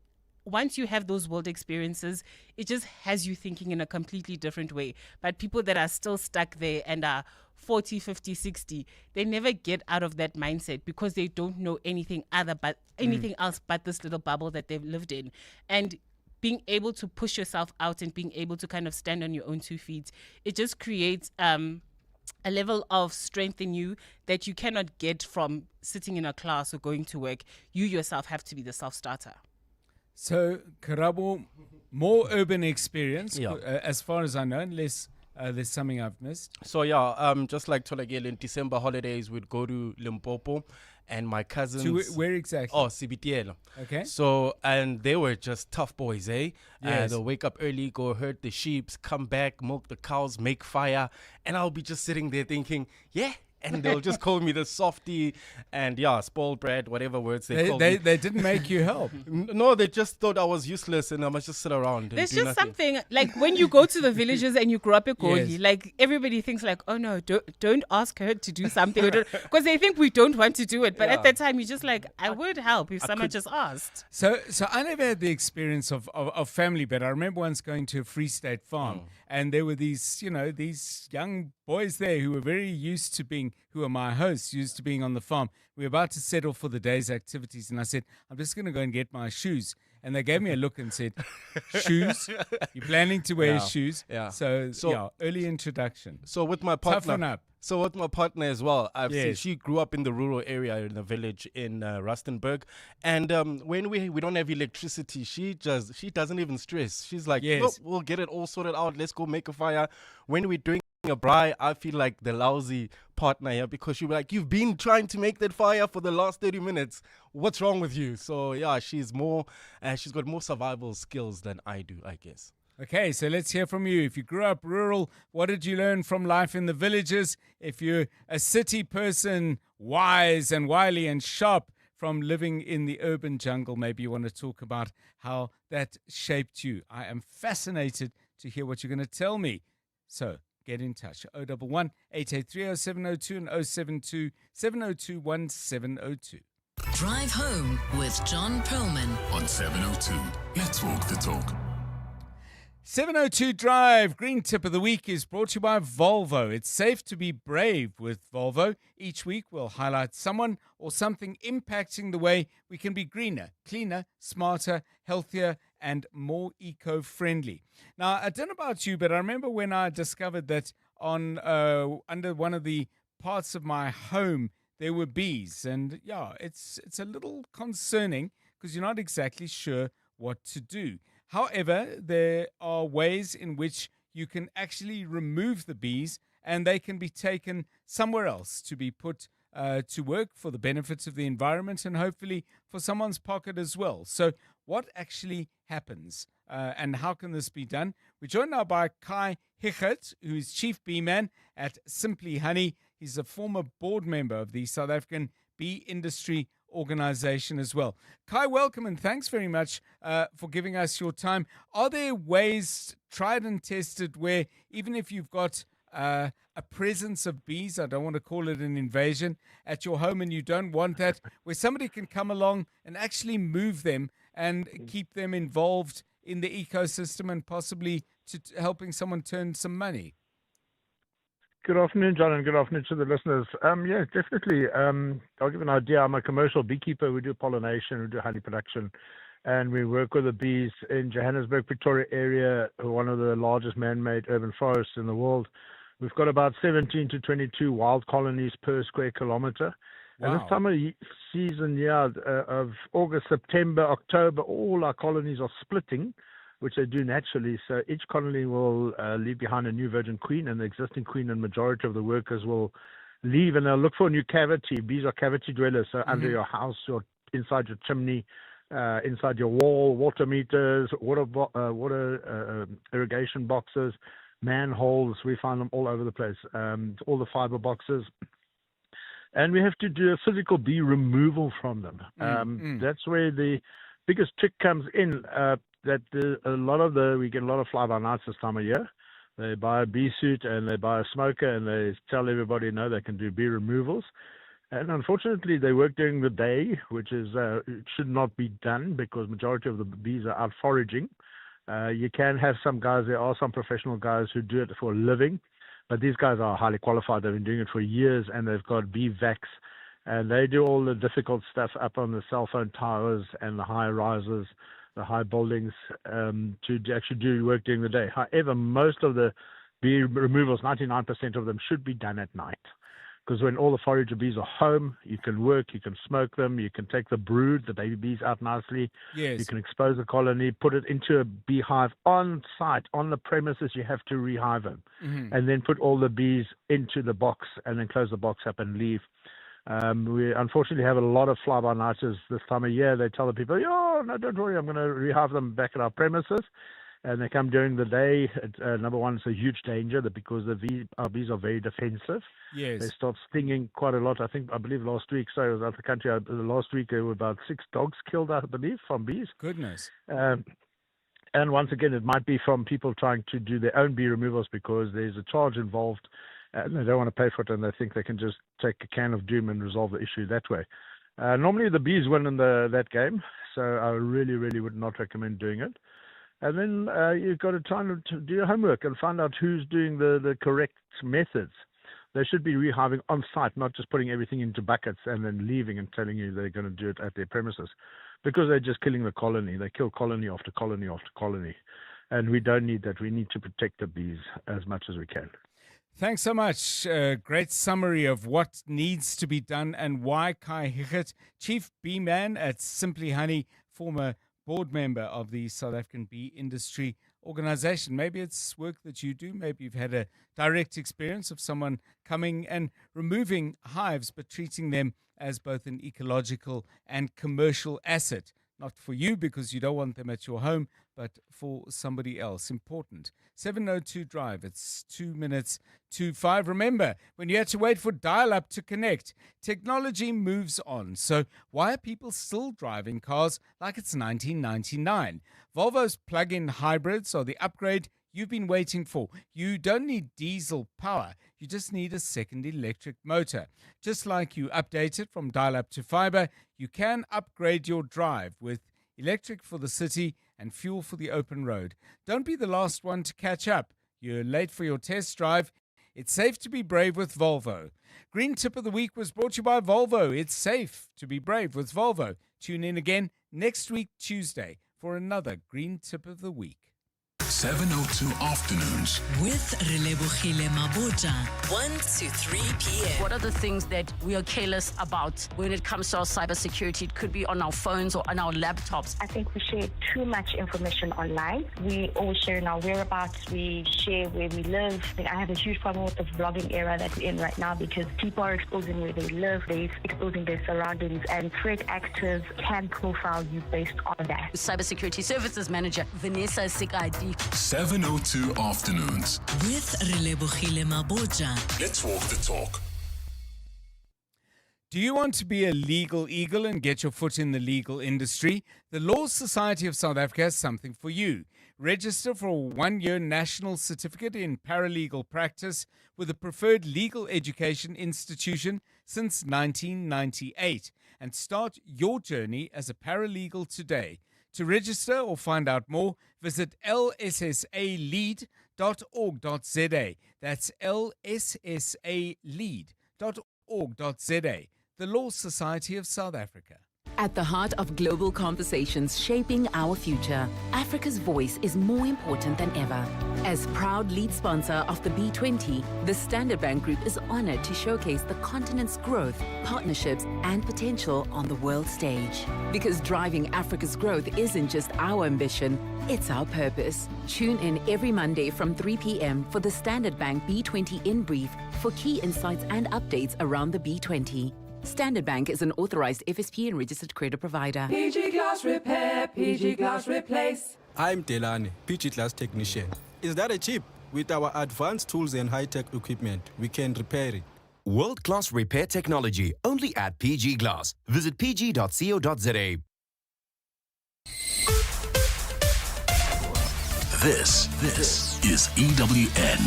once you have those world experiences, it just has you thinking in a completely different way. But people that are still stuck there and are 40, 50, 60, they never get out of that mindset, because they don't know anything else but this little bubble that they've lived in. And being able to push yourself out and being able to kind of stand on your own 2 feet, it just creates a level of strength in you that you cannot get from sitting in a class or going to work. You yourself have to be the self-starter. So, Karabo, more urban experience, as far as I know, unless there's something I've missed. So, just like Tolagale, in December holidays, we'd go to Limpopo, and my cousins... To where exactly? Oh, Sibitielo. Okay. So, and they were just tough boys, eh? Yes. They'll wake up early, go herd the sheep, come back, milk the cows, make fire, and I'll be just sitting there thinking, and they'll just call me the softy and spoiled brat, whatever words they called me. They didn't make you help. No, they just thought I was useless and I must just sit around. There's and do just nothing. something, like when you go to the villages and you grow up at Goli, like everybody thinks like, oh no, don't ask her to do something, because they think we don't want to do it. But at that time, you're just like, I would help if someone just asked. So I never had the experience of family, but I remember once going to a Free State farm, and there were these young boys there who were very used to being, who are my hosts, used to being on the farm. We were about to settle for the day's activities, and I said, I'm just going to go and get my shoes. And they gave me a look and said, shoes? You're planning to wear Yeah, shoes? yeah. So, So- yeah, early introduction. So with my partner, Toughen up. So with my partner as well, I've seen Yes. she grew up in the rural area in the village in Rustenburg, and when we don't have electricity, she doesn't even stress. She's like, Yes. "Look, we'll get it all sorted out. Let's go make a fire." When we're doing a braai, I feel like the lousy partner here because she'll be like, "You've been trying to make that fire for the last 30 minutes. What's wrong with you?" So yeah, she's got more survival skills than I do, I guess. Okay, so let's hear from you. If you grew up rural, what did you learn from life in the villages? If you're a city person, wise and wily and sharp from living in the urban jungle, maybe you want to talk about how that shaped you. I am fascinated to hear what you're going to tell me. So get in touch. 011 883 0702 and 072 702 1702. Drive home with John Perlman. On 702, let's walk the talk. 702 Drive, Green Tip of the Week is brought to you by Volvo. It's safe to be brave with Volvo. Each week we'll highlight someone or something impacting the way we can be greener, cleaner, smarter, healthier, and more eco-friendly. Now, I don't know about you, but I remember when I discovered that on under one of the parts of my home there were bees. And yeah, it's a little concerning because you're not exactly sure what to do. However, there are ways in which you can actually remove the bees and they can be taken somewhere else to be put to work for the benefits of the environment and hopefully for someone's pocket as well. So what actually happens and how can this be done? We're joined now by Kai Hichert, who is Chief Bee Man at Simply Honey. He's a former board member of the South African Bee Industry Organization as well. Kai, welcome and thanks very much for giving us your time. Are there ways tried and tested where even if you've got a presence of bees, I don't want to call it an invasion, at your home and you don't want that, where somebody can come along and actually move them and keep them involved in the ecosystem and possibly to helping someone turn some money? Good afternoon, John, and good afternoon to the listeners. Yeah, definitely. I'll give you an idea. I'm a commercial beekeeper. We do pollination, we do honey production, and we work with the bees in Johannesburg, Pretoria area, one of the largest man-made urban forests in the world. We've got about 17 to 22 wild colonies per square kilometer. And this time of season, of August, September, October, all our colonies are splitting, which they do naturally. So each colony will leave behind a new virgin queen, and the existing queen and majority of the workers will leave, and they'll look for a new cavity. Bees are cavity dwellers, so under your house, or inside your chimney, inside your wall, water meters, water irrigation boxes, manholes. We find them all over the place, all the fiber boxes. And we have to do a physical bee removal from them. That's where the biggest trick comes in. We get a lot of fly-by-nights this time of year. They buy a bee suit and they buy a smoker and they tell everybody no, they can do bee removals. And unfortunately, they work during the day, which is it should not be done because majority of the bees are out foraging. You can have some guys. There are some professional guys who do it for a living, but these guys are highly qualified. They've been doing it for years and they've got bee vacs. And they do all the difficult stuff up on the cell phone towers and the high rises, the high buildings, to actually do work during the day. However, most of the bee removals, 99% of them, should be done at night. Because when all the forager bees are home, you can work, you can smoke them, you can take the brood, the baby bees out nicely. Yes. You can expose the colony, put it into a beehive on site, on the premises. You have to rehive them. And then put all the bees into the box and then close the box up and leave. We unfortunately have a lot of fly-by-nighters this time of year. They tell the people, "Oh, no, don't worry, I'm going to rehive them back at our premises." And they come during the day. Number one, it's a huge danger because our bees are very defensive. Yes. They start stinging quite a lot. I believe last week, so I was out of the country. Last week there were about 6 dogs killed, I believe, from bees. Goodness. And once again, it might be from people trying to do their own bee removals because there's a charge involved. And they don't want to pay for it, and they think they can just take a can of doom and resolve the issue that way. Normally, the bees win in that game, so I really, really would not recommend doing it. And then you've got to try to do your homework and find out who's doing the correct methods. They should be rehiving on site, not just putting everything into buckets and then leaving and telling you they're going to do it at their premises, because they're just killing the colony. They kill colony after colony after colony. And we don't need that. We need to protect the bees as much as we can. Thanks so much. Great summary of what needs to be done and why. Kai Hichert, Chief Bee Man at Simply Honey, former board member of the South African Bee Industry Organization. Maybe it's work that you do. Maybe you've had a direct experience of someone coming and removing hives, but treating them as both an ecological and commercial asset. Not for you because you don't want them at your home, but for somebody else. Important. 702 Drive. It's 2 minutes to 5. Remember, when you had to wait for dial-up to connect, technology moves on. So why are people still driving cars like it's 1999? Volvo's plug-in hybrids are the upgrade you've been waiting for. You don't need diesel power. You just need a second electric motor. Just like you updated from dial-up to fiber, you can upgrade your drive with electric for the city and fuel for the open road. Don't be the last one to catch up. You're late for your test drive. It's safe to be brave with Volvo. Green Tip of the Week was brought to you by Volvo. It's safe to be brave with Volvo. Tune in again next week, Tuesday, for another Green Tip of the Week. 702 Afternoons with Relebohile Mabota, 1 to 3 p.m. What are the things that we are careless about when it comes to our cybersecurity? It could be on our phones or on our laptops. I think we share too much information online. We always share our whereabouts. We share where we live. I have a huge problem with the vlogging era that we're in right now because people are exposing where they live, they're exposing their surroundings, and threat actors can profile you based on that. Cybersecurity Services Manager Vanessa Sikadi. 702 Afternoons with Relebohile Mabota. Let's walk the talk. Do you want to be a legal eagle and get your foot in the legal industry? The Law Society of South Africa has something for you. Register for a 1-year national certificate in paralegal practice with a preferred legal education institution since 1998 and start your journey as a paralegal today. To register or find out more, visit lssalead.org.za. That's lssalead.org.za. The Law Society of South Africa. At the heart of global conversations shaping our future, Africa's voice is more important than ever. As proud lead sponsor of the B20, the Standard Bank Group is honored to showcase the continent's growth, partnerships, and potential on the world stage. Because driving Africa's growth isn't just our ambition, it's our purpose. Tune in every Monday from 3 p.m. for the Standard Bank B20 In Brief for key insights and updates around the B20. Standard Bank is an authorized FSP and registered credit provider. PG Glass Repair, PG Glass Replace. I'm Delani, PG Glass Technician. Is that a chip? With our advanced tools and high-tech equipment, we can repair it. World-class repair technology only at PG Glass. Visit pg.co.za. This is EWN.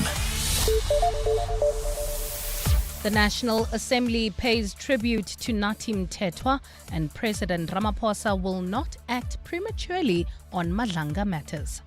The National Assembly pays tribute to Nathi Mthethwa, and President Ramaphosa will not act prematurely on Madlanga matters.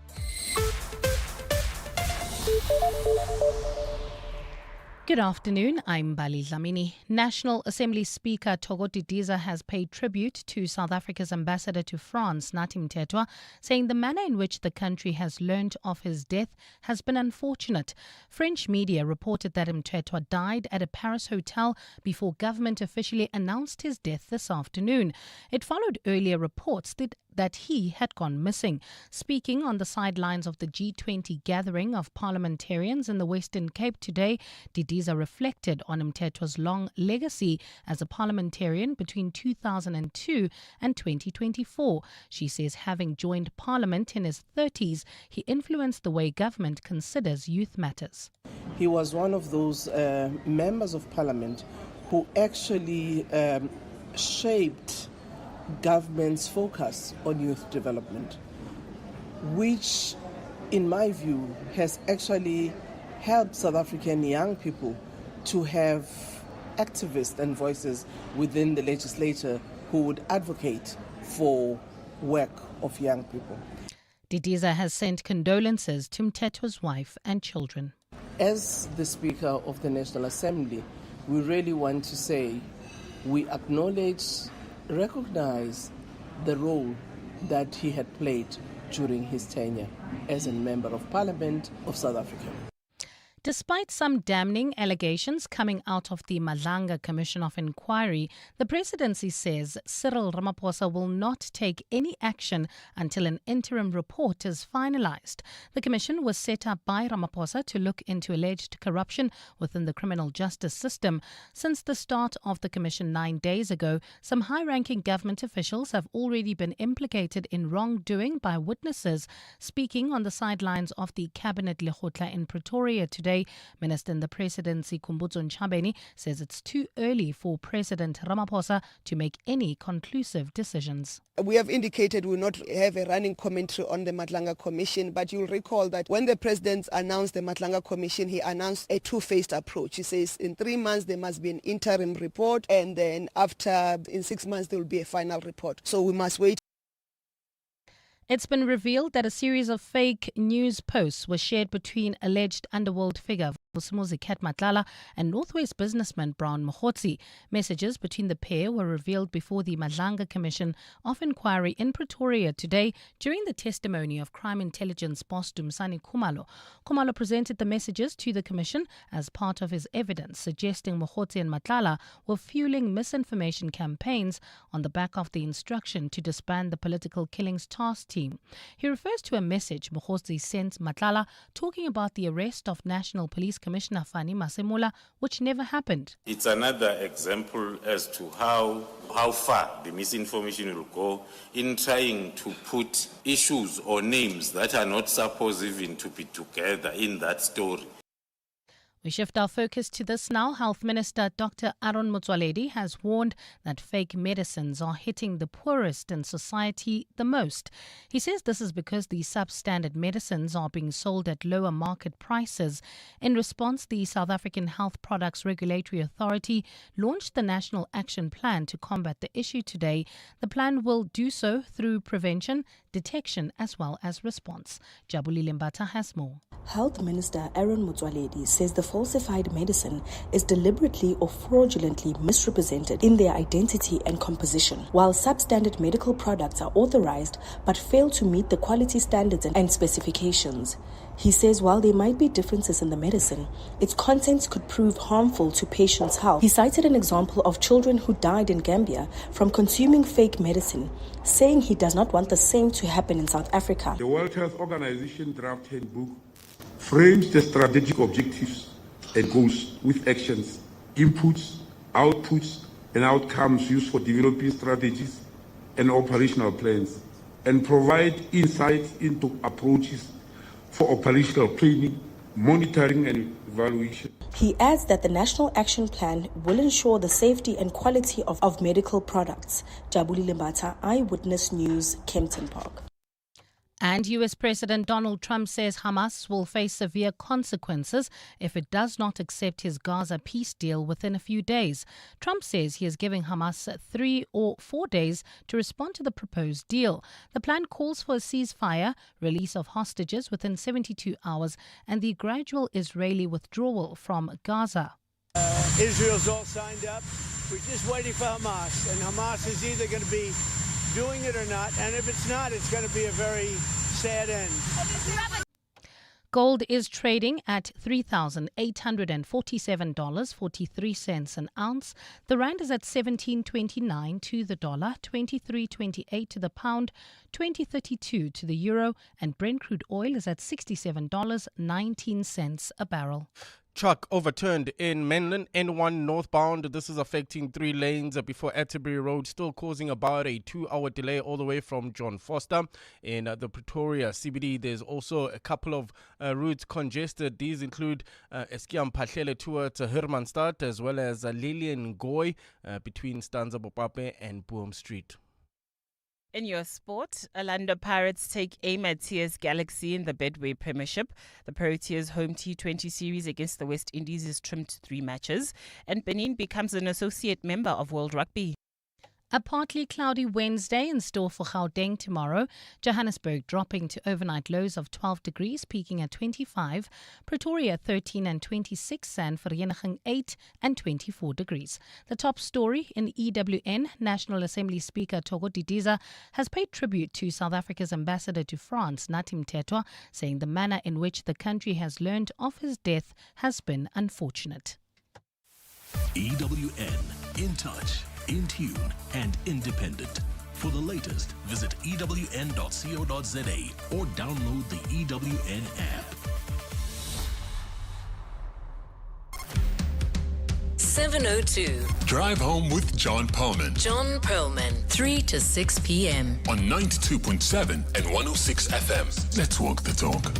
Good afternoon, I'm Bali Dlamini. National Assembly Speaker Thoko Didiza has paid tribute to South Africa's ambassador to France, Nathi Mthethwa, saying the manner in which the country has learnt of his death has been unfortunate. French media reported that Mthethwa died at a Paris hotel before government officially announced his death this afternoon. It followed earlier reports that he had gone missing. Speaking on the sidelines of the G20 gathering of parliamentarians in the Western Cape today, Didiza reflected on Mthethwa's long legacy as a parliamentarian between 2002 and 2024. She says having joined parliament in his 30s, he influenced the way government considers youth matters. He was one of those members of parliament who actually shaped government's focus on youth development, which, in my view, has actually helped South African young people to have activists and voices within the legislature who would advocate for work of young people. Didiza has sent condolences to Mthethwa's wife and children. As the Speaker of the National Assembly, we really want to say we acknowledge, recognize the role that he had played during his tenure as a Member of Parliament of South Africa. Despite some damning allegations coming out of the Madlanga Commission of Inquiry, the presidency says Cyril Ramaphosa will not take any action until an interim report is finalized. The commission was set up by Ramaphosa to look into alleged corruption within the criminal justice system. Since the start of the commission 9 days ago, some high-ranking government officials have already been implicated in wrongdoing by witnesses. Speaking on the sidelines of the Cabinet Lekgotla in Pretoria today, Minister in the Presidency Khumbudzo Ntshavheni says it's too early for President Ramaphosa to make any conclusive decisions. We have indicated we will not have a running commentary on the Madlanga Commission, but you'll recall that when the President announced the Madlanga Commission, he announced a two-phased approach. He says in 3 months there must be an interim report, and then in 6 months there will be a final report. So we must wait. It's been revealed that a series of fake news posts were shared between alleged underworld figure Vusimuzi Kat Matlala and Northwest businessman Brown Mokhotsi. Messages between the pair were revealed before the Madlanga Commission of Inquiry in Pretoria today during the testimony of crime intelligence boss Dumisani Khumalo. Khumalo presented the messages to the commission as part of his evidence, suggesting Mokhotsi and Matlala were fueling misinformation campaigns on the back of the instruction to disband the political killings task team. He refers to a message Mokhotsi sent Matlala talking about the arrest of National Police Commissioner Fani Masemula, which never happened. It's another example as to how far the misinformation will go in trying to put issues or names that are not supposed even to be together in that story. We shift our focus to this now. Health Minister Dr. Aaron Motsoaledi has warned that fake medicines are hitting the poorest in society the most. He says this is because the substandard medicines are being sold at lower market prices. In response, the South African Health Products Regulatory Authority launched the National Action Plan to combat the issue today. The plan will do so through prevention, detection as well as response. Jabulile Mbata has more. Health Minister Aaron Motsoaledi says the falsified medicine is deliberately or fraudulently misrepresented in their identity and composition, while substandard medical products are authorized but fail to meet the quality standards and specifications. He says while there might be differences in the medicine, its contents could prove harmful to patients' health. He cited an example of children who died in Gambia from consuming fake medicine, saying he does not want the same to happen in South Africa. The World Health Organization draft handbook frames the strategic objectives and goals with actions, inputs, outputs, and outcomes used for developing strategies and operational plans, and provide insights into approaches for operational planning, monitoring, and evaluation. He adds that the National Action Plan will ensure the safety and quality of medical products. Jabulile Mbata, Eyewitness News, Kempton Park. And US President Donald Trump says Hamas will face severe consequences if it does not accept his Gaza peace deal within a few days. Trump says he is giving Hamas 3 or 4 days to respond to the proposed deal. The plan calls for a ceasefire, release of hostages within 72 hours, and the gradual Israeli withdrawal from Gaza. Israel's all signed up. We're just waiting for Hamas, and Hamas is either going to be doing it or not, and if it's not, it's going to be a very sad end. Gold is trading at $3,847.43 an ounce. The rand is at 17.29 to the dollar, 23.28 to the pound, 20.32 to the euro, and Brent crude oil is at $67.19 a barrel. Truck overturned in Menlyn, N1 northbound. This is affecting 3 lanes before Atterbury Road, still causing about a 2-hour delay all the way from John Foster. In the Pretoria CBD, there's also a couple of routes congested. These include Eskiam Pahlele towards Hermanstad, as well as Lillian Goy between Stanza Bopape and Boom Street. In your sport, Orlando Pirates take aim at TS Galaxy in the Betway Premiership. The Proteas home T20 series against the West Indies is trimmed to 3 matches, and Benin becomes an associate member of World Rugby. A partly cloudy Wednesday in store for Gauteng tomorrow. Johannesburg dropping to overnight lows of 12 degrees, peaking at 25. Pretoria 13 and 26, and Vereeniging 8 and 24 degrees. The top story in EWN, National Assembly Speaker Thoko Didiza has paid tribute to South Africa's ambassador to France, Nathi Mthethwa, saying the manner in which the country has learned of his death has been unfortunate. EWN, in touch, in tune, and independent. For the latest, visit ewn.co.za or download the EWN app. 702. Drive home with John Perlman. John Perlman, 3 to 6 p.m. On 92.7 and 106 FM. Let's walk the talk.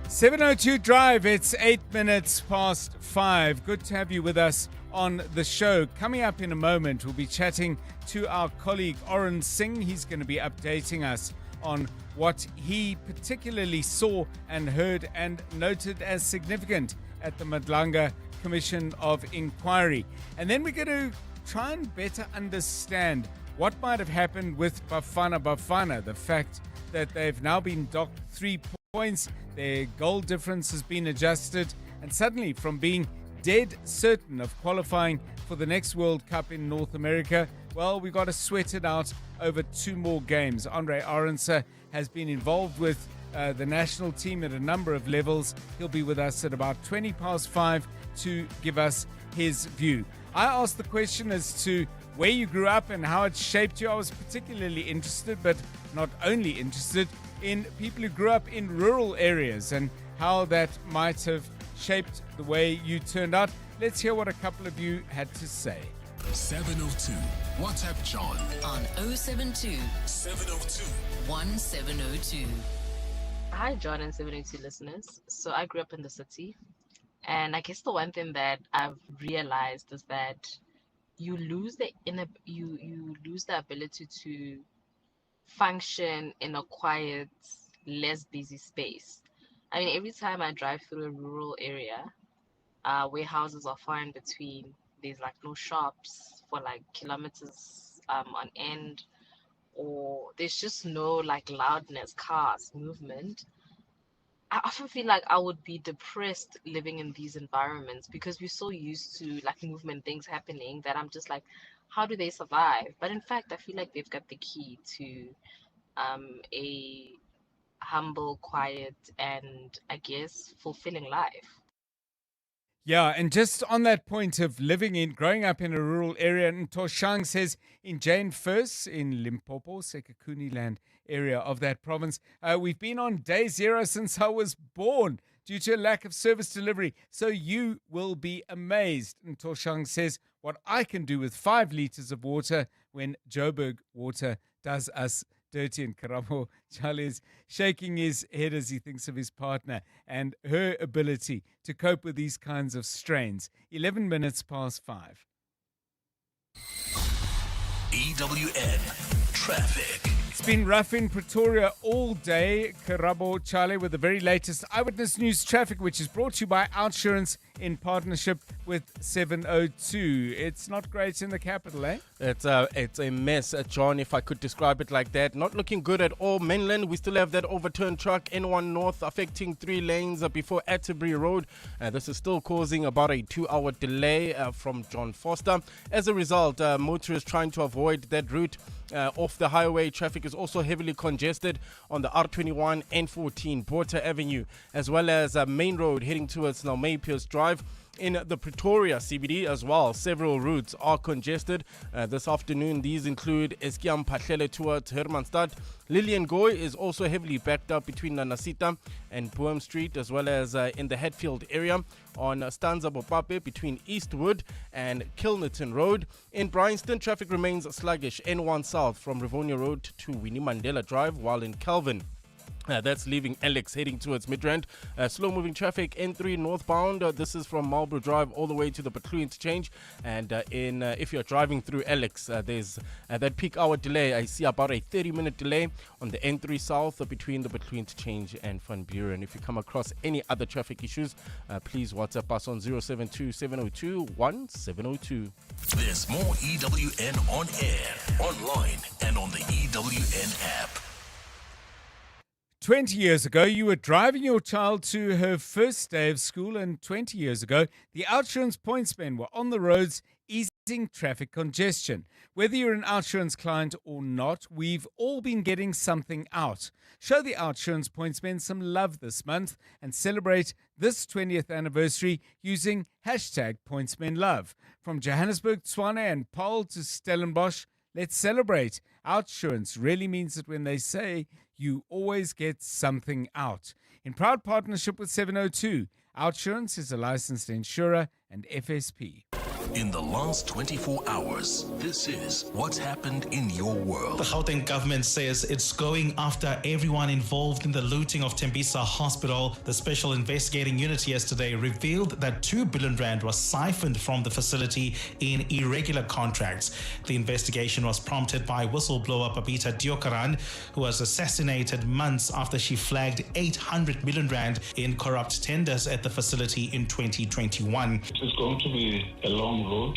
702 Drive, it's 8 minutes past 5. Good to have you with us on the show. Coming up in a moment, we'll be chatting to our colleague Oren Singh. He's going to be updating us on what he particularly saw and heard and noted as significant at the Madlanga Commission of Inquiry. And then we're going to try and better understand what might have happened with Bafana, the fact that they've now been docked 3 points, their goal difference has been adjusted, and suddenly from being dead certain of qualifying for the next World Cup in North America, well, we've got to sweat it out over 2 more games. Andre Arendse has been involved with the national team at a number of levels. He'll be with us at about 20 past 5 to give us his view. I asked the question as to where you grew up and how it shaped you. I was particularly interested, but not only interested, in people who grew up in rural areas and how that might have shaped the way you turned out. Let's hear what a couple of you had to say. 702. WhatsApp John. On 072 702 1702. Hi, John and 702 listeners. So I grew up in the city, and I guess the one thing that I've realized is that you lose the you lose the ability to function in a quiet, less busy space. I mean, every time I drive through a rural area, where houses are far in between, there's like no shops for like kilometers on end, or there's just no like loudness, cars, movement. I often feel like I would be depressed living in these environments because we're so used to like movement, things happening, that I'm just like, how do they survive? But in fact, I feel like they've got the key to a humble, quiet, and I guess fulfilling life. Yeah, and just on that point of growing up in a rural area, and Toshang says in Jane First in Limpopo, Sekakuni land area of that province, we've been on day 0 since I was born due to a lack of service delivery. So you will be amazed. And Toshang says, what I can do with 5 liters of water when Joburg water does us dirty. And Karamo Charlie is shaking his head as he thinks of his partner and her ability to cope with these kinds of strains. 11 minutes past 5. EWN Traffic. It's been rough in Pretoria all day. Karabo Charlie with the very latest Eyewitness News traffic, which is brought to you by Outsurance in partnership with 702. It's not great in the capital, eh? It's a mess, John, if I could describe it like that. Not looking good at all. Mainland, we still have that overturned truck, N1 North, affecting 3 lanes before Atterbury Road. This is still causing about a 2-hour delay from John Foster. As a result, motorists trying to avoid that route off the highway. Traffic is also heavily congested on the R21 N14 Porter Avenue, as well as Main Road heading towards Maypierce Drive. In the Pretoria CBD as well, several routes are congested this afternoon. These include Eskiam Pahlele towards Hermanstad. Lillian Goy is also heavily backed up between Nanasita and Boehm Street, as well as in the Hatfield area on Stanza Bopape between Eastwood and Kilnerton Road. In Bryanston, traffic remains sluggish N1 South from Rivonia Road to Winnie Mandela Drive, while in Calvin, That's leaving Alex heading towards Midrand. Slow-moving traffic, N3 northbound. This is from Marlborough Drive all the way to the Batu interchange. And if you're driving through Alex, there's that peak hour delay. I see about a 30-minute delay on the N3 south between the Batu interchange and Van Buren. If you come across any other traffic issues, please WhatsApp us on 072-702-1702. There's more EWN on air, online, and on the EWN app. 20 years ago, you were driving your child to her first day of school, and 20 years ago, the OUTsurance pointsmen were on the roads easing traffic congestion. Whether you're an OUTsurance client or not, we've all been getting something out. Show the OUTsurance pointsmen some love this month and celebrate this 20th anniversary using hashtag pointsmenlove. From Johannesburg, Tswane and Paul to Stellenbosch, let's celebrate. OUTsurance really means it when they say you always get something out. In proud partnership with 702, OUTsurance is a licensed insurer and FSP. In the last 24 hours, this is what's happened in your world. The Gauteng government says it's going after everyone involved in the looting of Tembisa Hospital. The Special Investigating Unit yesterday revealed that 2 billion rand was siphoned from the facility in irregular contracts. The investigation was prompted by whistleblower Babita Diokaran, who was assassinated months after she flagged 800 million rand in corrupt tenders at the facility in 2021. It's going to be a long road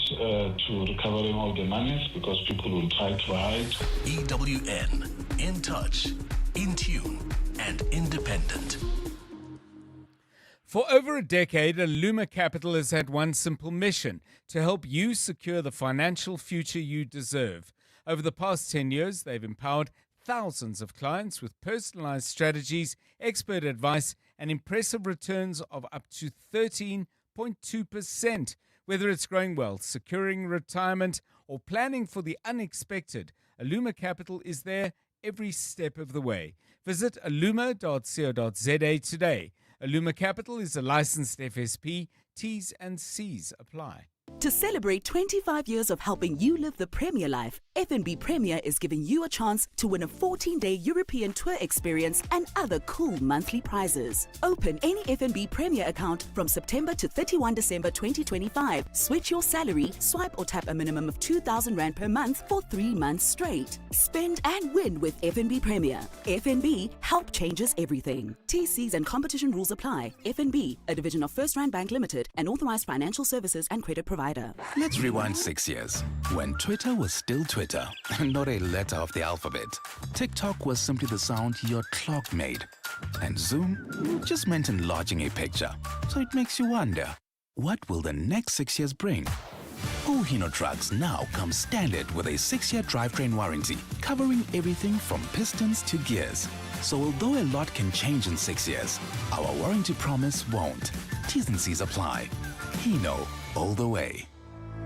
to recovering all the monies because people will try to hide. EWN, in touch, in tune, and independent. For over a decade, Aluma Capital has had one simple mission: to help you secure the financial future you deserve. Over the past 10 years, they've empowered thousands of clients with personalized strategies, expert advice, and impressive returns of up to 13.2%. Whether it's growing wealth, securing retirement, or planning for the unexpected, Aluma Capital is there every step of the way. Visit aluma.co.za today. Aluma Capital is a licensed FSP. T's and C's apply. To celebrate 25 years of helping you live the Premier life, FNB Premier is giving you a chance to win a 14-day European tour experience and other cool monthly prizes. Open any FNB Premier account from September to 31 December 2025. Switch your salary, swipe or tap a minimum of 2,000 Rand per month for 3 months straight. Spend and win with FNB Premier. FNB, help changes everything. TCs and competition rules apply. FNB, a division of First Rand Bank Limited, an authorized financial services and credit provider. Let's rewind 6 years, when Twitter was still Twitter, not a letter of the alphabet. TikTok was simply the sound your clock made. And Zoom just meant enlarging a picture. So it makes you wonder, what will the next 6 years bring? Hino trucks now come standard with a 6-year drivetrain warranty, covering everything from pistons to gears. So although a lot can change in 6 years, our warranty promise won't. T's and C's apply. Hino, all the way.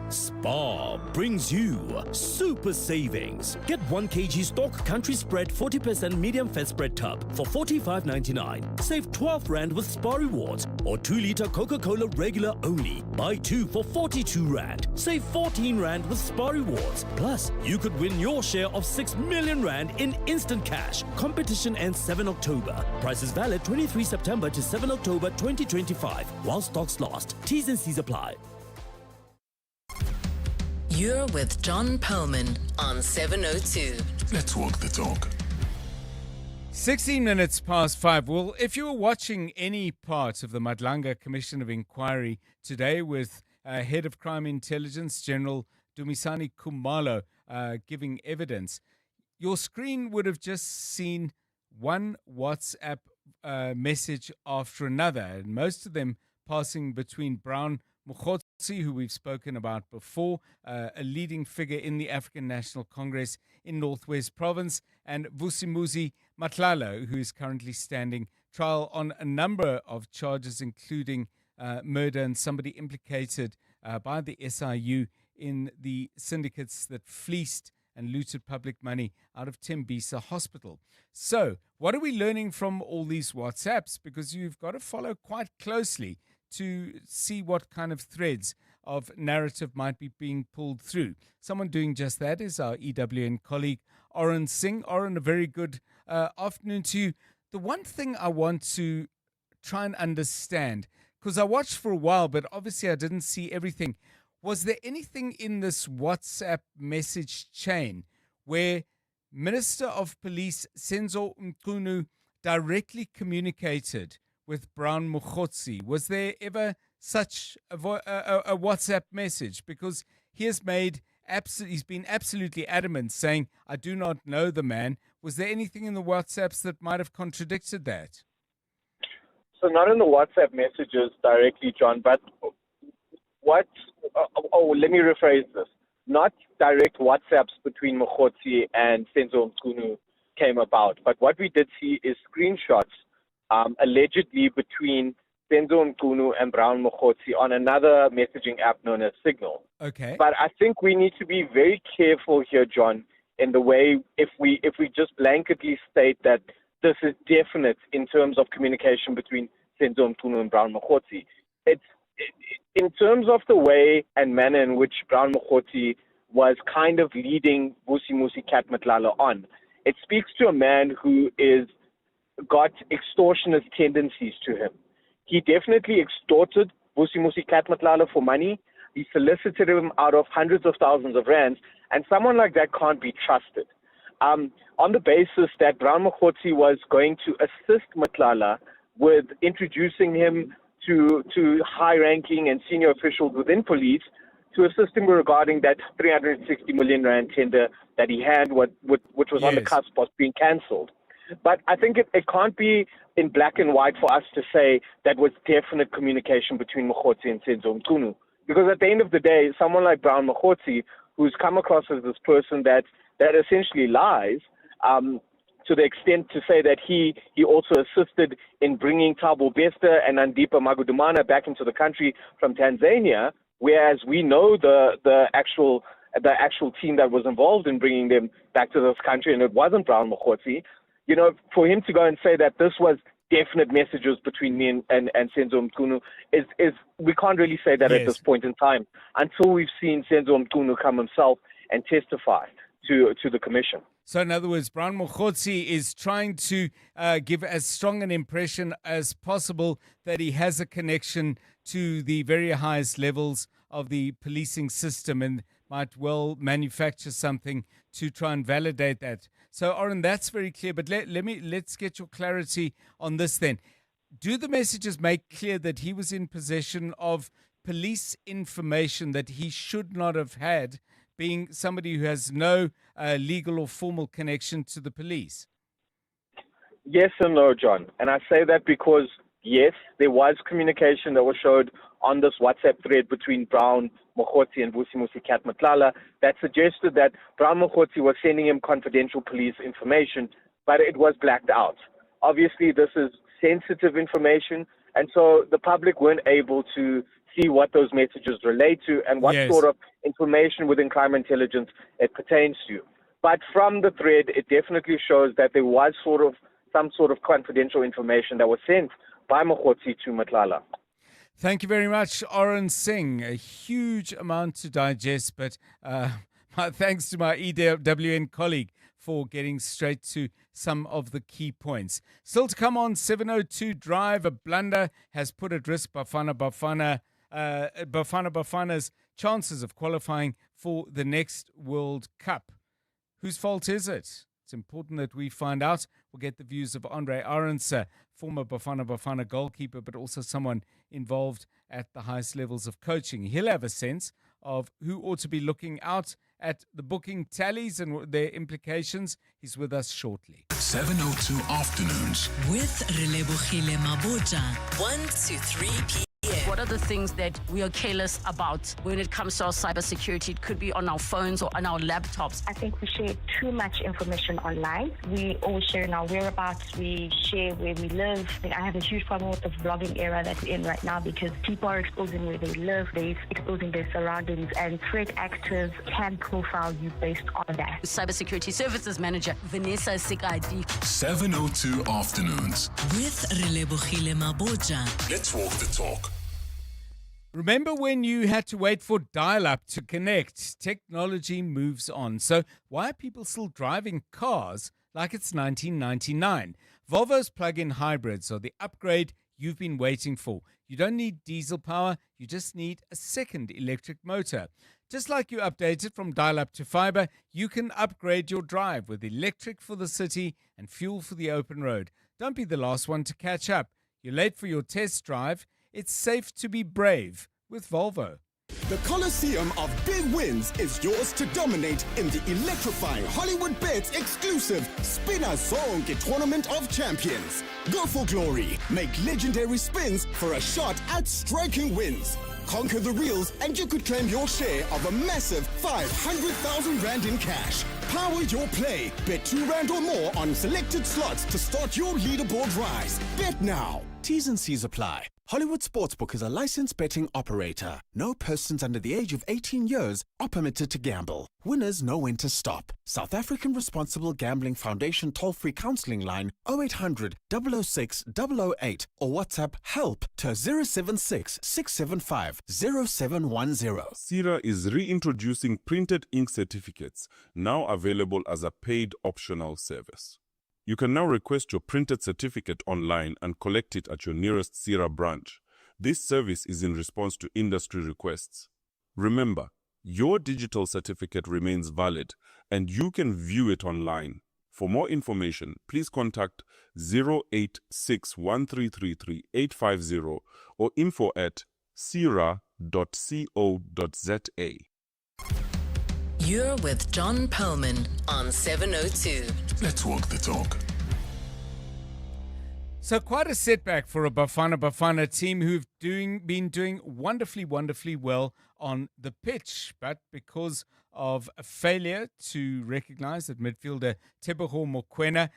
Spar brings you super savings. Get 1 kg stock country spread 40% medium fat spread tub for 45.99. Save 12 Rand with Spar rewards, or 2-liter Coca-Cola regular only. Buy 2 for 42 Rand. Save 14 Rand with Spar rewards. Plus, you could win your share of 6 million Rand in instant cash. Competition ends 7 October. Price is valid 23 September to 7 October 2025 while stocks last. T's and C's apply. You're with John Perlman on 702. Let's walk the talk. 16 minutes past 5. Well, if you were watching any part of the Madlanga Commission of Inquiry today with Head of Crime Intelligence, General Dumisani Khumalo, giving evidence, your screen would have just seen one WhatsApp message after another, and most of them passing between Brown Mokgotsi, who we've spoken about before, a leading figure in the African National Congress in Northwest Province, and Vusimuzi Matlalo, who is currently standing trial on a number of charges, including murder and somebody implicated by the SIU in the syndicates that fleeced and looted public money out of Tembisa Hospital. So, what are we learning from all these WhatsApps? Because you've got to follow quite closely to see what kind of threads of narrative might be being pulled through. Someone doing just that is our EWN colleague, Oren Singh. Oren, a very good afternoon to you. The one thing I want to try and understand, because I watched for a while, but obviously I didn't see everything. Was there anything in this WhatsApp message chain where Minister of Police Senzo Mchunu directly communicated with Brown Mokhotsi? Was there ever such a WhatsApp message? Because he has he's been absolutely adamant, saying, I do not know the man. Was there anything in the WhatsApps that might have contradicted that? So not in the WhatsApp messages directly, John, but let me rephrase this. Not direct WhatsApps between Mokhotsi and Senzo Mchunu came about, but what we did see is screenshots allegedly between Senzo Mchunu and Brown Mokhotsi on another messaging app known as Signal. Okay. But I think we need to be very careful here, John, in the way if we just blanketly state that this is definite in terms of communication between Senzo Mchunu and Brown Mokhotsi. In terms of the way and manner in which Brown Mokhotsi was kind of leading Vusi Kat Matlala on, it speaks to a man who got extortionist tendencies to him. He definitely extorted Vusi Kat Matlala for money. He solicited him out of hundreds of thousands of rands, and someone like that can't be trusted. On the basis that Brown Mokhotsi was going to assist Matlala with introducing him to high-ranking and senior officials within police to assist him regarding that 360 million rand tender that he had, which was on the cusp of being cancelled. But I think it can't be in black and white for us to say that was definite communication between Mokhotsi and Senzo Mchunu. Because at the end of the day, someone like Brown Mokhotsi, who's come across as this person that essentially lies, to the extent to say that he also assisted in bringing Thabo Bester and Andipa Magudumana back into the country from Tanzania, whereas we know the actual team that was involved in bringing them back to this country, and it wasn't Brown Mokhotsi. You know, for him to go and say that this was definite messages between me and Senzo Mchunu is we can't really say that at this point in time until we've seen Senzo Mchunu come himself and testify to the commission. So in other words, Brown Mokhotsi is trying to give as strong an impression as possible that he has a connection to the very highest levels of the policing system and might well manufacture something to try and validate that. So, Oren, that's very clear. But let's get your clarity on this then. Do the messages make clear that he was in possession of police information that he should not have had, being somebody who has no legal or formal connection to the police? Yes and no, John. And I say that because, yes, there was communication that was showed on this WhatsApp thread between Brown Mokhotsi and Vusi Kat Matlala that suggested that Brown Mokhotsi was sending him confidential police information, but it was blacked out. Obviously, this is sensitive information, and so the public weren't able to see what those messages relate to and what sort of information within crime intelligence it pertains to. But from the thread, it definitely shows that there was some sort of confidential information that was sent by Mokhotsi to Matlala. Thank you very much, Oren Singh. A huge amount to digest, but my thanks to my EWN colleague for getting straight to some of the key points. Still to come on 702 Drive, a blunder has put at risk Bafana Bafana's chances of qualifying for the next World Cup. Whose fault is it? It's important that we find out. We'll get the views of Andre Arendse, former Bafana goalkeeper, but also someone involved at the highest levels of coaching. He'll have a sense of who ought to be looking out at the booking tallies and their implications. He's with us shortly. 702 Afternoons with Relebohile Mabota, 1 to 3 p.m. What are the things that we are careless about when it comes to our cybersecurity? It could be on our phones or on our laptops. I think we share too much information online. We always share our whereabouts. We share where we live. I have a huge problem with the vlogging era that we're in right now because people are exposing where they live. They're exposing their surroundings, and threat actors can profile you based on that. Cybersecurity Services Manager Vanessa Sikadi. 702 Afternoons with Relebohile Mabota. Let's walk the talk. Remember when you had to wait for dial-up to connect? Technology moves on. So why are people still driving cars like it's 1999? Volvo's plug-in hybrids are the upgrade you've been waiting for. You don't need diesel power, you just need a second electric motor. Just like you updated from dial-up to fiber, you can upgrade your drive with electric for the city and fuel for the open road. Don't be the last one to catch up. You're late for your test drive. It's safe to be brave with Volvo. The Coliseum of big wins is yours to dominate in the electrifying Hollywood Bets exclusive Spinner Zonke Tournament of Champions. Go for glory. Make legendary spins for a shot at striking wins. Conquer the reels and you could claim your share of a massive 500,000 Rand in cash. Power your play. Bet 2 Rand or more on selected slots to start your leaderboard rise. Bet now. T's and C's apply. Hollywood Sportsbook is a licensed betting operator. No persons under the age of 18 years are permitted to gamble. Winners know when to stop. South African Responsible Gambling Foundation toll-free counselling line 0800 006 008 or WhatsApp help to 076 675 0710. CIRA is reintroducing printed ink certificates, now available as a paid optional service. You can now request your printed certificate online and collect it at your nearest CIRA branch. This service is in response to industry requests. Remember, your digital certificate remains valid and you can view it online. For more information, please contact 08613333850 or info@cira.co.za. You're with John Perlman on 702. Let's walk the talk. So quite a setback for a Bafana team who've been doing wonderfully well on the pitch. But because of a failure to recognize that midfielder Teboho Mokoena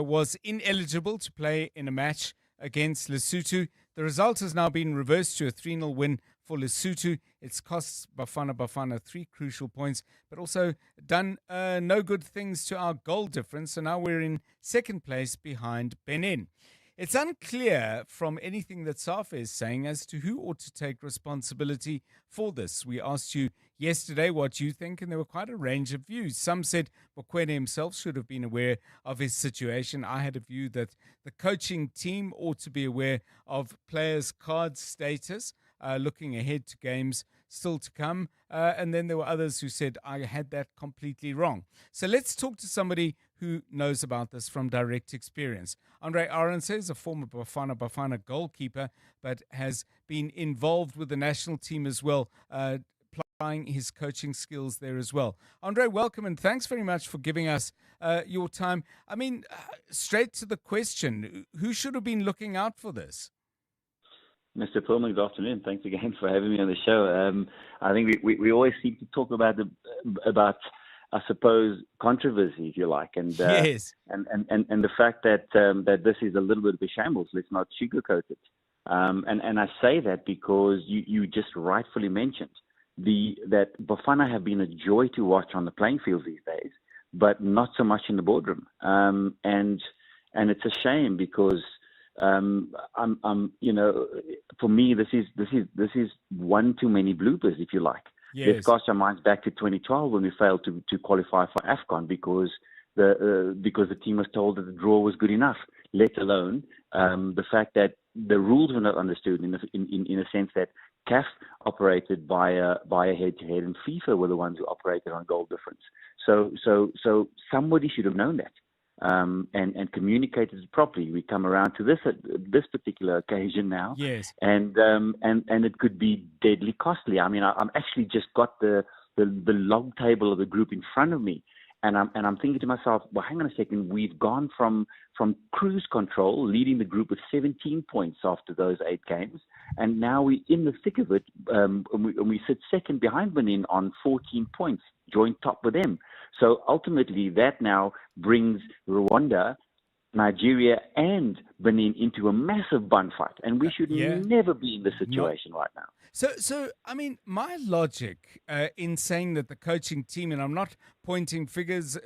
was ineligible to play in a match against Lesotho, the result has now been reversed to a 3-0 win for Lesotho. It's cost Bafana 3 crucial points, but also done no good things to our goal difference. So now we're in second place behind Benin. It's unclear from anything that SAFA is saying as to who ought to take responsibility for this. We asked you yesterday what you think, and there were quite a range of views. Some said Mokoena himself should have been aware of his situation. I had a view that the coaching team ought to be aware of players' card status, looking ahead to games still to come. And then there were others who said I had that completely wrong. So let's talk to somebody who knows about this from direct experience. Andre Arendse is a former Bafana goalkeeper, but has been involved with the national team as well, applying his coaching skills there as well. Andre, welcome and thanks very much for giving us your time. I mean, straight to the question, who should have been looking out for this? Mr. Perlman, good afternoon. Thanks again for having me on the show. I think we always seem to talk about I suppose controversy, if you like, and yes, and the fact that this is a little bit of a shambles. Let's not sugarcoat it. And I say that because you just rightfully mentioned that Bafana have been a joy to watch on the playing field these days, but not so much in the boardroom. And it's a shame because. For me, this is one too many bloopers, if you like. Yes. Let's cast our minds back to 2012 when we failed to qualify for AFCON because the team was told that the draw was good enough. Let alone the fact that the rules were not understood in a sense that CAF operated by a head-to-head, and FIFA were the ones who operated on goal difference. So somebody should have known that. And communicated it properly. We come around to this particular occasion now, yes, and it could be deadly costly. I mean, I'm actually just got the log table of the group in front of me, and I'm thinking to myself, well, hang on a second, we've gone from cruise control, leading the group with 17 points after those 8 games, and now we're in the thick of it, and we sit second behind Benin on 14 points, joint top with them. So ultimately, that now brings Rwanda, Nigeria, and Benin into a massive bun fight, and we should never be in this situation right now. So I mean, my logic in saying that the coaching team, and I'm not pointing fingers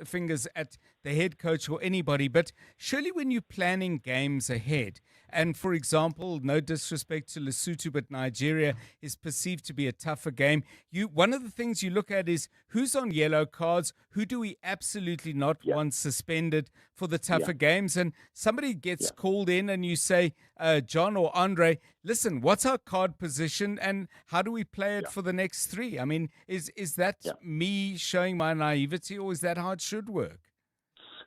at the head coach or anybody, but surely when you're planning games ahead, and for example, no disrespect to Lesotho, but Nigeria is perceived to be a tougher game. One of the things you look at is who's on yellow cards, who do we absolutely not want suspended for the tougher games, and somebody gets called in, and you say, John or Andre, listen, what's our card position, and how do we play it for the next three? I mean, is that me showing my naivety, or is that how it should work?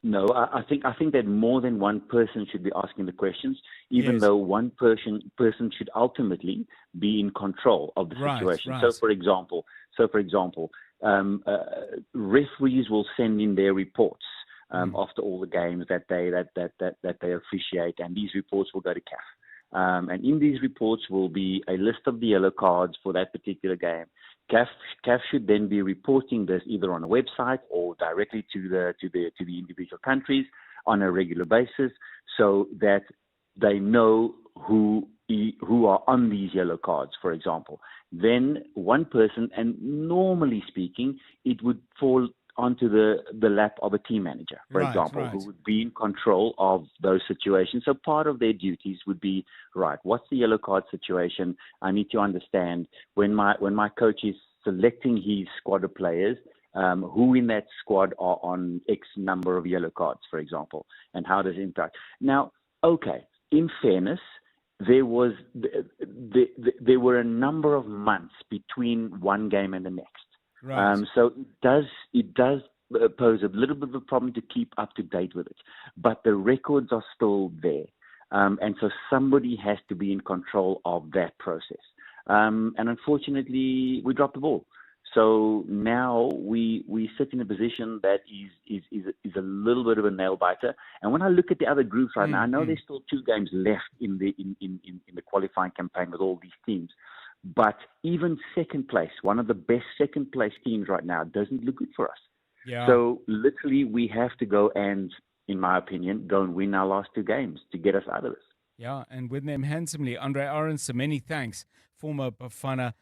No, I think that more than one person should be asking the questions, even though one person should ultimately be in control of the situation. Right. So, for example, referees will send in their reports after all the games that they officiate, and these reports will go to CAF. And in these reports will be a list of the yellow cards for that particular game. CAF should then be reporting this either on a website or directly to the individual countries on a regular basis, so that they know who are on these yellow cards, for example. Then one person, and normally speaking, it would fall onto the lap of a team manager, for example, who would be in control of those situations. So part of their duties would be, what's the yellow card situation? I need to understand when my coach is selecting his squad of players, who in that squad are on X number of yellow cards, for example, and how does it impact? Now, in fairness, there were a number of months between one game and the next. So it does pose a little bit of a problem to keep up to date with it, but the records are still there, and so somebody has to be in control of that process. And unfortunately, we dropped the ball. So now we sit in a position that is a little bit of a nail biter. And when I look at the other groups right now, I know there's still 2 games left in the qualifying campaign with all these teams. But even second place, one of the best second place teams right now, doesn't look good for us. Yeah. So literally we have to go and, in my opinion, go and win our last 2 games to get us out of this. Yeah, and win them handsomely. Andre Aronson, many thanks. Former Bafana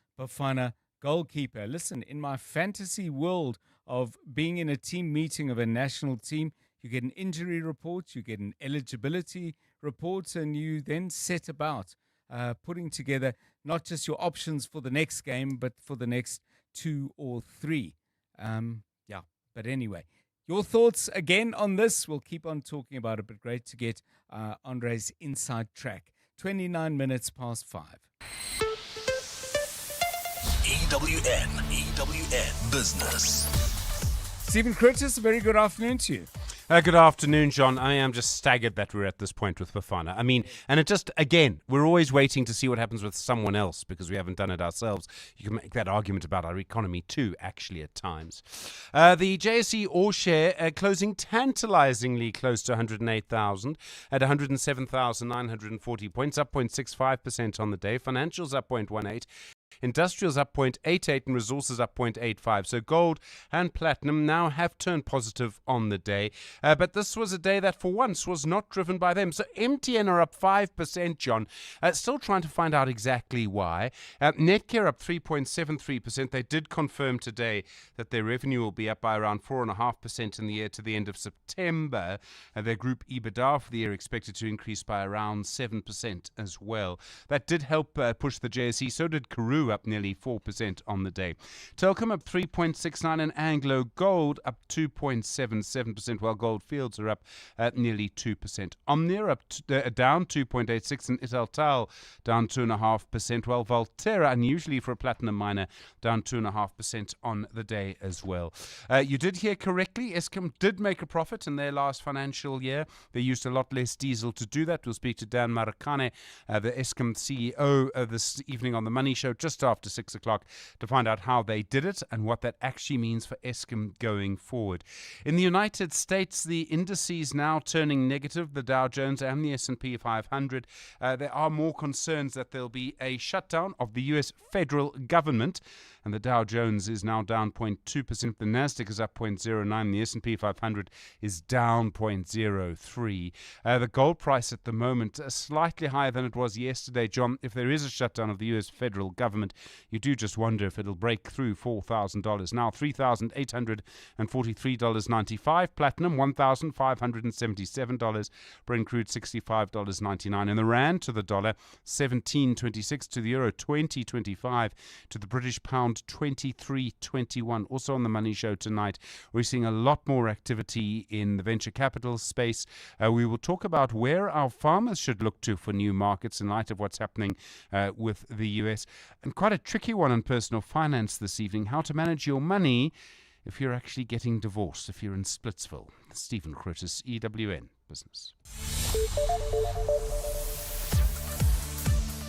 goalkeeper. Listen, in my fantasy world of being in a team meeting of a national team, you get an injury report, you get an eligibility report, and you then set about putting together not just your options for the next game, but for the next 2 or 3. But anyway, your thoughts again on this. We'll keep on talking about it, but great to get Andre's inside track. 29 minutes past 5. EWN Business. Stephen Curtis, a very good afternoon to you. Good afternoon, John. I am just staggered that we're at this point with Bafana. I mean, and it just, again, we're always waiting to see what happens with someone else because we haven't done it ourselves. You can make that argument about our economy too, actually, at times. The JSE All Share closing tantalizingly close to 108,000 at 107,940 points, up 0.65% on the day. Financials up 0.18%. Industrials up 0.88 and resources up 0.85. So gold and platinum now have turned positive on the day. But this was a day that for once was not driven by them. So MTN are up 5%, John. Still trying to find out exactly why. Netcare up 3.73%. They did confirm today that their revenue will be up by around 4.5% in the year to the end of September. Their group EBITDA for the year expected to increase by around 7% as well. That did help push the JSE. So did Karoo, up nearly 4% on the day. Telkom up 3.69% and Anglo Gold up 2.77%, while Gold Fields are up at nearly 2%. Omnia up down 2.86% and Italtal down 2.5%, while Valterra, unusually for a platinum miner, down 2.5% on the day as well. You did hear correctly. Eskom did make a profit in their last financial year. They used a lot less diesel to do that. We'll speak to Dan Marakane, the Eskom CEO, this evening on the Money Show, just after 6 o'clock, to find out how they did it and what that actually means for Eskom going forward. In the United States, the indices now turning negative, the Dow Jones and the S&P 500. There are more concerns that there'll be a shutdown of the U.S. federal government and the Dow Jones is now down 0.2%. The Nasdaq is up 0.09%. The S&P 500 is down 0.03%. The gold price at the moment slightly higher than it was yesterday. John, if there is a shutdown of the U.S. federal government, you do just wonder if it'll break through $4,000. Now $3,843.95. Platinum $1,577. Brent crude $65.99. And the rand to the dollar 17.26, to the euro 20.25, to the British pound 23.21. Also on the Money Show tonight, we're seeing a lot more activity in the venture capital space. We will talk about where our farmers should look to for new markets in light of what's happening with the US. And quite a tricky one on personal finance this evening, how to manage your money if you're actually getting divorced, if you're in Splitsville. Stephen Crotus, EWN Business.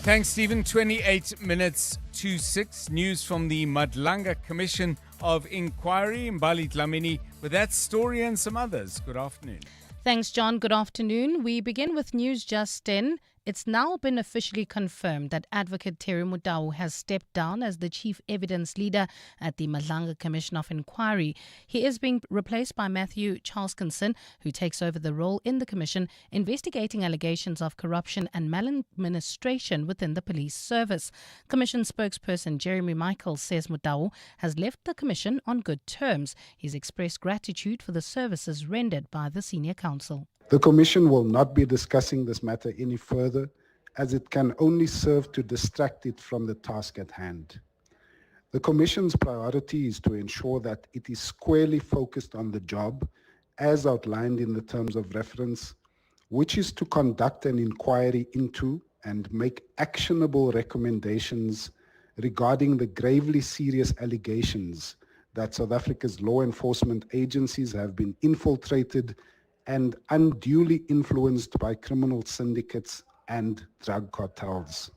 Thanks, Stephen. 28 minutes to 6. News from the Madlanga Commission of Inquiry in Mbali Dlamini with that story and some others. Good afternoon. Thanks, John. Good afternoon. We begin with news just in. It's now been officially confirmed that Advocate Terry Mutau has stepped down as the chief evidence leader at the Madlanga Commission of Inquiry. He is being replaced by Matthew Charleskinson, who takes over the role in the commission investigating allegations of corruption and maladministration within the police service. Commission spokesperson Jeremy Michael says Mutau has left the commission on good terms. He's expressed gratitude for the services rendered by the senior counsel. The Commission will not be discussing this matter any further, as it can only serve to distract it from the task at hand. The Commission's priority is to ensure that it is squarely focused on the job, as outlined in the terms of reference, which is to conduct an inquiry into and make actionable recommendations regarding the gravely serious allegations that South Africa's law enforcement agencies have been infiltrated and unduly influenced by criminal syndicates and drug cartels.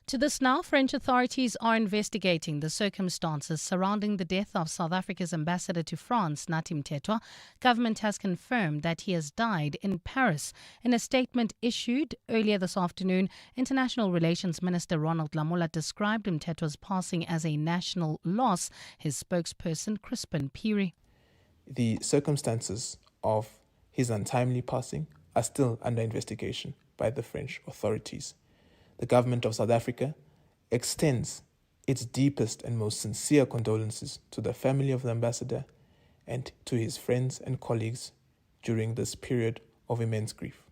To this now, French authorities are investigating the circumstances surrounding the death of South Africa's ambassador to France, Nathi Mthethwa. Government has confirmed that he has died in Paris. In a statement issued earlier this afternoon, International Relations Minister Ronald Lamola described Mthethwa's passing as a national loss. His spokesperson, Crispin Piri. The circumstances of his untimely passing are still under investigation by the French authorities. The government of South Africa extends its deepest and most sincere condolences to the family of the ambassador and to his friends and colleagues during this period of immense grief.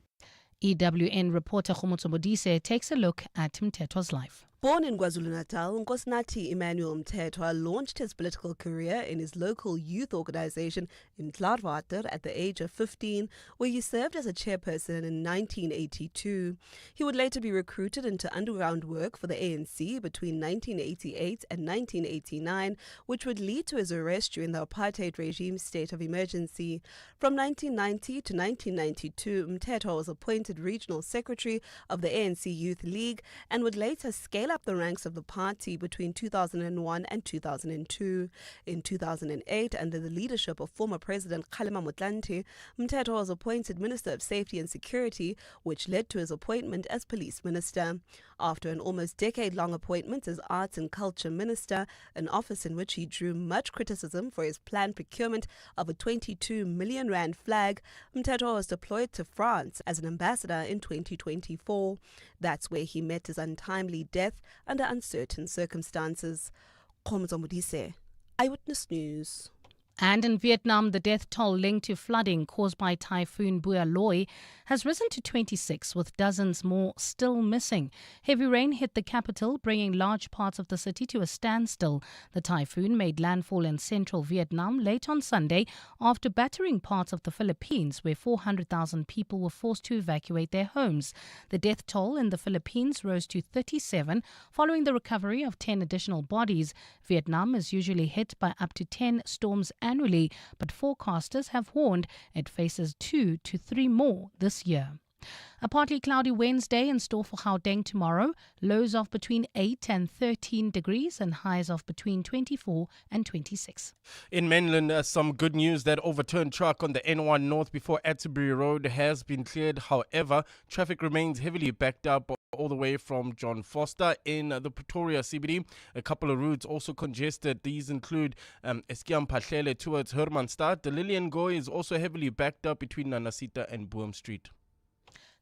EWN reporter Khomotso Modise takes a look at Mthethwa's life. Born in KwaZulu-Natal, Nkosinathi Emmanuel Mthethwa launched his political career in his local youth organization in Klaarwater at the age of 15, where he served as a chairperson in 1982. He would later be recruited into underground work for the ANC between 1988 and 1989, which would lead to his arrest during the apartheid regime's state of emergency. From 1990 to 1992, Mthethwa was appointed regional secretary of the ANC Youth League and would later scale up the ranks of the party between 2001 and 2002. In 2008, under the leadership of former President Kgalema Motlanthe, Mthethwa was appointed Minister of Safety and Security, which led to his appointment as Police Minister. After an almost decade-long appointment as Arts and Culture Minister, an office in which he drew much criticism for his planned procurement of a 22 million rand flag, Mthethwa was deployed to France as an ambassador in 2024. That's where he met his untimely death under uncertain circumstances. Khomotso Modise, Eyewitness News. And in Vietnam, the death toll linked to flooding caused by Typhoon Bua Loi has risen to 26, with dozens more still missing. Heavy rain hit the capital, bringing large parts of the city to a standstill. The typhoon made landfall in central Vietnam late on Sunday after battering parts of the Philippines, where 400,000 people were forced to evacuate their homes. The death toll in the Philippines rose to 37 following the recovery of 10 additional bodies. Vietnam is usually hit by up to 10 storms annually, but forecasters have warned it faces 2 to 3 more this year. A partly cloudy Wednesday in store for Gauteng tomorrow. Lows of between 8 and 13 degrees and highs of between 24 and 26. In mainland, some good news. That overturned truck on the N1 North before Atterbury Road has been cleared. However, traffic remains heavily backed up all the way from John Foster in the Pretoria CBD. A couple of routes also congested. These include Eskiam Pahlele towards Hermanstad. The Lillian Goy is also heavily backed up between Nanasita and Boom Street.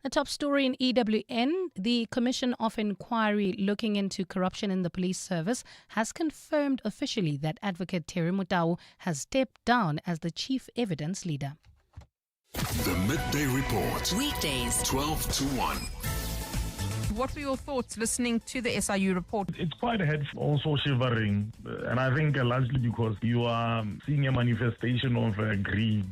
The top story in EWN, the Commission of Inquiry looking into corruption in the police service has confirmed officially that Advocate Terry Mutau has stepped down as the chief evidence leader. The Midday Report. Weekdays, 12 to 1. What were your thoughts listening to the SIU report? It's quite a head, also shivering, and I think largely because you are seeing a manifestation of greed,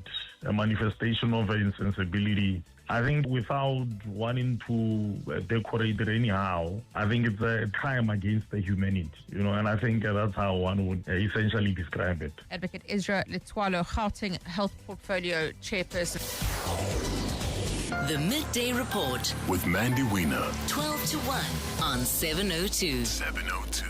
a manifestation of insensibility. I think without wanting to decorate it anyhow, I think it's a crime against the humanity, and I think that's how one would essentially describe it. Advocate Ezra Letwalo, Gauteng Health Portfolio Chairperson. The Midday Report with Mandy Wiener. 12 to 1 on 702. 702.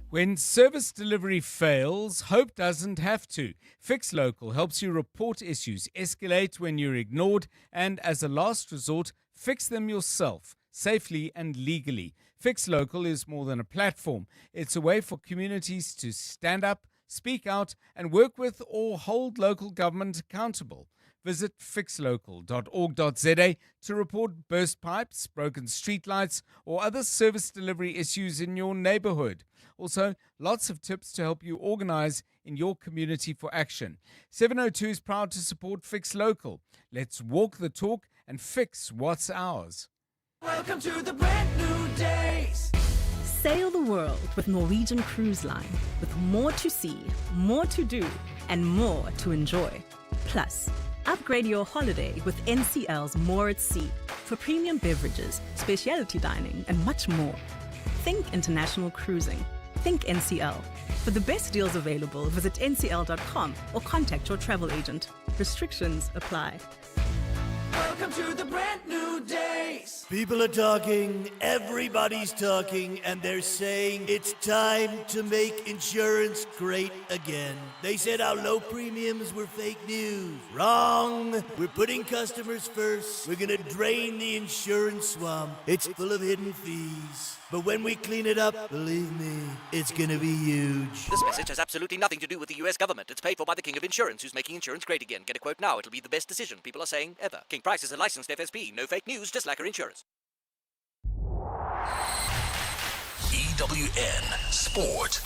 When service delivery fails, hope doesn't have to. Fix Local helps you report issues, escalate when you're ignored, and as a last resort, fix them yourself, safely and legally. Fix Local is more than a platform. It's a way for communities to stand up, speak out, and work with or hold local government accountable. Visit fixlocal.org.za to report burst pipes, broken streetlights, or other service delivery issues in your neighborhood. Also, lots of tips to help you organize in your community for action. 702 is proud to support Fix Local. Let's walk the talk and fix what's ours. Welcome to the brand new days. Sail the world with Norwegian Cruise Line, with more to see, more to do, and more to enjoy. Plus, upgrade your holiday with NCL's More at Sea for premium beverages, specialty dining, and much more. Think international cruising. Think NCL. For the best deals available, visit ncl.com or contact your travel agent. Restrictions apply. Welcome to the brand new days. People are talking, everybody's talking, and they're saying it's time to make insurance great again. They said our low premiums were fake news. Wrong. We're putting customers first. We're gonna drain the insurance swamp. It's full of hidden fees. But when we clean it up, believe me, it's gonna be huge. This message has absolutely nothing to do with the US government. It's paid for by the King of Insurance, who's making insurance great again. Get a quote now. It'll be the best decision people are saying ever. King Price is a licensed FSP. No fake news, just like her insurance. EWN Sport.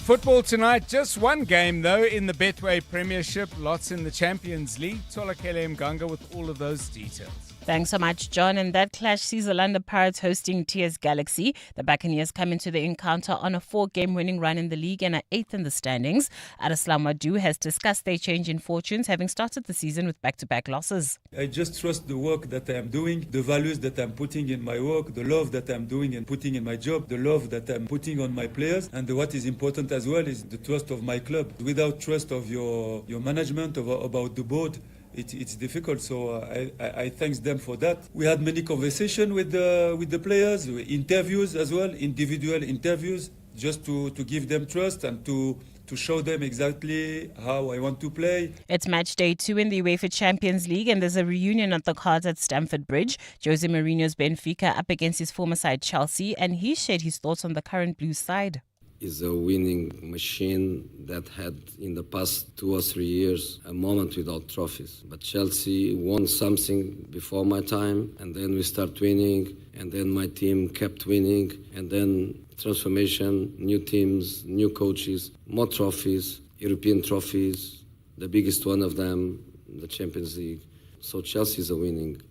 Football tonight, just one game though in the Betway Premiership, lots in the Champions League. Tolakele Mganga with all of those details. Thanks so much, John. And that clash sees Orlando Pirates hosting TS Galaxy. The Buccaneers come into the encounter on a 4-game winning run in the league and are 8th in the standings. Adeslam Madu has discussed their change in fortunes, having started the season with back-to-back losses. I just trust the work that I am doing, the values that I'm putting in my work, the love that I'm doing and putting in my job, the love that I'm putting on my players. And what is important as well is the trust of my club. Without trust of your management, about the board, it's difficult, so I thank them for that. We had many conversations with the players, interviews as well, individual interviews, just to give them trust and to show them exactly how I want to play. It's match day 2 in the UEFA Champions League, and there's a reunion at the cards at Stamford Bridge. Jose Mourinho's Benfica up against his former side Chelsea, and he shared his thoughts on the current Blues side. Is a winning machine that had in the past 2 or 3 years a moment without trophies. But Chelsea won something before my time, and then we start winning, and then my team kept winning, and then transformation, new teams, new coaches, more trophies, European trophies, the biggest one of them, the Champions League. So Chelsea is a winning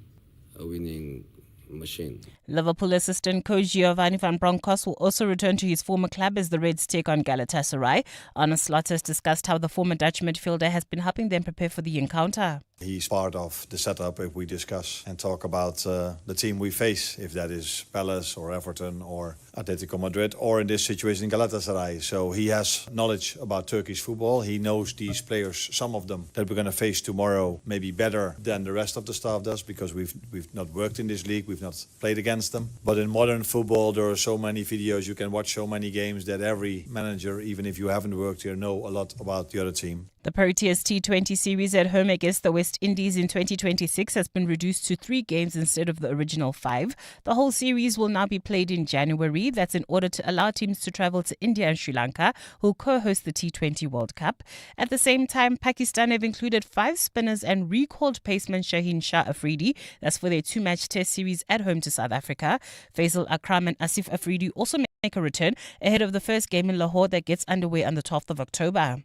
machine. Liverpool assistant coach Giovanni van Bronckhorst will also return to his former club as the Reds take on Galatasaray. Arne Slot has discussed how the former Dutch midfielder has been helping them prepare for the encounter. He's part of the setup if we discuss and talk about the team we face, if that is Palace or Everton or Atletico Madrid, or in this situation Galatasaray. So he has knowledge about Turkish football. He knows these players, some of them that we're going to face tomorrow, maybe better than the rest of the staff does, because we've not worked in this league, we've not played against them. But in modern football, there are so many videos, you can watch so many games that every manager, even if you haven't worked here, know a lot about the other team. The Proteas T20 series at home against the West Indies in 2026 has been reduced to 3 games instead of the original 5. The whole series will now be played in January. That's in order to allow teams to travel to India and Sri Lanka, who co-host the T20 World Cup. At the same time, Pakistan have included 5 spinners and recalled paceman Shaheen Shah Afridi. That's for their 2-match test series at home to South Africa. Faisal Akram and Asif Afridi also make a return ahead of the first game in Lahore that gets underway on the 12th of October.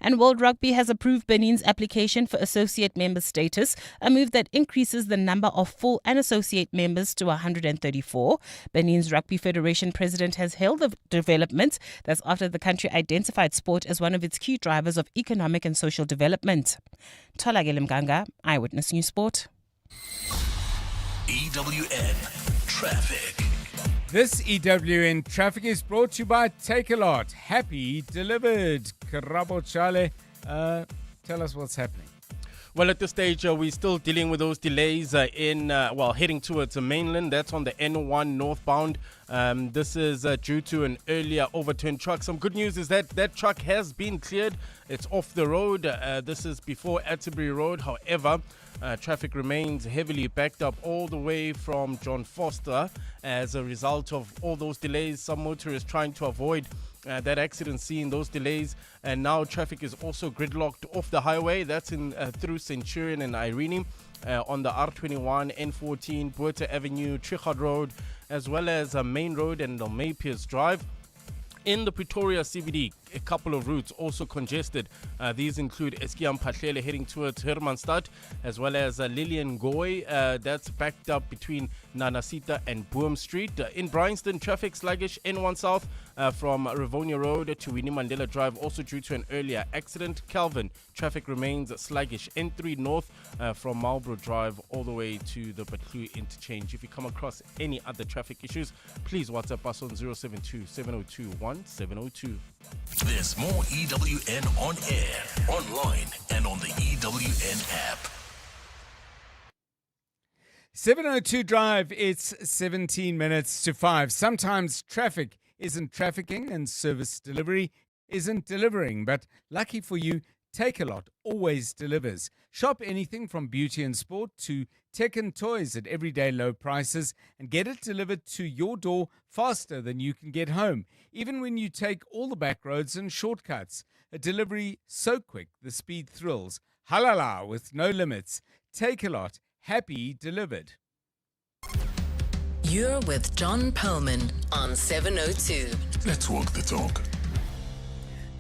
And World Rugby has approved Benin's application for associate member status, a move that increases the number of full and associate members to 134. Benin's Rugby Federation president has hailed the development. That's after the country identified sport as one of its key drivers of economic and social development. Tolagele Mganga, Eyewitness News Sport. EWN Traffic. This EWN Traffic is brought to you by Take A Lot. Happy delivered. Karabo Chale, tell us what's happening. Well, at this stage, we're still dealing with those delays heading towards the mainland. That's on the N1 northbound. This is due to an earlier overturned truck. Some good news is that that truck has been cleared. It's off the road. This is before Atterbury Road. However, traffic remains heavily backed up all the way from John Foster. As a result of all those delays, some motorists trying to avoid that accident scene, those delays, and now traffic is also gridlocked off the highway. That's in through Centurion and Irene, on the R21, N14, Buerta Avenue, Trichard Road, as well as Main Road and Maypiers Drive. In the Pretoria CBD, a couple of routes also congested. These include Eskiam Pahlele heading towards Hermanstad, as well as Lillian Goy. That's backed up between Nanasita and Boom Street. In Bryanston, traffic sluggish. N1 South from Rivonia Road to Winnie Mandela Drive, also due to an earlier accident. Calvin, traffic remains sluggish. N3 North from Marlborough Drive all the way to the Batlu interchange. If you come across any other traffic issues, please WhatsApp us on 072 702 1702. There's more EWN on air, online, and on the EWN app. 702 Drive, it's 17 minutes to 5. Sometimes traffic isn't trafficking and service delivery isn't delivering, but lucky for you, Take A Lot always delivers. Shop anything from beauty and sport to tech and toys at everyday low prices and get it delivered to your door faster than you can get home, even when you take all the back roads and shortcuts. A delivery so quick, the speed thrills. Halala with no limits. Take A Lot. Happy delivered. You're with John Perlman on 702. Let's walk the talk.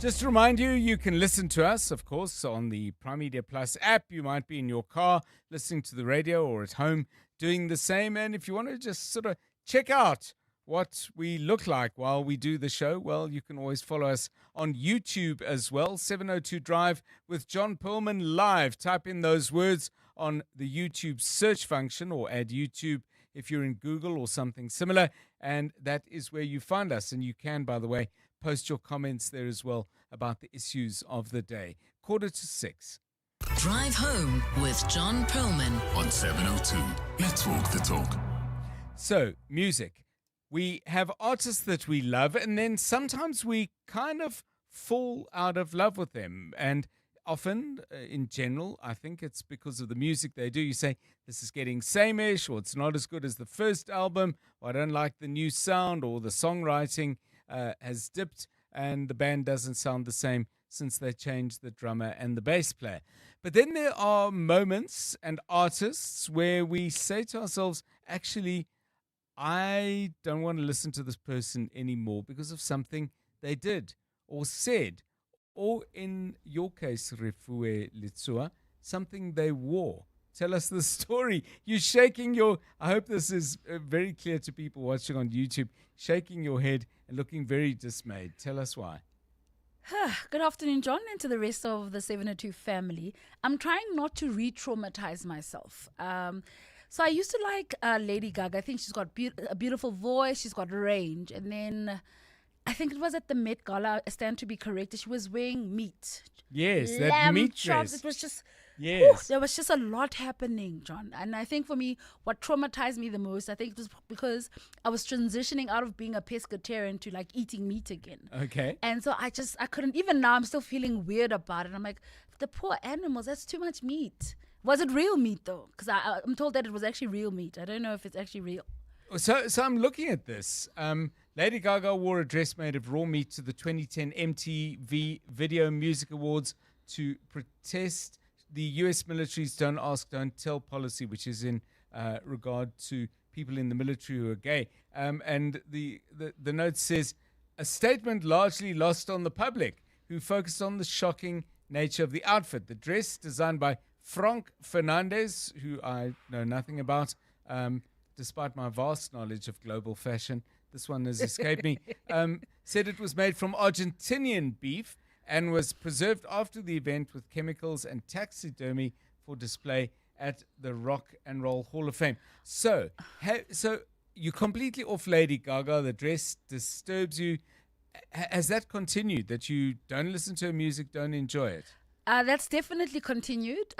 Just to remind you, you can listen to us, of course, on the Prime Media Plus app. You might be in your car listening to the radio or at home doing the same. And if you want to just sort of check out what we look like while we do the show, well, you can always follow us on YouTube as well. 702 Drive with John Perlman live. Type in those words on the YouTube search function or add YouTube if you're in Google or something similar. And that is where you find us. And you can, by the way, post your comments there as well about the issues of the day. 5:45. Drive home with John Perlman on 702. Let's walk the talk. So, music. We have artists that we love, and then sometimes we kind of fall out of love with them. And often, in general, I think it's because of the music they do. You say, this is getting same-ish, or it's not as good as the first album, or I don't like the new sound, or the songwriting has dipped, and the band doesn't sound the same since they changed the drummer and the bass player. But then there are moments and artists where we say to ourselves, actually, I don't want to listen to this person anymore because of something they did or said, or in your case, Refuwe Litsua, something they wore. Tell us the story. You're shaking your, I hope this is very clear to people watching on YouTube, shaking your head and looking very dismayed. Tell us why. Good afternoon, John, and to the rest of the 702 family. I'm trying not to re-traumatize myself. So I used to like Lady Gaga. I think she's got a beautiful voice. She's got range. And then I think it was at the Met Gala, I stand to be corrected, she was wearing meat. Yes, that Lamb meat chops. dress. It was just... Yes. There was just a lot happening, John. And I think for me, what traumatized me the most, I think it was because I was transitioning out of being a pescatarian to like eating meat again. Okay. And so I couldn't, even now I'm still feeling weird about it. I'm like, the poor animals, that's too much meat. Was it real meat though? Because I'm told that it was actually real meat. I don't know if it's actually real. So I'm looking at this. Lady Gaga wore a dress made of raw meat to the 2010 MTV Video Music Awards to protest the U.S. military's don't ask, don't tell policy, which is in regard to people in the military who are gay. And the note says, a statement largely lost on the public, who focused on the shocking nature of the outfit. The dress, designed by Frank Fernandez, who I know nothing about, despite my vast knowledge of global fashion. This one has escaped me. Said it was made from Argentinian beef and was preserved after the event with chemicals and taxidermy for display at the Rock and Roll Hall of Fame. So you're completely off Lady Gaga. The dress disturbs you. Has that continued, that you don't listen to her music, don't enjoy it? That's definitely continued.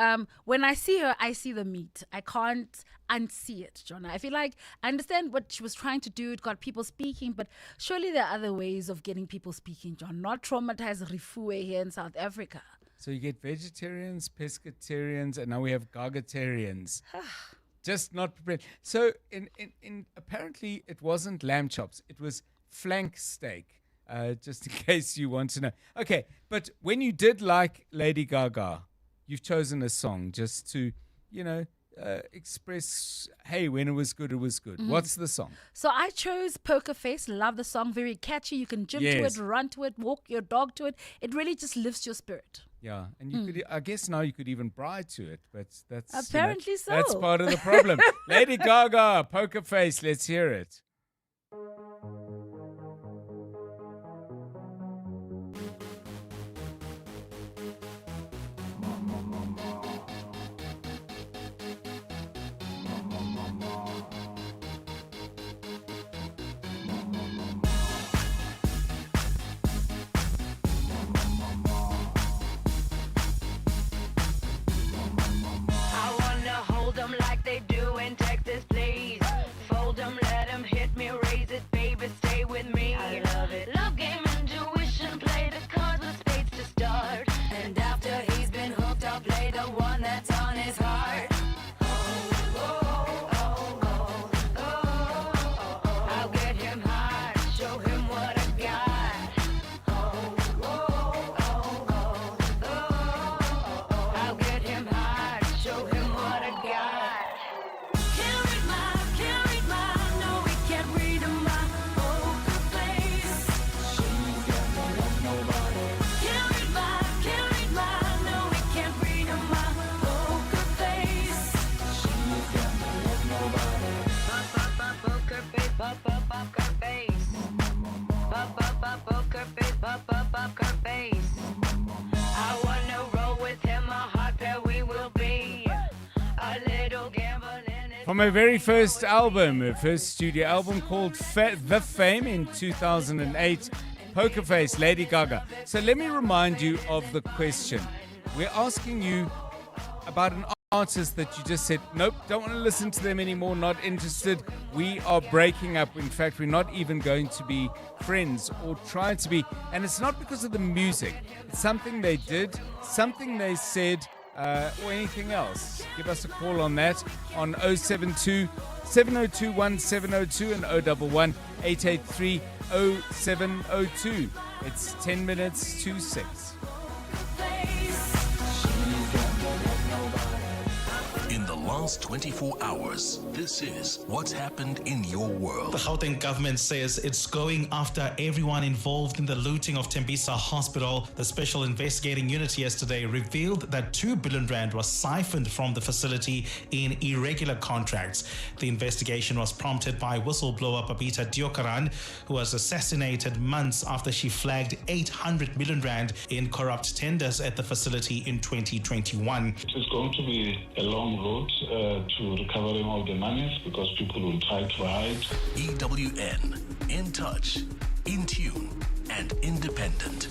When I see her, I see the meat. I can't unsee it, John. I feel like I understand what she was trying to do. It got people speaking, but surely there are other ways of getting people speaking, John. Not traumatize Rifue here in South Africa. So you get vegetarians, pescatarians, and now we have Gagatarians. Just not prepared. So in apparently it wasn't lamb chops. It was flank steak. Just in case you want to know. Okay, but when you did like Lady Gaga, you've chosen a song just to, express, hey, when it was good, it was good. Mm-hmm. What's the song? So I chose Poker Face. Love the song. Very catchy. You can gym to it, run to it, walk your dog to it. It really just lifts your spirit. Yeah, and you could, I guess now you could even bride to it, but that's apparently so. That's part of the problem. Lady Gaga, Poker Face, let's hear it. From her very first album, her first studio album called The Fame in 2008, Poker Face, Lady Gaga. So let me remind you of the question. We're asking you about an artist that you just said, nope, don't want to listen to them anymore, not interested. We are breaking up. In fact, we're not even going to be friends or try to be. And it's not because of the music. It's something they did, something they said, or anything else. Give us a call on that on 072 702 1702 and 011 883 0702. It's 10 minutes to 6. In the last last 24 hours, this is what's happened in your world. The Gauteng government says it's going after everyone involved in the looting of Tembisa Hospital. The Special Investigating Unit yesterday revealed that 2 billion rand was siphoned from the facility in irregular contracts. The investigation was prompted by whistleblower Babita Diokaran, who was assassinated months after she flagged 800 million rand in corrupt tenders at the facility in 2021. It is going to be a long road to recovering all the monies because people will try to hide. EWN, in touch, in tune, and independent.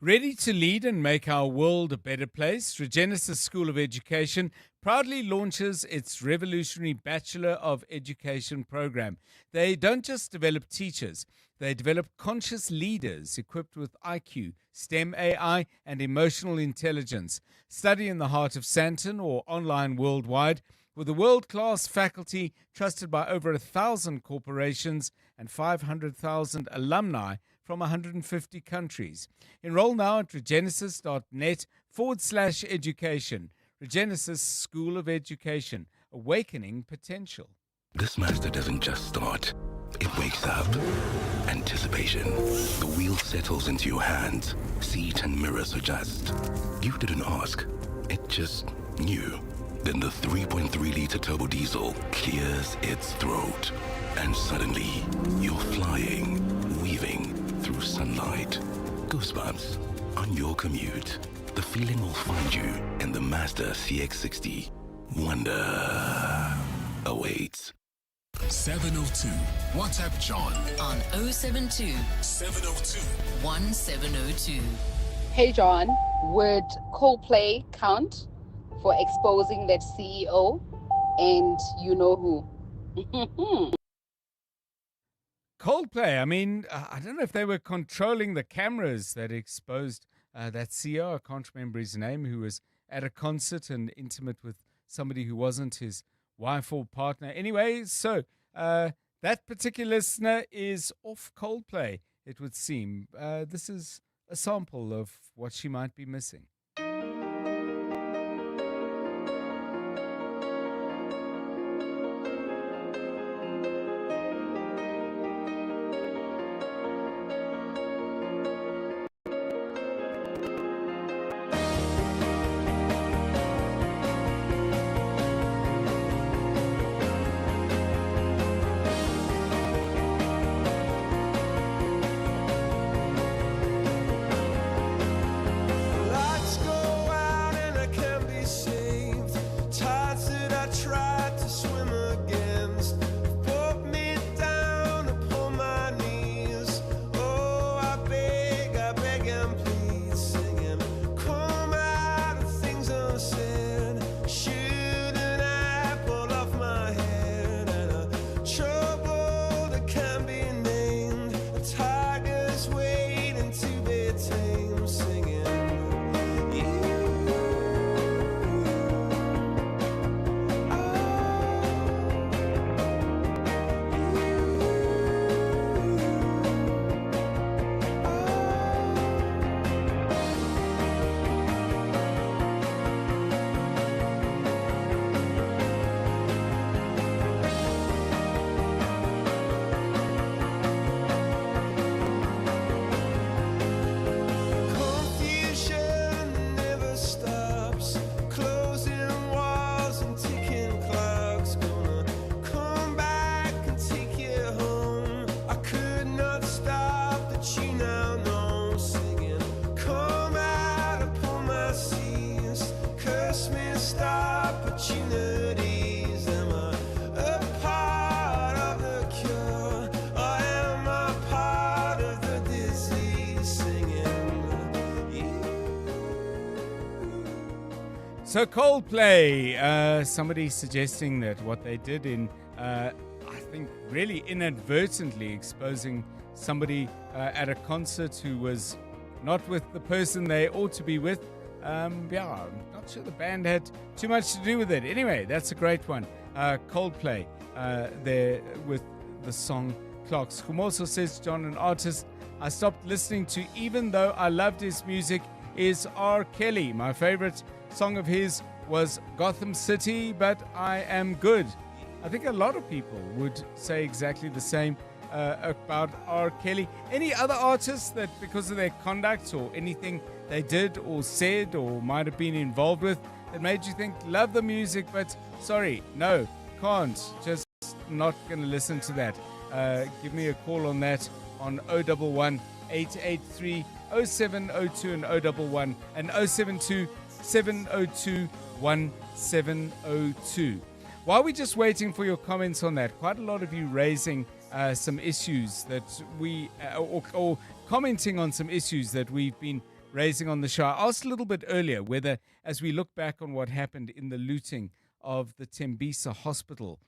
Ready to lead and make our world a better place, Regenesis School of Education proudly launches its revolutionary Bachelor of Education program. They don't just develop teachers, they develop conscious leaders equipped with IQ, STEM, AI, and emotional intelligence. Study in the heart of Sandton or online worldwide with a world-class faculty trusted by over 1,000 corporations and 500,000 alumni from 150 countries. Enroll now at regenesis.net/education. Regenesis School of Education, awakening potential. This master doesn't just start, it wakes up. Anticipation. The wheel settles into your hands. Seat and mirrors adjust. You didn't ask, it just knew. Then the 3.3-liter turbo diesel clears its throat. And suddenly, you're flying, weaving through sunlight. Goosebumps on your commute. The feeling will find you in the Mazda CX-60. Wonder awaits. 702. WhatsApp John on 072 702 1702. Hey John, would Coldplay count for exposing that CEO and you know who? Coldplay, I mean, I don't know if they were controlling the cameras that exposed that CEO, I can't remember his name, who was at a concert and intimate with somebody who wasn't his wife or partner. Anyway, so that particular listener is off Coldplay, it would seem. This is a sample of what she might be missing. So Coldplay, somebody suggesting that what they did in, I think, really inadvertently exposing somebody at a concert who was not with the person they ought to be with. I'm not sure the band had too much to do with it. Anyway, that's a great one. Coldplay, there with the song Clocks. Kumoso says, John, an artist I stopped listening to even though I loved his music is R. Kelly. My favorite song of his was Gotham City, but I am good. I think a lot of people would say exactly the same about R. Kelly. Any other artists that, because of their conduct or anything they did or said or might have been involved with, that made you think, love the music, but sorry, no, can't, just not going to listen to that? Give me a call on that on 011 883 0702 and 011 and 072 702 1702. While we're just waiting for your comments on that, quite a lot of you raising some issues that we, or commenting on some issues that we've been raising on the show. I asked a little bit earlier whether, as we look back on what happened in the looting of the Tembisa hospital,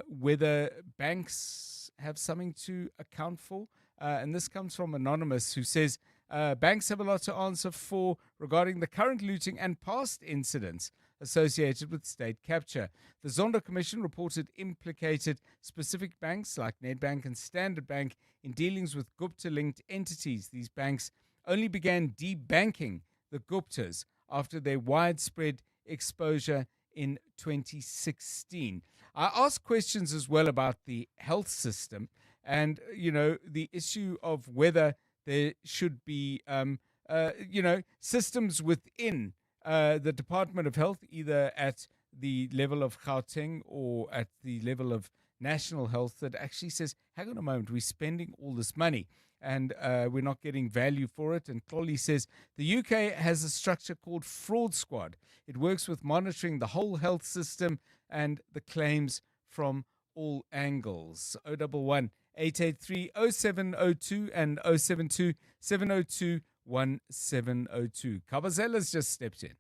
whether banks have something to account for. And this comes from Anonymous, who says, banks have a lot to answer for regarding the current looting and past incidents associated with state capture. The Zondo Commission reported implicated specific banks like Nedbank and Standard Bank in dealings with Gupta-linked entities. These banks only began debanking the Guptas after their widespread exposure in 2016. I asked questions as well about the health system and, the issue of whether there should be, systems within the Department of Health, either at the level of Gauteng or at the level of National Health, that actually says, hang on a moment, we're spending all this money and we're not getting value for it. And Clolly says, the UK has a structure called Fraud Squad. It works with monitoring the whole health system and the claims from all angles. 011 883 0702 and 072 702 1702. Kabazella's just stepped in.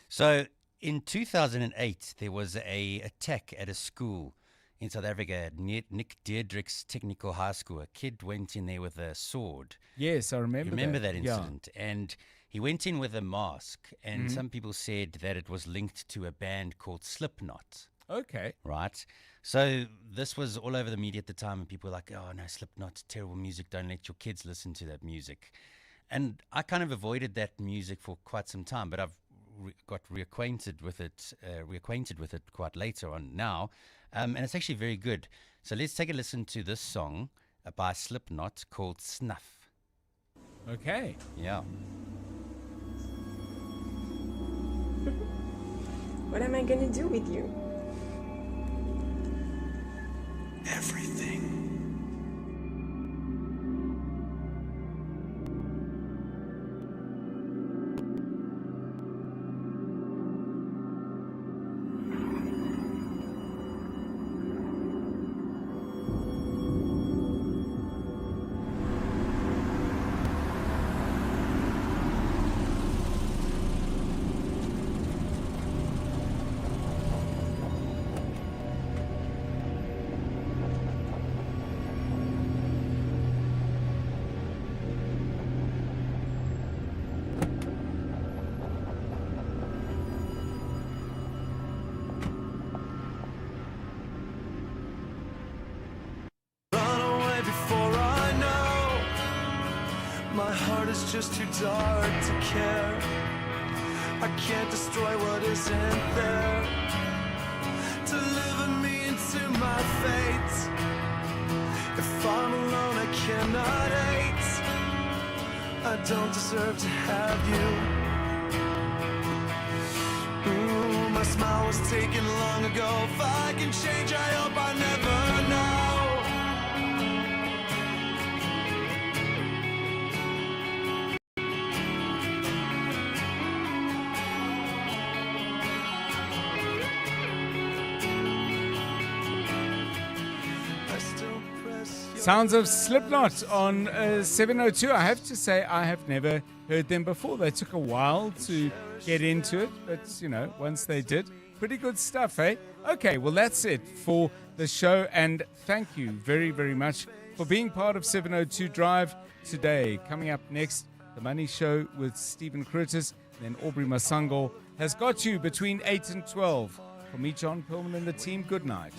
So in 2008, there was a attack at a school in South Africa at Nick Deirdrick's Technical High School. A kid went in there with a sword. Yes, I remember that incident. Yeah. And he went in with a mask, and some people said that it was linked to a band called Slipknot. Okay. Right. So this was all over the media at the time, and people were like, oh, no, Slipknot, terrible music. Don't let your kids listen to that music. And I kind of avoided that music for quite some time, but I've got reacquainted with it quite later on now. And it's actually very good. So let's take a listen to this song by Slipknot called Snuff. Okay. Yeah. What am I going to do with you? Everything. It's just too dark to care. I can't destroy what isn't there. Deliver me into my fate. If I'm alone, I cannot hate. I don't deserve to have you. My smile was taken long ago. If I can change, I hope I never know. Sounds of Slipknot on 702. I have to say, I have never heard them before. They took a while to get into it, but, once they did, pretty good stuff, eh? Okay, well, that's it for the show, and thank you very, very much for being part of 702 Drive today. Coming up next, The Money Show with Stephen Curtis, then Aubrey Masango has got you between 8 and 12. For me, John Perlman, and the team, good night.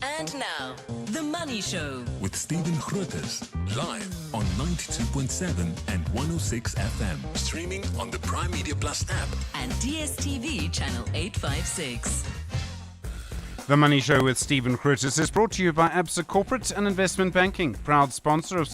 And now, The Money Show. With Stephen Grootes, live on 92.7 and 106 FM. Streaming on the Prime Media Plus app. And DSTV channel 856. The Money Show with Stephen Grootes is brought to you by Absa Corporate and Investment Banking, proud sponsor of